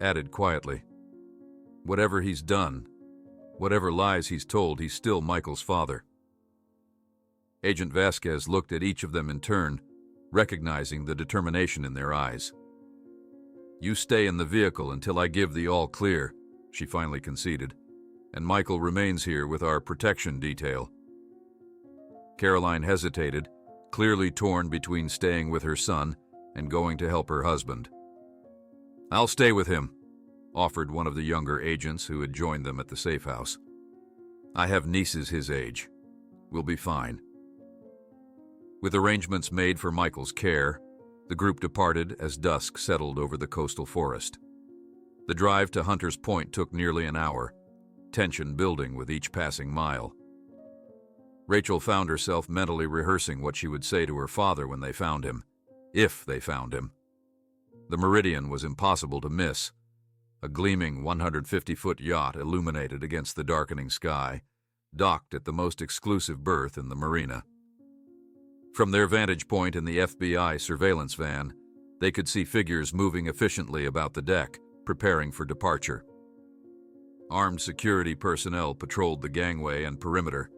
added quietly. "Whatever he's done, whatever lies he's told, he's still Michael's father." Agent Vasquez looked at each of them in turn, recognizing the determination in their eyes. "You stay in the vehicle until I give the all clear," she finally conceded, "and Michael remains here with our protection detail." Caroline hesitated, clearly torn between staying with her son and going to help her husband. "I'll stay with him," offered one of the younger agents who had joined them at the safe house. "I have nieces his age. We'll be fine." With arrangements made for Michael's care, the group departed as dusk settled over the coastal forest. The drive to Hunter's Point took nearly an hour, tension building with each passing mile. Rachel found herself mentally rehearsing what she would say to her father when they found him, if they found him. The Meridian was impossible to miss, a gleaming 150-foot yacht illuminated against the darkening sky, docked at the most exclusive berth in the marina. From their vantage point in the FBI surveillance van, they could see figures moving efficiently about the deck, preparing for departure. Armed security personnel patrolled the gangway and perimeter.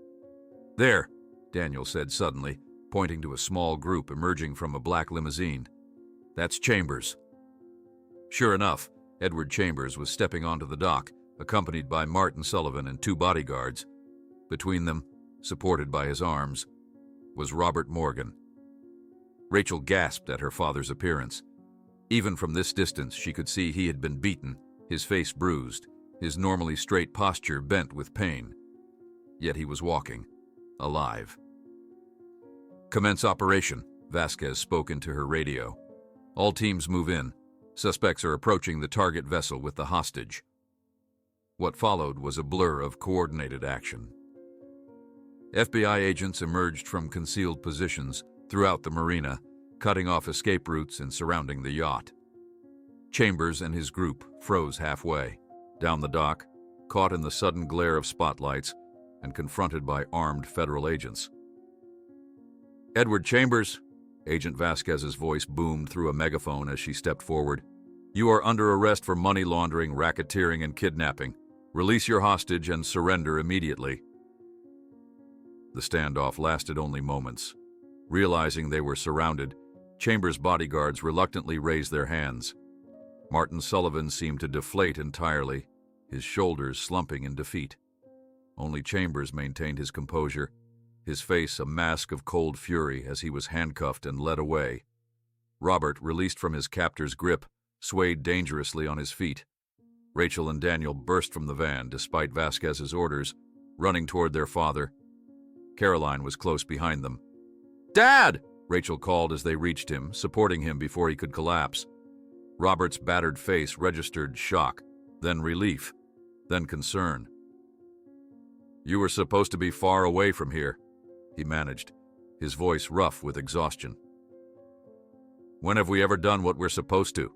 "There," Daniel said suddenly, pointing to a small group emerging from a black limousine. "That's Chambers." Sure enough, Edward Chambers was stepping onto the dock, accompanied by Martin Sullivan and 2 bodyguards. Between them, supported by his arms, was Robert Morgan. Rachel gasped at her father's appearance. Even from this distance, she could see he had been beaten, his face bruised, his normally straight posture bent with pain. Yet he was walking, alive. "Commence operation," Vasquez spoke into her radio. "All teams move in. Suspects are approaching the target vessel with the hostage." What followed was a blur of coordinated action. FBI agents emerged from concealed positions throughout the marina, cutting off escape routes and surrounding the yacht. Chambers and his group froze halfway, down the dock, caught in the sudden glare of spotlights and confronted by armed federal agents. "Edward Chambers," Agent Vasquez's voice boomed through a megaphone as she stepped forward. "You are under arrest for money laundering, racketeering, and kidnapping. Release your hostage and surrender immediately." The standoff lasted only moments. Realizing they were surrounded, Chambers' bodyguards reluctantly raised their hands. Martin Sullivan seemed to deflate entirely, his shoulders slumping in defeat. Only Chambers maintained his composure, his face a mask of cold fury as he was handcuffed and led away. Robert, released from his captor's grip, swayed dangerously on his feet. Rachel and Daniel burst from the van despite Vasquez's orders, running toward their father. Caroline was close behind them. "Dad!" Rachel called as they reached him, supporting him before he could collapse. Robert's battered face registered shock, then relief, then concern. "You were supposed to be far away from here," he managed, his voice rough with exhaustion. "When have we ever done what we're supposed to?"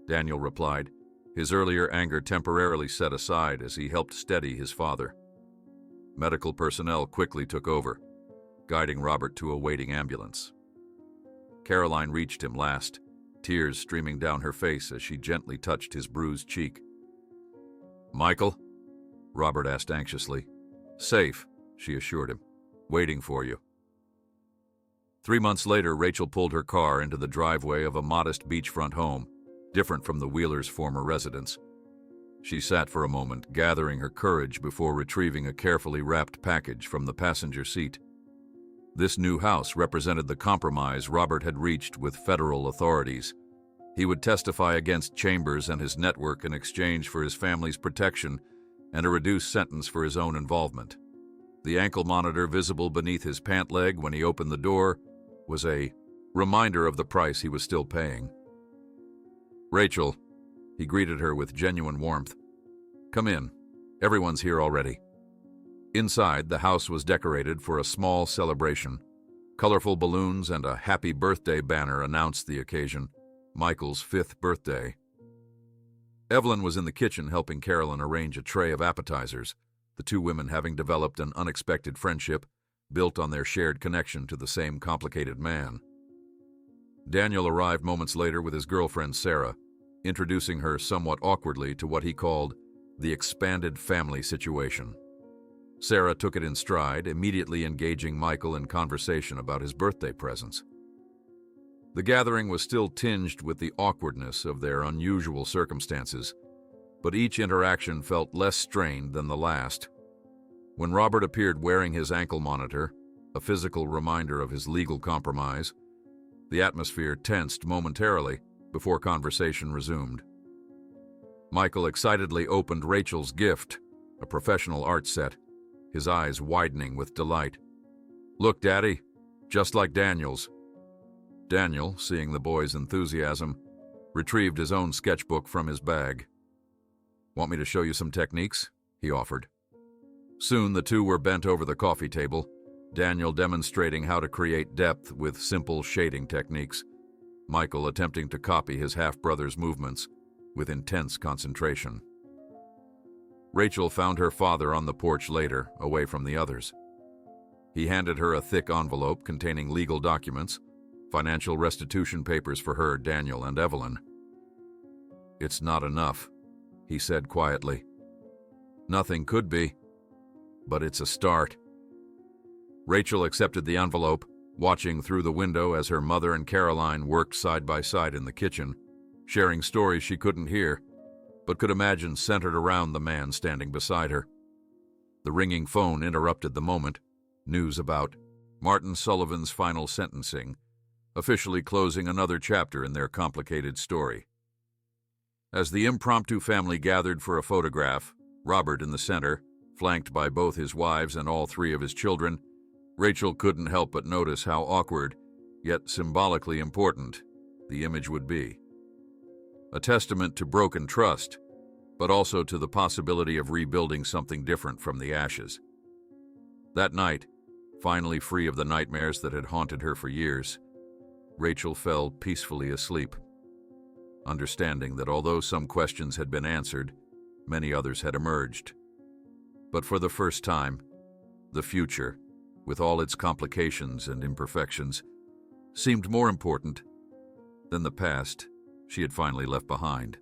Daniel replied, his earlier anger temporarily set aside as he helped steady his father. Medical personnel quickly took over, guiding Robert to a waiting ambulance. Caroline reached him last, tears streaming down her face as she gently touched his bruised cheek. "Michael?" Robert asked anxiously. "Safe," she assured him. "Waiting for you." 3 months later, Rachel pulled her car into the driveway of a modest beachfront home, different from the Wheelers' former residence. She sat for a moment, gathering her courage before retrieving a carefully wrapped package from the passenger seat. This new house represented the compromise Robert had reached with federal authorities. He would testify against Chambers and his network in exchange for his family's protection and a reduced sentence for his own involvement. The ankle monitor visible beneath his pant leg when he opened the door was a reminder of the price he was still paying. "Rachel," he greeted her with genuine warmth. "Come in. Everyone's here already." Inside, the house was decorated for a small celebration. Colorful balloons and a happy birthday banner announced the occasion, Michael's 5th birthday. Evelyn was in the kitchen helping Carolyn arrange a tray of appetizers, the two women having developed an unexpected friendship built on their shared connection to the same complicated man. Daniel arrived moments later with his girlfriend Sarah, introducing her somewhat awkwardly to what he called the expanded family situation. Sarah took it in stride, immediately engaging Michael in conversation about his birthday presents. The gathering was still tinged with the awkwardness of their unusual circumstances, but each interaction felt less strained than the last. When Robert appeared wearing his ankle monitor, a physical reminder of his legal compromise, the atmosphere tensed momentarily before conversation resumed. Michael excitedly opened Rachel's gift, a professional art set, his eyes widening with delight. "Look, Daddy, just like Daniel's." Daniel, seeing the boy's enthusiasm, retrieved his own sketchbook from his bag. "Want me to show you some techniques?" he offered. Soon the two were bent over the coffee table, Daniel demonstrating how to create depth with simple shading techniques, Michael attempting to copy his half-brother's movements with intense concentration. Rachel found her father on the porch later, away from the others. He handed her a thick envelope containing legal documents, financial restitution papers for her, Daniel, and Evelyn. "It's not enough," he said quietly. "Nothing could be, but it's a start." Rachel accepted the envelope, watching through the window as her mother and Caroline worked side by side in the kitchen, sharing stories she couldn't hear, but could imagine centered around the man standing beside her. The ringing phone interrupted the moment. News about Martin Sullivan's final sentencing, officially closing another chapter in their complicated story. As the impromptu family gathered for a photograph, Robert in the center, flanked by both his wives and all three of his children, Rachel couldn't help but notice how awkward, yet symbolically important, the image would be. A testament to broken trust, but also to the possibility of rebuilding something different from the ashes. That night, finally free of the nightmares that had haunted her for years, Rachel fell peacefully asleep, understanding that although some questions had been answered, many others had emerged. But for the first time, the future, with all its complications and imperfections, seemed more important than the past she had finally left behind.